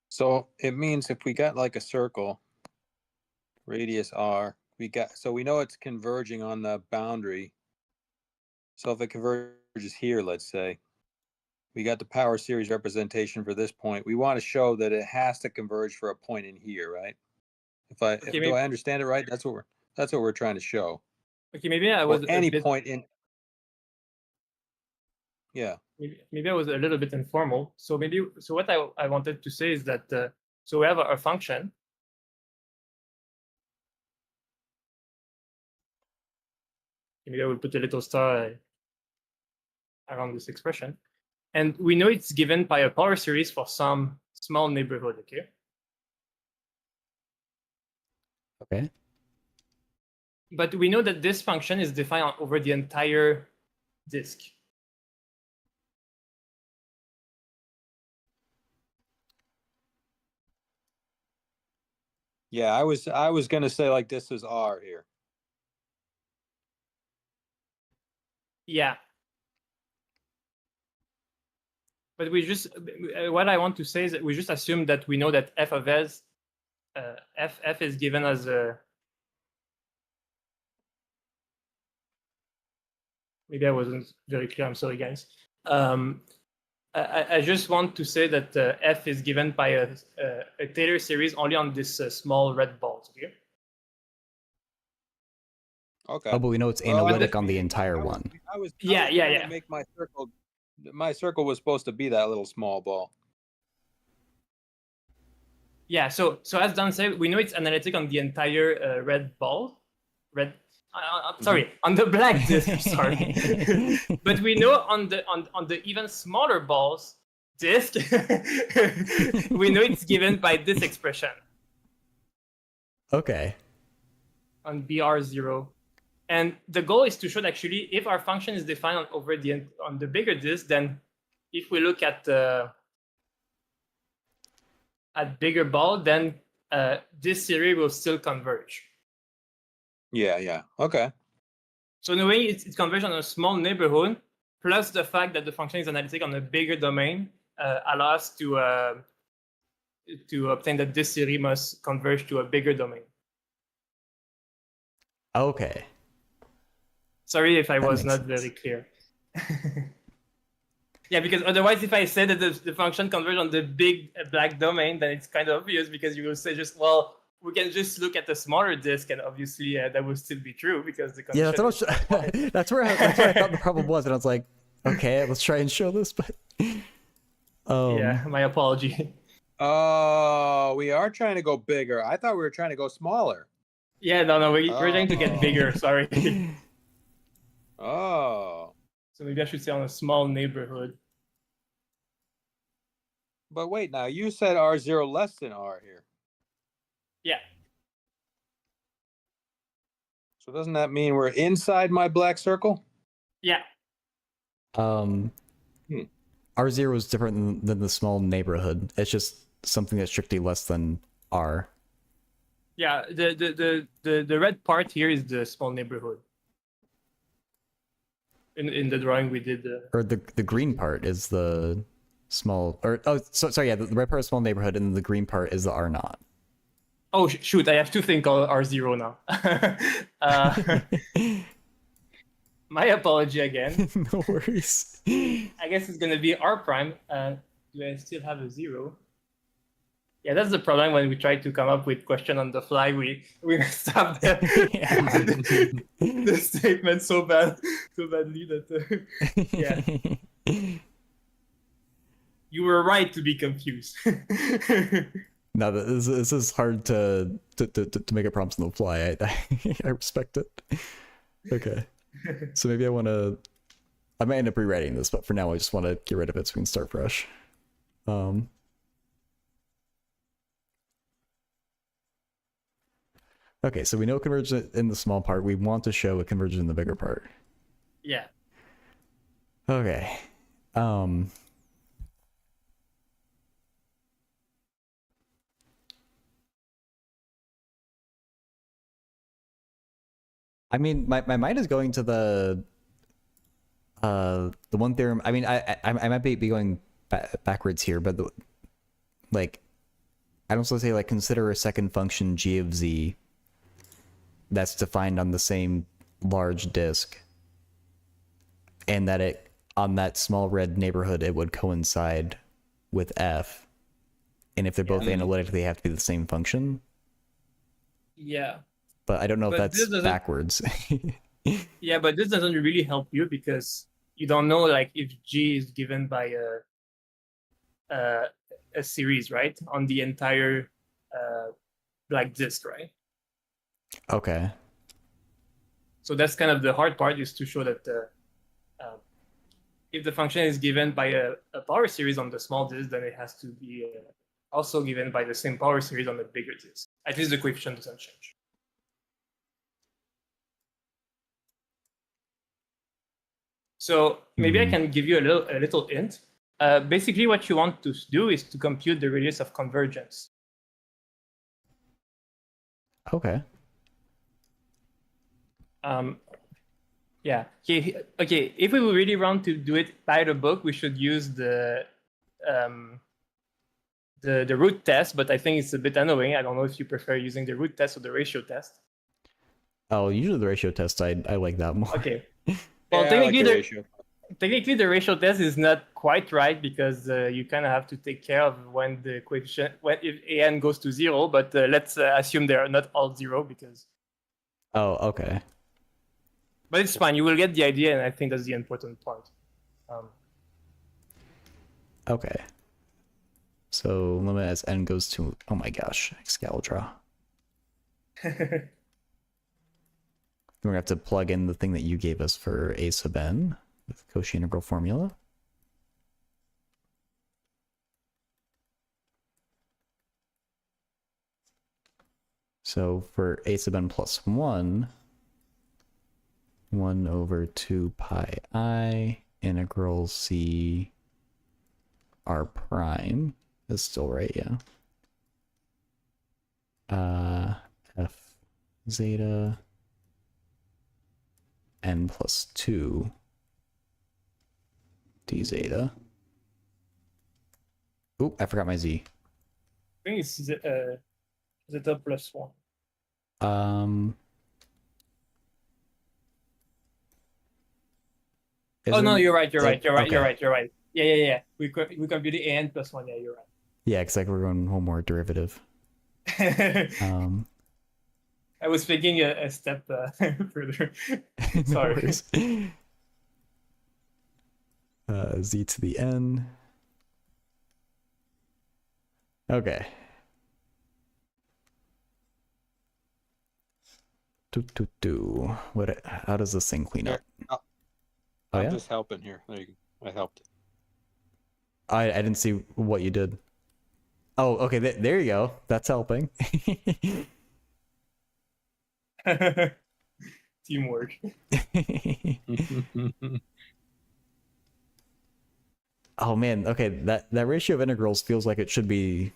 So it means if we got like a circle, radius r, so we know it's converging on the boundary. So if it converges here, let's say, We got the power series representation for this point. We want to show that it has to converge for a point in here, right? Do I understand it right? That's what we're trying to show. Okay, maybe I Or was any point in. Yeah. Maybe I was a little bit informal. So what I wanted to say is that so we have a function. Maybe I will put a little star around this expression. And we know it's given by a power series for some small neighborhood, okay? Okay. But we know that this function is defined over the entire disk. Yeah, I was gonna say like this is R here. Yeah. But we just, what I want to say is that we just assume that we know that f of s, f is given as a, maybe I wasn't very clear, I'm sorry guys. I just want to say that f is given by a Taylor series only on this small red balls, okay? Okay. Oh, but we know it's analytic on the entire one. I was Yeah. trying to make my circle was supposed to be that little small ball. Yeah, so as Dan said, we know it's analytic on the entire sorry, on the black disk, sorry. But we know on the even smaller balls disk, we know it's given by this expression. Okay. On BR0. And the goal is to show that actually if our function is defined on the bigger disk, then if we look at bigger ball, then this series will still converge. Yeah. Okay. So in a way, it's converged on a small neighborhood, plus the fact that the function is analytic on a bigger domain allows us to obtain that this series must converge to a bigger domain. Okay. Sorry if I That was makes not sense. very clear. Yeah, because otherwise, if I said that the function converges on the big black domain, then it's kind of obvious because you will say just, well, we can just look at the smaller disk, and obviously that will still be true because the condition. Yeah, that's where I thought the problem was, and I was like, okay, let's try and show this, but. Yeah, my apology. Oh, we are trying to go bigger. I thought we were trying to go smaller. Yeah, no, we're trying to get bigger. Sorry. Oh. So maybe I should say on a small neighborhood. But wait, now you said R0 less than R here. Yeah. So doesn't that mean we're inside my black circle? Yeah. R0 is different than the small neighborhood. It's just something that's strictly less than R. Yeah, the red part here is the small neighborhood. In the drawing we did. Or the green part is the small, or sorry, yeah, the red part is small neighborhood, and the green part is the R naught. Oh shoot! I have two things called R0 now. My apology again. No worries. I guess it's gonna be R prime. Do I still have a 0? Yeah, that's the problem when we try to come up with question on the fly. We messed up the statement so badly that yeah. You were right to be confused. No, this is hard to make a prompt on the fly. I respect it. Okay, so maybe I might end up rewriting this, but for now I just want to get rid of it so we can start fresh. Okay, so we know convergence in the small part. We want to show a convergence in the bigger part. Yeah. Okay. I mean, my mind is going to the one theorem. I mean, I might be going backwards here, but I'd also say like consider a second function g of z that's defined on the same large disk, and that it on that small red neighborhood, it would coincide with f. And if they're both Yeah. analytically have to be the same function. Yeah. But I don't know if But this that's doesn't- backwards. Yeah, but this doesn't really help you because you don't know like if G is given by a series, right? On the entire black disk, right? Okay. So that's kind of the hard part, is to show that if the function is given by a power series on the small disk, then it has to be also given by the same power series on the bigger disk. At least the coefficient doesn't change. So maybe I can give you a little hint. Basically, what you want to do is to compute the radius of convergence. Okay. Yeah. Okay. If we really want to do it by the book, we should use the root test. But I think it's a bit annoying. I don't know if you prefer using the root test or the ratio test. Oh, usually the ratio test, I like that more. Okay. Well, Yeah, I like technically, the ratio. technically the ratio test is not quite right because you kind of have to take care of when the coefficient, if an goes to 0. But let's assume they are not all 0 because. Oh, okay. But it's fine. You will get the idea, and I think that's the important part. Okay. So limit as n goes to, oh my gosh, Excalibur. Then we're gonna have to plug in the thing that you gave us for a sub n with Cauchy integral formula. So for a sub n plus 1 over 2 pi I integral c r prime is still right, yeah. F zeta n plus 2 d zeta. Oop, I forgot my z. I think it's zeta plus 1. Oh no, you're right. You're right. Yeah. We computed an plus 1. Yeah, you're Yeah, because like we're going one more derivative. right. I was thinking a step further. Sorry. Z to the n. Okay. What? How does this thing clean up? Oh, Oh, I'm yeah? just helping here. There you go. I helped. I didn't see what you did. Oh, okay. There you go. That's helping. Teamwork. Oh man. Okay. That ratio of integrals feels like it should be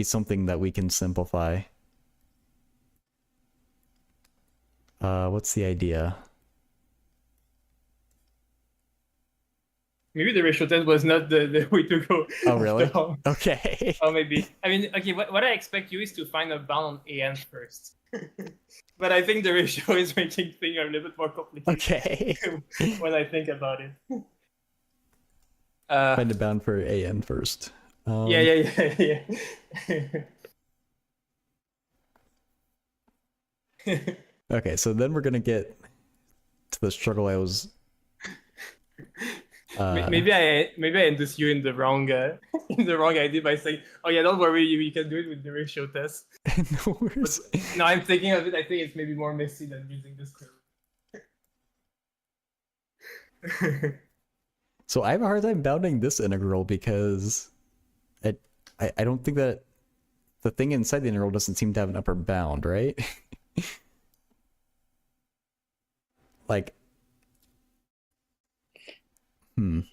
something that we can simplify. What's the idea? Maybe the ratio test was not the way to go. Oh really? after all. Okay. Or maybe. I mean, okay, what I expect you is to find a bound on AN first. But I think the ratio is making things a little bit more complicated. Okay. when I think about it. Find a bound for an first. Yeah. Okay, so then we're gonna get to the struggle I was. Maybe I induced you in the wrong idea by saying, "Oh yeah, don't worry, you can do it with the ratio test." No worries. No, I'm thinking of it. I think it's maybe more messy than using this curve. So I have a hard time bounding this integral because I don't think that the thing inside the integral doesn't seem to have an upper bound, right? Like, You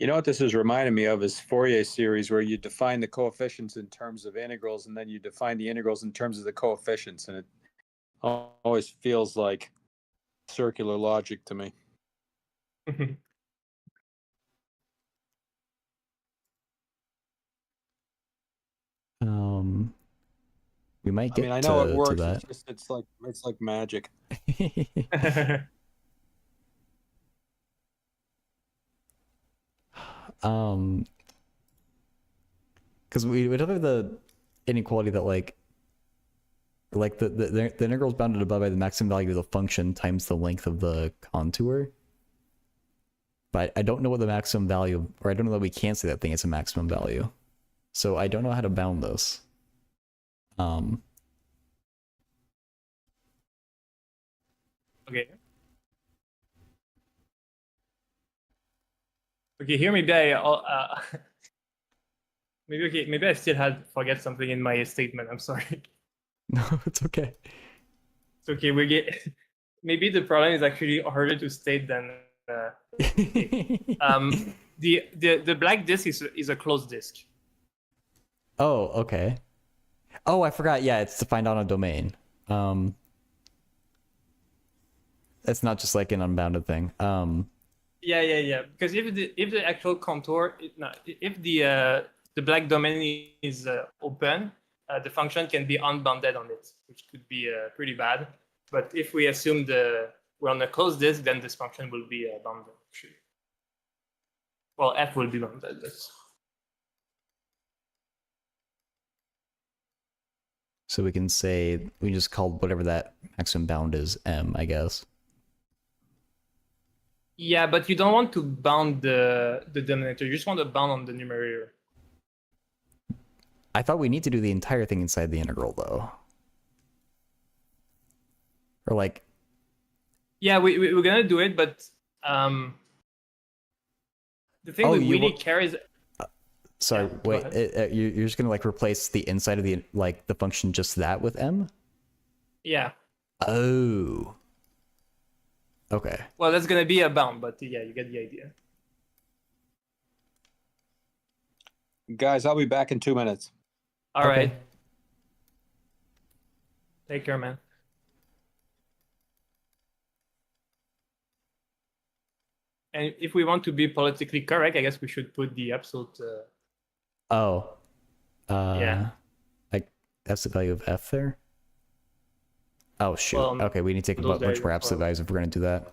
know what this is reminding me of is Fourier series, where you define the coefficients in terms of integrals, and then you define the integrals in terms of the coefficients, and it always feels like circular logic to me. we might I get mean, I know to it works. that. It's just it's like magic. Because we don't have the inequality that like the integral is bounded above by the maximum value of the function times the length of the contour. But I don't know what the maximum value, or I don't know that we can say that thing is a maximum value. So I don't know how to bound this. Okay. Okay, here maybe maybe I still had forget something in my statement. I'm sorry. No, it's okay. It's okay. We get maybe the problem is actually harder to state than the black disk is a closed disk. Oh, okay. Oh, I forgot. Yeah, it's defined on a domain. It's not just like an unbounded thing. Yeah. Because if the actual contour, if the black domain is open, the function can be unbounded on it, which could be pretty bad. But if we assume we're on a closed disk, then this function will be bounded. Actually. Well, f will be bounded. So we can say we just called whatever that maximum bound is m, I guess. Yeah, but you don't want to bound the denominator. You just want to bound on the numerator. I thought we need to do the entire thing inside the integral, though. Or like... Yeah, we're going to do it, but the thing we really care is... Sorry, Yeah, wait, you're just going to like replace the inside of the function just that with m? Yeah. Oh. Okay. Well, that's going to be a bound, but yeah, you get the idea. Guys, I'll be back in 2 minutes. All Okay. right. Take care, man. And if we want to be politically correct, I guess we should put the absolute... Oh. Yeah. Like, that's the value of f there? Oh, shoot. Well, okay, we need to take a those bunch more values, absolute values if we're going to do that.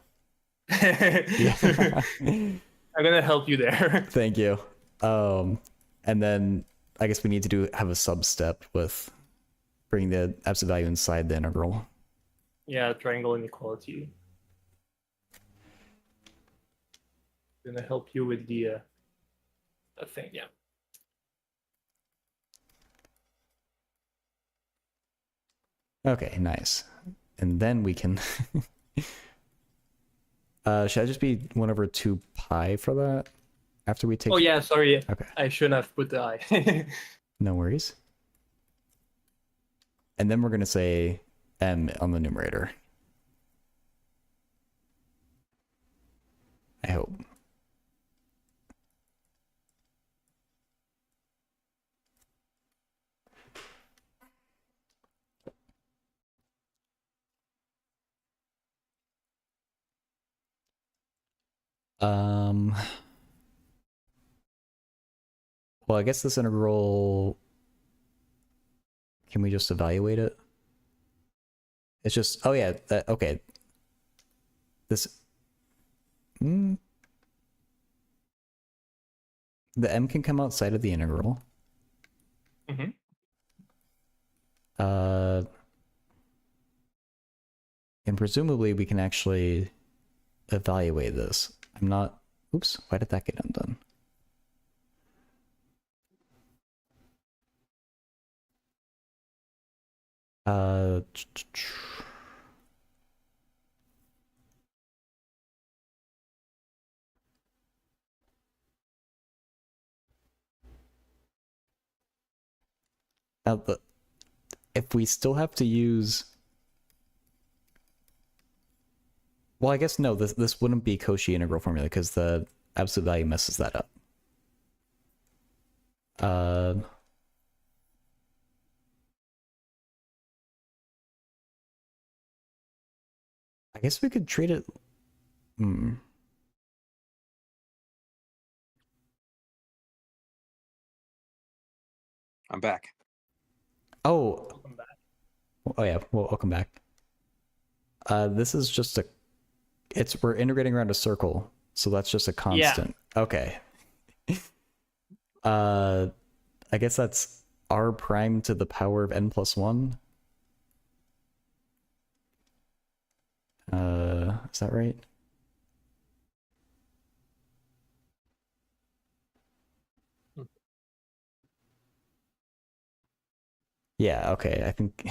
I'm going to help you there. Thank you. And then I guess we need to have a sub-step with bringing the absolute value inside the integral. Yeah, triangle inequality. I'm going to help you with the thing, yeah. Okay, nice. And then we can... should I just be 1/2 pi for that? After we take... Oh yeah, sorry. Okay. I shouldn't have put the I. No worries. And then we're going to say m on the numerator. I hope. Well, I guess this integral, can we just evaluate it? It's just, oh yeah, okay. This, the m can come outside of the integral. Mm-hmm. And presumably we can actually evaluate this. I'm not, oops, why did that get undone? Now, if we still have to use... Well, I guess no, this wouldn't be Cauchy integral formula because the absolute value messes that up. I guess we could treat it... I'm back. Oh. Welcome back. Oh yeah, well, welcome back. This is just a... we're integrating around a circle, so that's just a constant. Yeah. Okay. I guess that's r prime to the power of n plus 1. Is that right? Yeah, okay, I think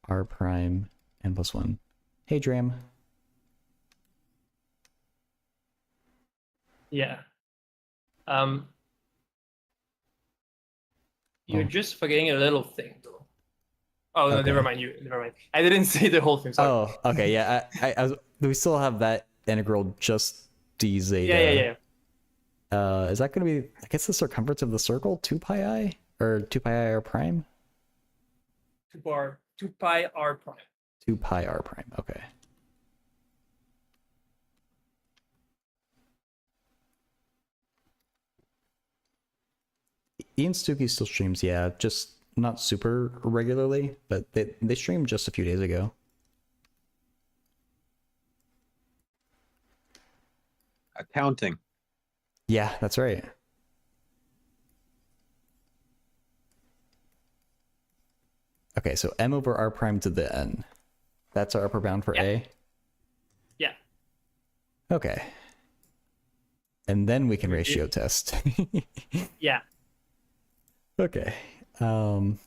r prime n plus 1. Hey, Dram. Yeah. You're Oh. just forgetting a little thing, though. Oh no, Okay. never mind. Never mind. I didn't say the whole thing. Sorry. Oh, okay, yeah. We still have that integral just d zeta. Yeah. Is that going to be? I guess the circumference of the circle 2 pi I or 2 pi I r prime. 2 pi r prime. 2 pi r prime. Okay. Ian Stuckey still streams, yeah, just not super regularly, but they streamed just a few days ago. Accounting. Yeah, that's right. Okay, so m over r prime to the n. That's our upper bound for a? Yeah. Okay. And then we can ratio test. Yeah. Okay. So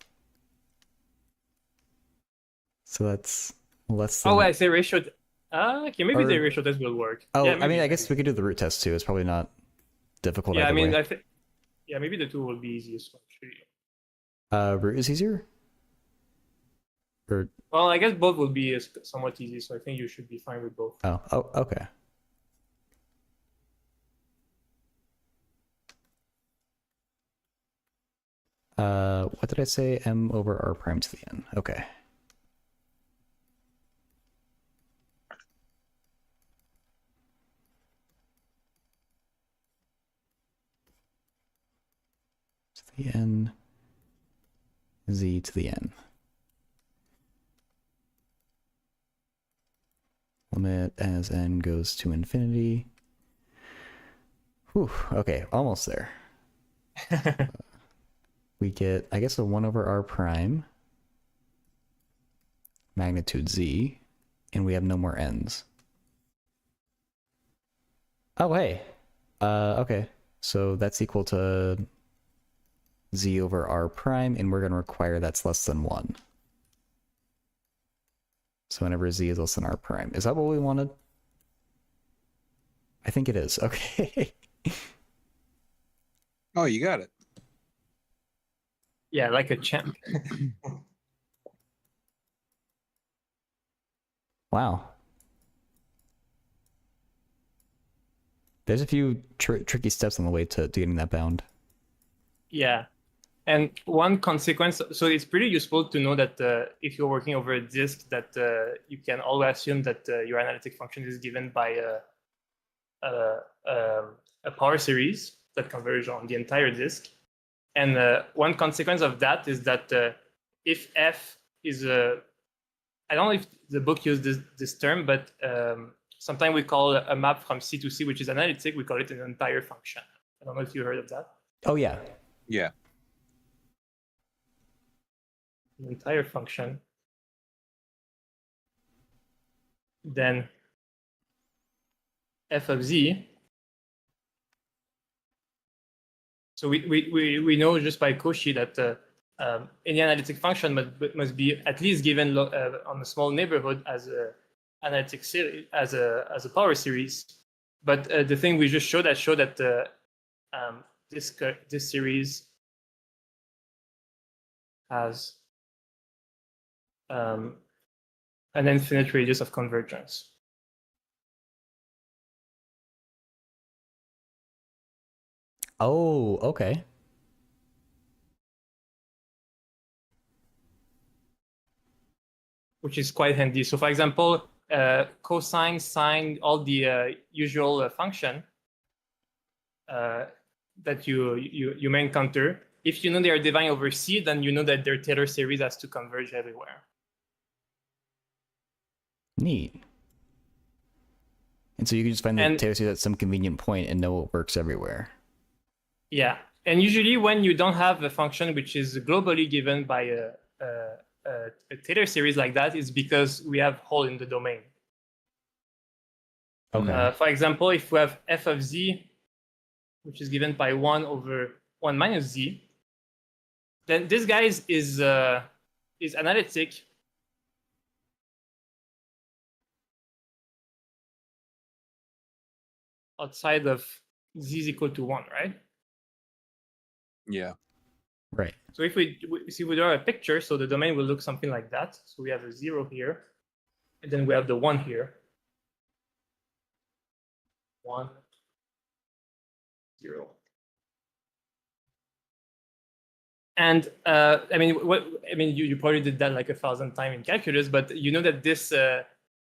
that's less than... Oh, I say ratio. Okay, maybe the Or- ratio test will work. Oh, yeah, I mean, I guess we could do the root test too. It's probably not difficult Yeah, either I mean, way. I think. Yeah, maybe the two will be easiest actually. Root is easier? Or... Well, I guess both will be somewhat easy, so I think you should be fine with both. Oh, okay. What did I say? M over r prime to the n. Okay. To the n, z to the n. Limit as n goes to infinity. Whew, okay, almost there. We get, I guess, a 1 over r prime, magnitude z, and we have no more n's. Oh, hey. Okay, so that's equal to z over r prime, and we're going to require that's less than 1. So whenever z is less than r prime. Is that what we wanted? I think it is. Okay. Oh, you got it. Yeah, like a champ. Wow. There's a few tricky steps on the way to getting that bound. Yeah. And one consequence, so it's pretty useful to know that if you're working over a disk, that you can always assume that your analytic function is given by a power series that converge on the entire disk. And one consequence of that is that if f is I don't know if the book used this term, but sometimes we call a map from C to C, which is analytic, we call it an entire function. I don't know if you heard of that. Oh, yeah. Yeah. An entire function. Then f of z. So we know just by Cauchy that any analytic function must be at least given on a small neighborhood as a analytic series, as a power series. But the thing we just showed that this series has an infinite radius of convergence. Oh, okay. Which is quite handy. So, for example, cosine, sine, all the usual function that you may encounter. if you know they are defined over C, then you know that their Taylor series has to converge everywhere. Neat. And so you can just find the And- Taylor series at some convenient point and know it works everywhere. Yeah, and usually when you don't have a function which is globally given by a Taylor series like that, it's because we have hole in the domain. Okay. For example, if we have f of z, which is given by 1 over 1 minus z, then this guy is analytic outside of z is equal to 1, right? Yeah. Right. So if we draw a picture, so the domain will look something like that. So we have a 0 here, and then we have the 1 here. 1, 0. And I mean, you probably did that like 1,000 times in calculus, but you know that this,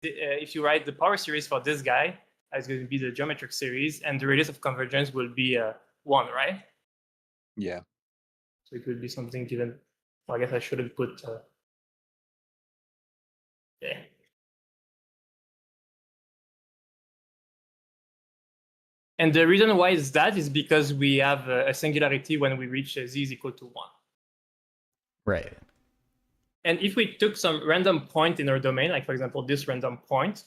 if you write the power series for this guy, it's going to be the geometric series, and the radius of convergence will be 1, right? Yeah. So it will be something given. Well, I guess I should have put. Yeah. And the reason why is that is because we have a singularity when we reach z is equal to 1. Right. And if we took some random point in our domain, like for example this random point,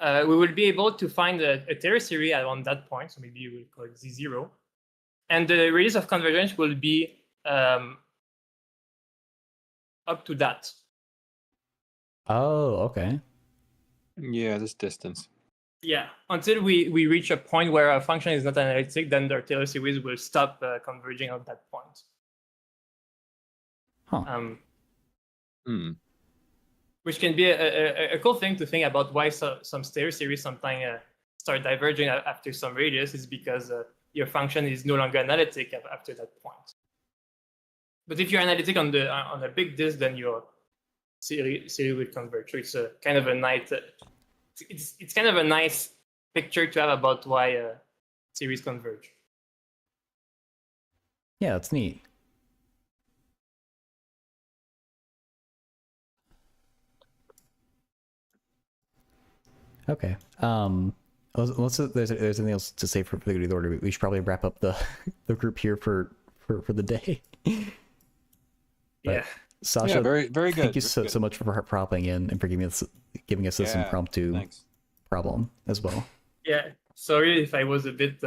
we will be able to find a Taylor series around that point. So maybe we'll call it z0, and the radius of convergence will be up to that. Oh, okay. Yeah, this distance. Yeah, until we reach a point where a function is not analytic, then the Taylor series will stop converging at that point. Huh. Which can be a cool thing to think about why some Taylor series sometimes start diverging after some radius is because your function is no longer analytic after that point. But if you're analytic on a big disk, then your series will converge. So it's a kind of a nice it's kind of a nice picture to have about why series converge. Yeah, that's neat. Okay. Unless there's anything else to say for the order, we should probably wrap up the group here for the day. Yeah. Sasha, Yeah, very, very good. thank you so much for hopping in and for giving us this impromptu Thanks. problem as well. Yeah. Sorry if I was a bit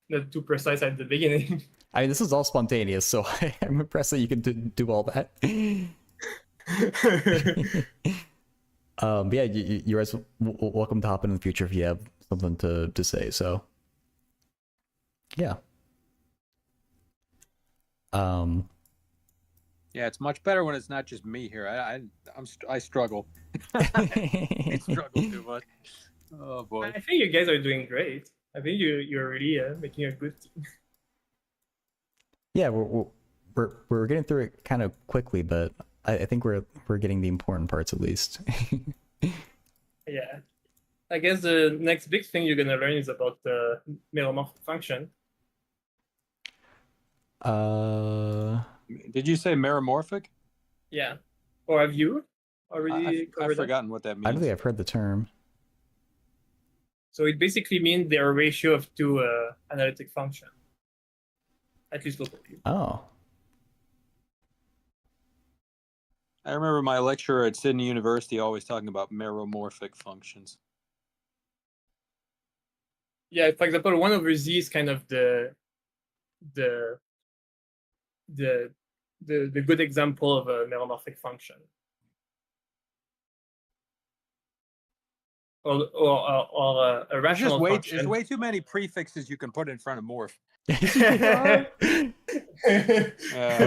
not too precise at the beginning. I mean, this is all spontaneous, so I'm impressed that you can do all that. Yeah, you guys welcome to hop in the future if you have something to say. So, yeah. Yeah, it's much better when it's not just me here. I struggle. I struggle too much. Oh boy. I think you guys are doing great. I think you're really making a good team. Yeah, we're getting through it kind of quickly, but I think we're getting the important parts at least. Yeah. I guess the next big thing you're gonna learn is about the meromorphic function. Did you say meromorphic? Yeah. Or have you already I've covered that? forgotten what that means. I don't think I've heard the term. So it basically means they're a ratio of two analytic functions. At least locally. Oh. I remember my lecturer at Sydney University always talking about meromorphic functions. Yeah, for example, 1 over z is kind of the good example of a meromorphic function. Or a rational function. There's way too many prefixes you can put in front of morph. Oh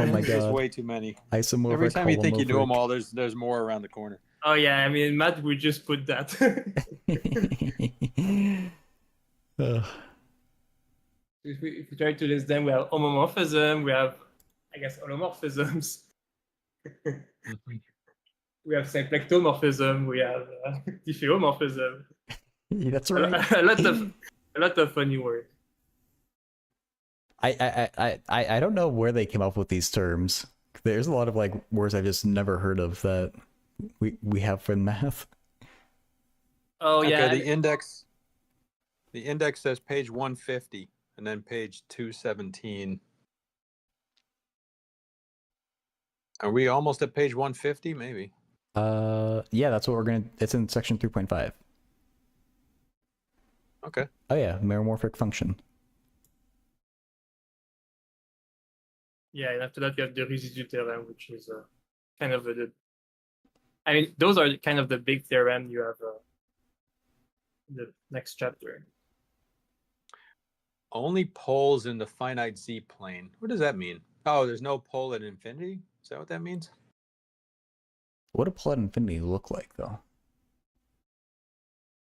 my There's god. way too many. Isomorphic, Every time you think you know them holomorphic. all, there's more around the corner. Oh yeah, I mean, Matt would just put that. Ugh. If we try to list them, we have homomorphism, we have, I guess, holomorphisms. We have symplectomorphism, we have diffeomorphism. That's right. A lot of funny words. I don't know where they came up with these terms. There's a lot of like words I've just never heard of that we have for math. Oh Okay, yeah, the index says page 150 and then page 217. Are we almost at page 150? Maybe. Yeah, that's what we're gonna. It's in section 3.5. Okay. Oh yeah, meromorphic function. yeah. And after that, you have the residue theorem, which is kind of I mean, those are kind of the big theorem you have the next chapter. Only poles in the finite z plane. What does that mean? Oh, there's no pole at infinity? Is that what that means? What would pole at infinity look like though?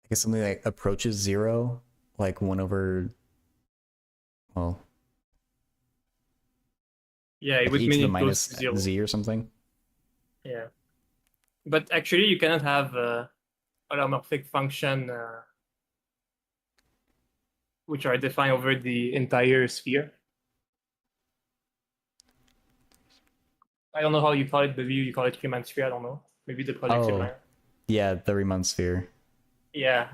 I guess something like approaches 0, like 1 over. Well, Yeah, it like would e to mean the it goes minus to 0. z or something. Yeah, but actually, you cannot have holomorphic function which are defined over the entire sphere. I don't know how you call it, maybe you call it Riemann sphere, I don't know. Maybe the projective Oh, line. yeah, the Riemann sphere. Yeah.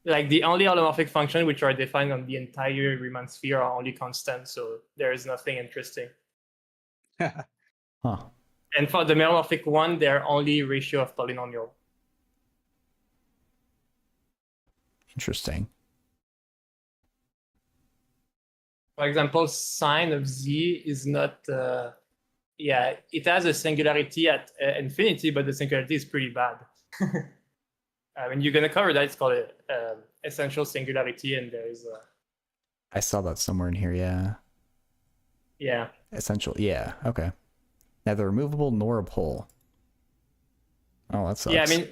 Like the only holomorphic function which are defined on the entire Riemann sphere are only constant, so there is nothing interesting. Huh. And for the meromorphic one, they're only ratio of polynomial. Interesting. For example, sine of z is not, yeah, it has a singularity at infinity, but the singularity is pretty bad. I mean, you're going to cover that. It's called essential singularity, and there is I saw that somewhere in here. Yeah. yeah. Essential. Yeah. Okay. Neither removable nor a pole. Oh, that sucks. Yeah, I mean,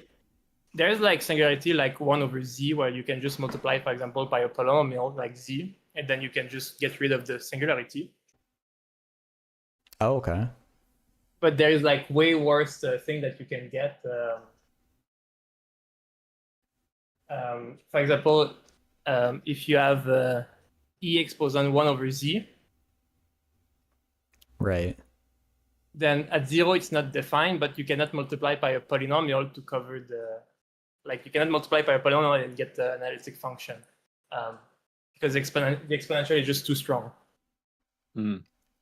there's like singularity like 1 over z, where you can just multiply, for example, by a polynomial like z, and then you can just get rid of the singularity. Oh, okay. But there is like way worse thing that you can get. For example, if you have e exponent 1 over z, Right. then at 0 it's not defined, but you cannot multiply by a polynomial to cover the, like you cannot multiply by a polynomial and get the analytic function, because the exponential is just too strong.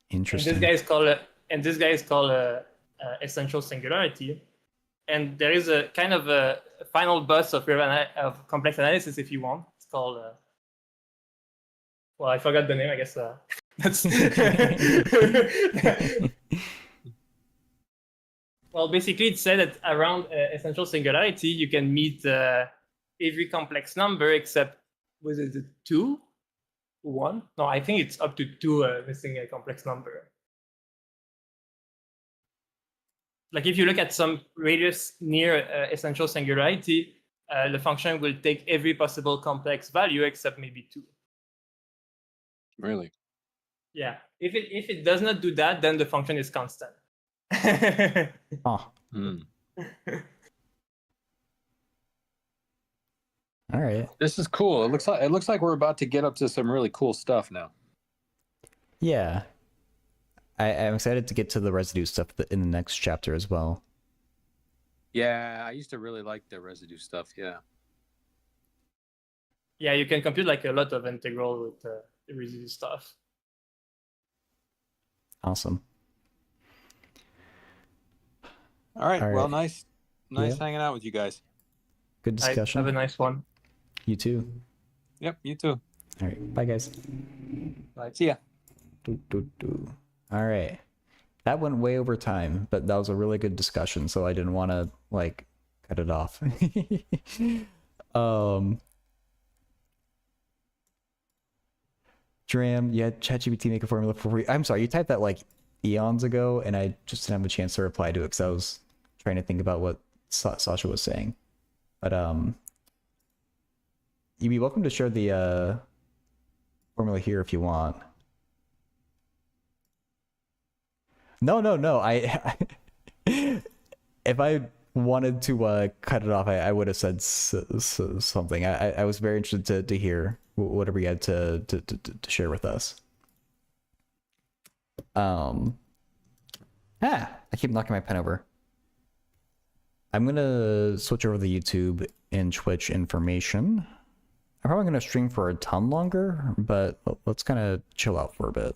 Interesting. And this guy is called essential singularity. And there is a kind of a final bus of complex analysis if you want. It's called well, I forgot the name, I guess. That's well, basically it said that around essential singularity you can meet every complex number except, was it 2? 1? No, I think it's up to 2 missing a complex number. Like if you look at some radius near essential singularity, the function will take every possible complex value except maybe 2. Really? Yeah. If it does not do that, then the function is constant. Oh. All right. This is cool. It looks like we're about to get up to some really cool stuff now. Yeah. I'm excited to get to the residue stuff in the next chapter as well. Yeah, I used to really like the residue stuff. Yeah. Yeah, you can compute like a lot of integral with the residue stuff. Awesome. All right. All Well, right. nice hanging out with you guys. Good discussion. Have a nice one. You too. Yep, you too. All right. Bye, guys. Bye. See ya. All right. That went way over time, but that was a really good discussion, so I didn't want to like cut it off. Dram, you had ChatGPT make a formula for free. I'm sorry, you typed that like eons ago, and I just didn't have a chance to reply to it because I was trying to think about what Sasha was saying. But you'd be welcome to share the formula here if you want. No. I if I wanted to cut it off, I would have said something. I was very interested to hear whatever you had to share with us. I keep knocking my pen over. I'm gonna switch over to YouTube and Twitch information. I'm probably gonna stream for a ton longer, but let's kind of chill out for a bit.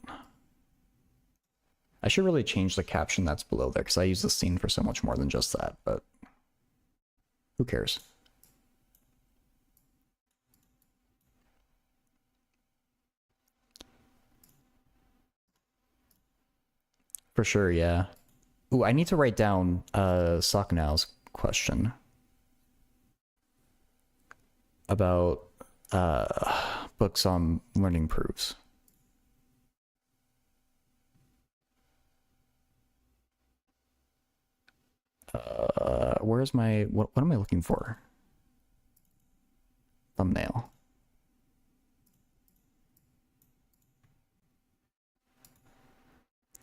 I should really change the caption that's below there because I use the scene for so much more than just that, but who cares? For sure, yeah. Ooh, I need to write down Socknow's question about books on learning proofs. Where's my what am I looking for? Thumbnail.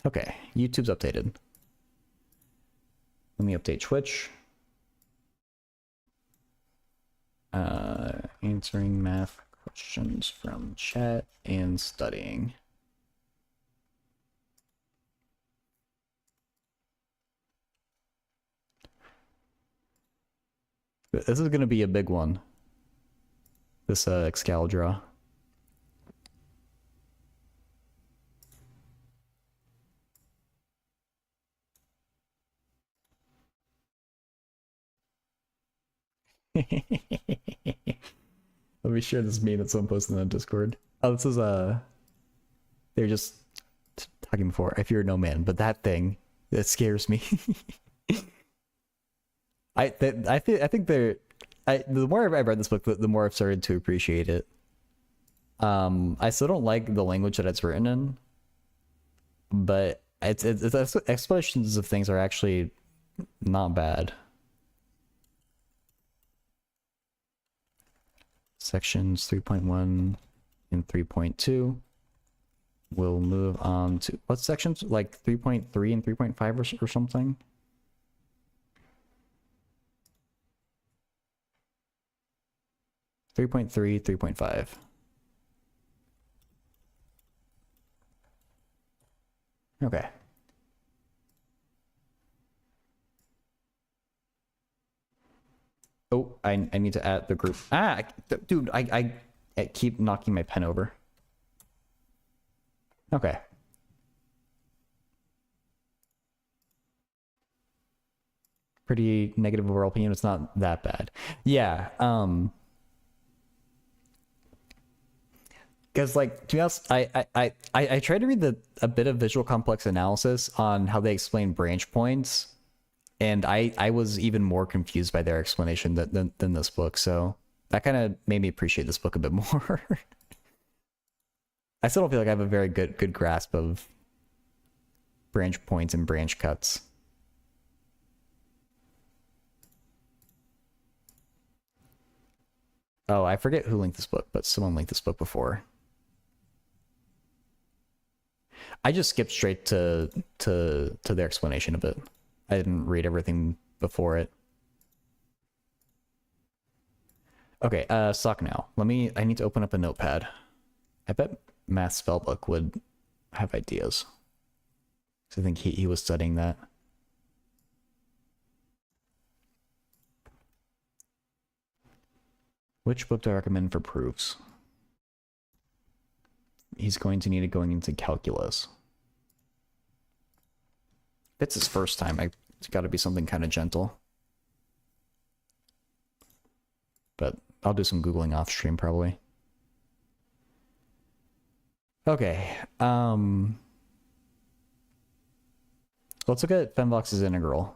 Okay, YouTube's updated. Let me update Twitch. Answering math questions from chat and studying. This is going to be a big one. This Excalibur. Let me share this meme that someone posted in the Discord. Oh, this is they're just talking before. I fear no man, but that thing that scares me. I think they're. The more I've read this book, the more I've started to appreciate it. I still don't like the language that it's written in, but it's explanations of things are actually not bad. Sections 3.1 and 3.2. We'll move on to what sections? Like 3.3 and 3.5 or something. Three 3.5. Okay. Oh, I need to add the group. Dude, I keep knocking my pen over. Okay. Pretty negative overall opinion. It's not that bad. Yeah. Because, like, to be honest, I tried to read a bit of visual complex analysis on how they explain branch points, and I was even more confused by their explanation than this book. So that kind of made me appreciate this book a bit more. I still don't feel like I have a very good grasp of branch points and branch cuts. Oh, I forget who linked this book, but someone linked this book before. I just skipped straight to their explanation of it. I didn't read everything before it. Okay, Sock now. I need to open up a notepad. I bet Math Spellbook would have ideas. So I think he was studying that. Which book do I recommend for proofs? He's going to need it going into calculus. If it's his first time, it's got to be something kind of gentle. But I'll do some Googling off stream probably. Okay. Let's look at Fenvox's integral.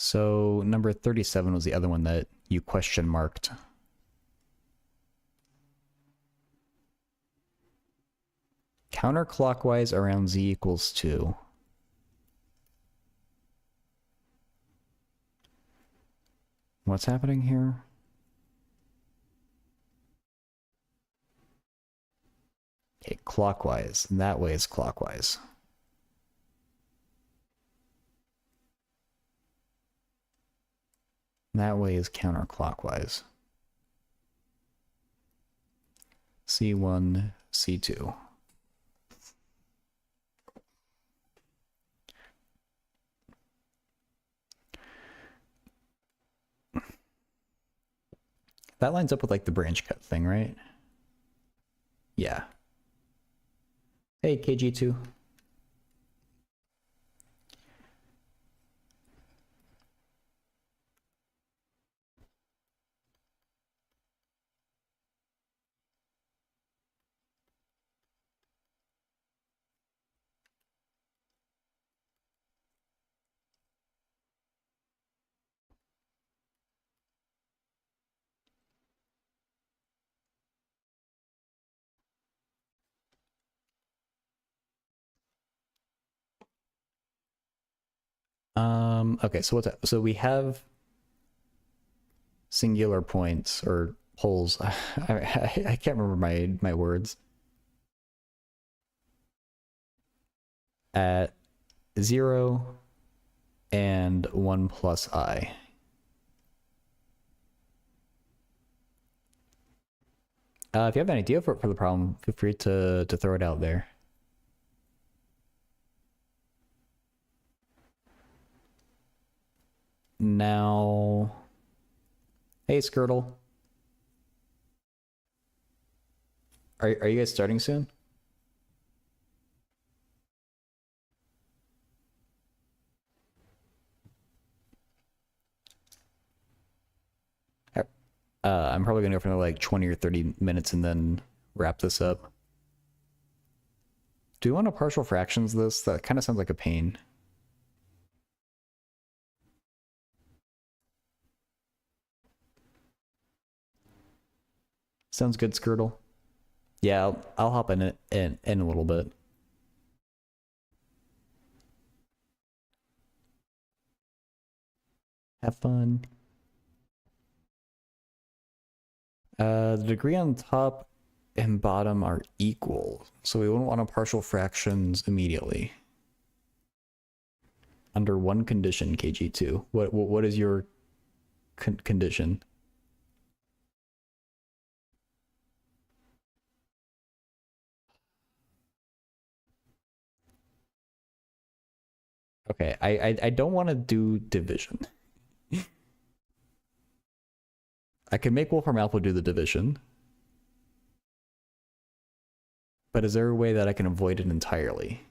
So number 37 was the other one that you question marked. Counterclockwise around z equals 2. What's happening here? Okay, clockwise. That way is clockwise. That way is counterclockwise. C1, C2. That lines up with like the branch cut thing, right? Yeah. Hey, KG2. Okay, so what's that? So we have singular points or poles. I can't remember my words. At 0 and 1 plus I. If you have an idea for the problem, feel free to throw it out there. Now, hey Skirtle. Are you guys starting soon? I'm probably gonna go for like 20 or 30 minutes and then wrap this up. Do you want to partial fractions this? That kind of sounds like a pain. Sounds good, Skirtle. Yeah, I'll hop in it in a little bit. Have fun. The degree on top and bottom are equal, so we wouldn't want to partial fractions immediately. Under one condition, KG2. What is your condition? Okay, I don't want to do division. I can make Wolfram Alpha do the division. But is there a way that I can avoid it entirely?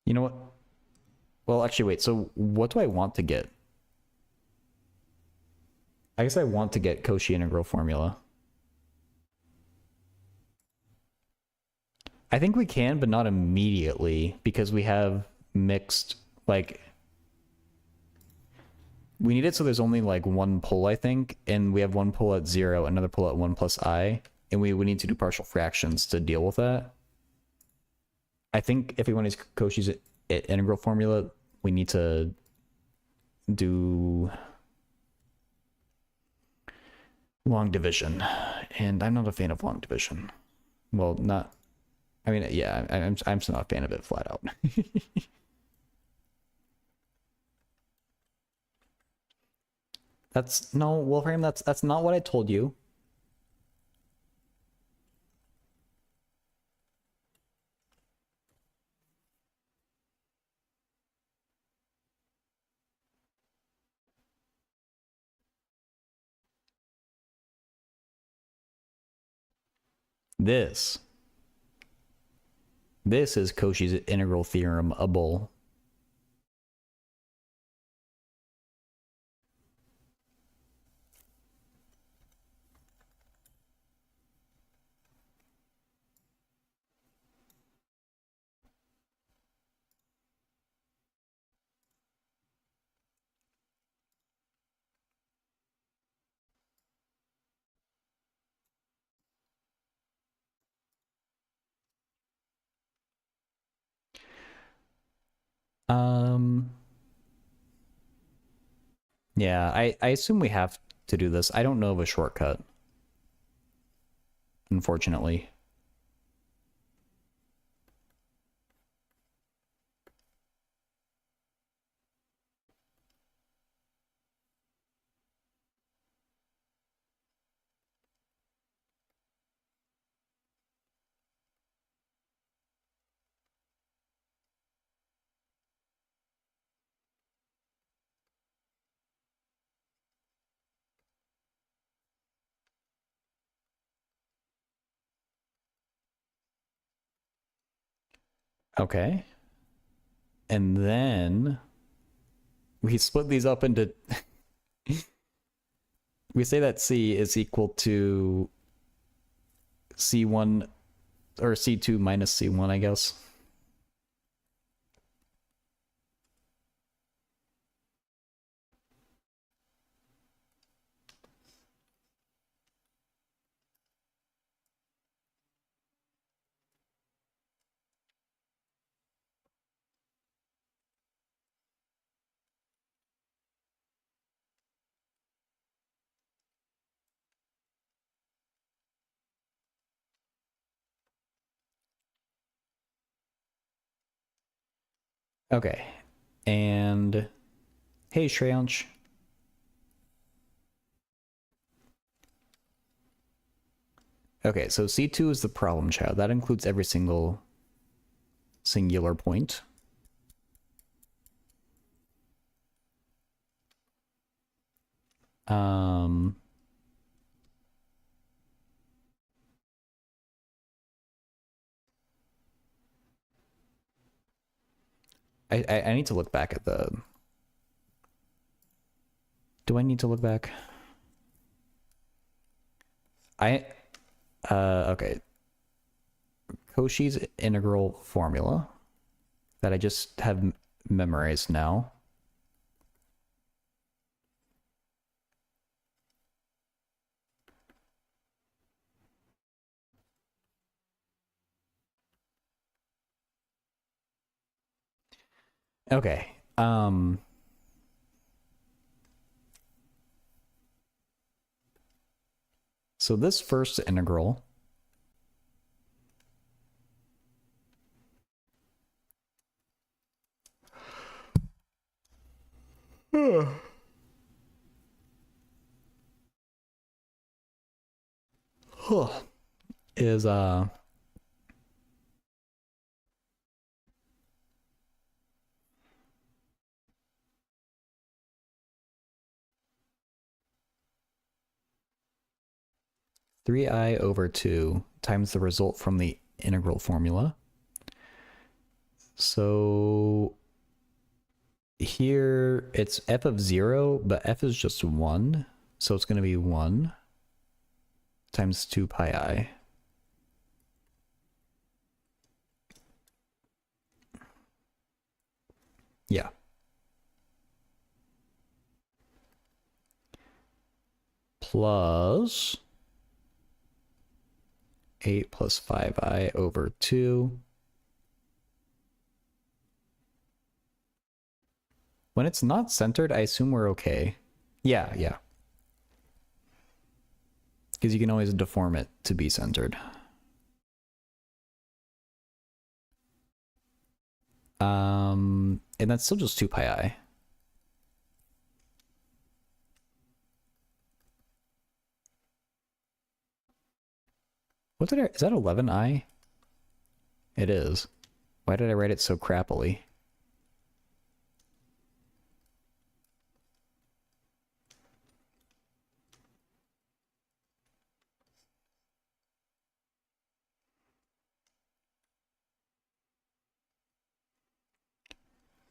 You know what? Well, actually, wait. So what do I want to get? I guess I want to get Cauchy integral formula. I think we can, but not immediately, because we have mixed, like, we need it so there's only like one pole, I think, and we have one pole at 0, another pole at 1 plus I, and we need to do partial fractions to deal with that. I think if we want to use Cauchy's integral formula, we need to do long division, and I'm not a fan of long division. Well, not. I mean, yeah, I'm just not a fan of it flat out. That's no, Wolfram. That's not what I told you. This is Cauchy's integral theorem, a bull. Yeah, I assume we have to do this. I don't know of a shortcut, unfortunately. Okay. And then we split these up into we say that C is equal to C1 or C2 minus C1, I guess. Okay. And hey, Shreyansh. Okay, so C2 is the problem child. That includes every single singular point. I need to look back at the... Do I need to look back? Okay. Cauchy's integral formula that I just have memorized now. Okay. So this first integral is 3i over 2 times the result from the integral formula. So here it's f of 0, but f is just 1. So it's going to be 1 times 2 pi I. Yeah. Plus 8 plus 5i over 2. When it's not centered, I assume we're okay. Yeah, yeah. Because you can always deform it to be centered. And that's still just 2 pi I. What did is that 11i? It is. Why did I write it so crappily?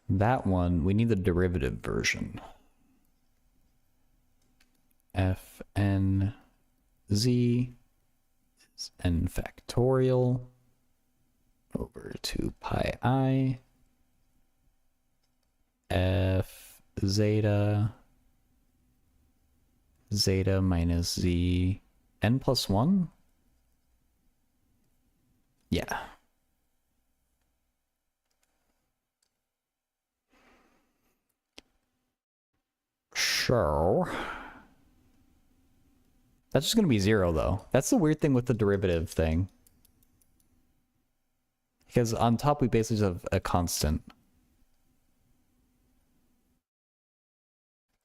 That one, we need the derivative version. Fn z is n factorial over 2 pi I f zeta minus z n plus 1? Yeah. So that's just going to be 0 though. That's the weird thing with the derivative thing. Because on top we basically just have a constant.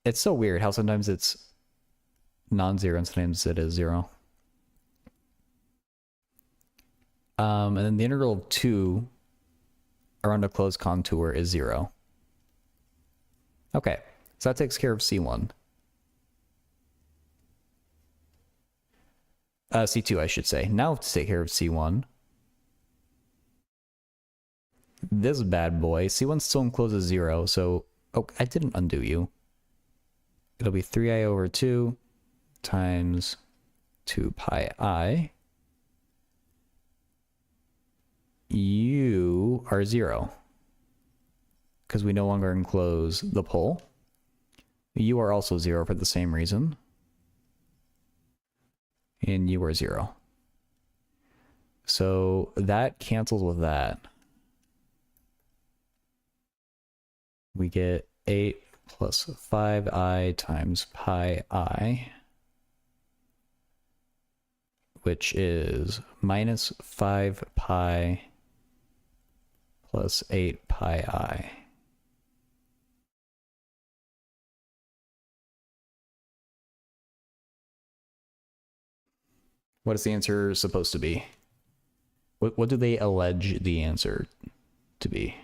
It's so weird how sometimes it's non-zero and sometimes it is 0. And then the integral of 2 around a closed contour is 0. Okay, so that takes care of C1. C2, I should say. Now to take care of C1. This bad boy. C1 still encloses 0, so... Oh, I didn't undo you. It'll be 3i over 2 times 2 pi I. You are 0. Because we no longer enclose the pole. You are also 0 for the same reason. And you are 0. So that cancels with that. We get 8 plus 5i times pi I, which is minus 5 pi plus 8 pi I. What is the answer supposed to be? What do they allege the answer to be?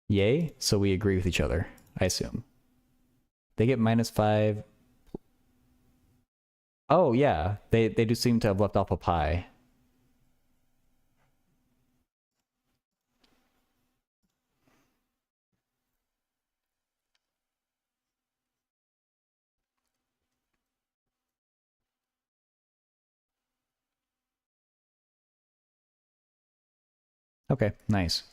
Yay? So we agree with each other, I assume. They get minus 5. Oh, yeah. They do seem to have left off a pi. Okay, nice.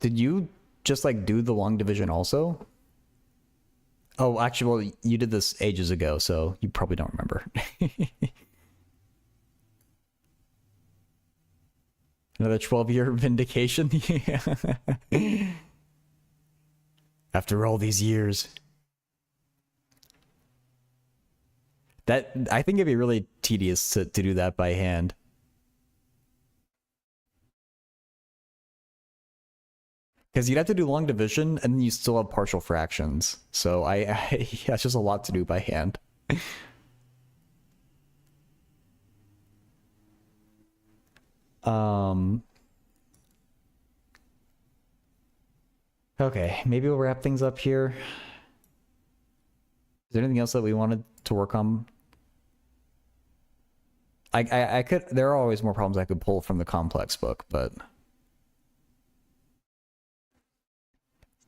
Did you just like do the long division also? Oh, actually, well, you did this ages ago, so you probably don't remember. Another 12-year vindication? Yeah. After all these years. That, I think it'd be really tedious to do that by hand. Because you'd have to do long division, and then you still have partial fractions. So that's just a lot to do by hand. Okay, maybe we'll wrap things up here. Is there anything else that we wanted to work on? I could, there are always more problems I could pull from the complex book, but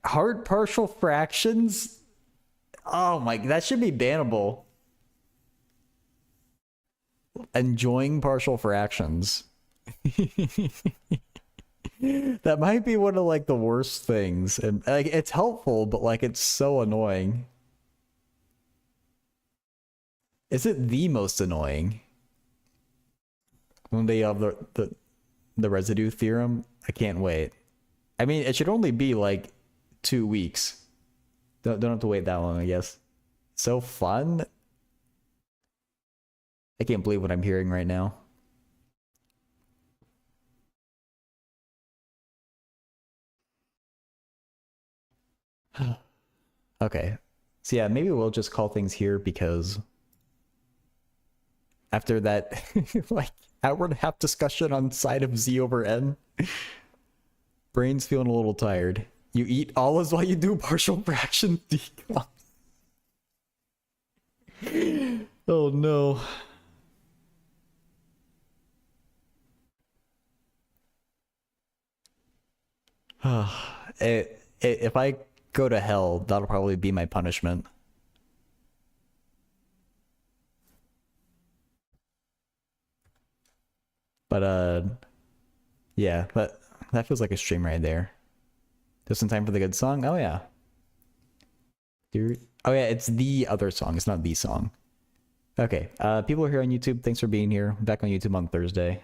hard partial fractions? Oh my, that should be bannable. Enjoying partial fractions. That might be one of like the worst things, and like it's helpful, but like it's so annoying. Is it the most annoying? When they have the residue theorem, I can't wait. I mean, it should only be like 2 weeks. Don't have to wait that long, I guess. So fun. I can't believe what I'm hearing right now. Okay. So yeah, maybe we'll just call things here because after that like hour and a half discussion on side of z over n, brain's feeling a little tired. You eat olives while you do partial fraction decom. Oh no. If I go to hell, that'll probably be my punishment. But yeah, that feels like a stream right there. Just in time for the good song. Oh yeah. Oh yeah, it's the other song. It's not the song. Okay. People are here on YouTube. Thanks for being here. Back on YouTube on Thursday.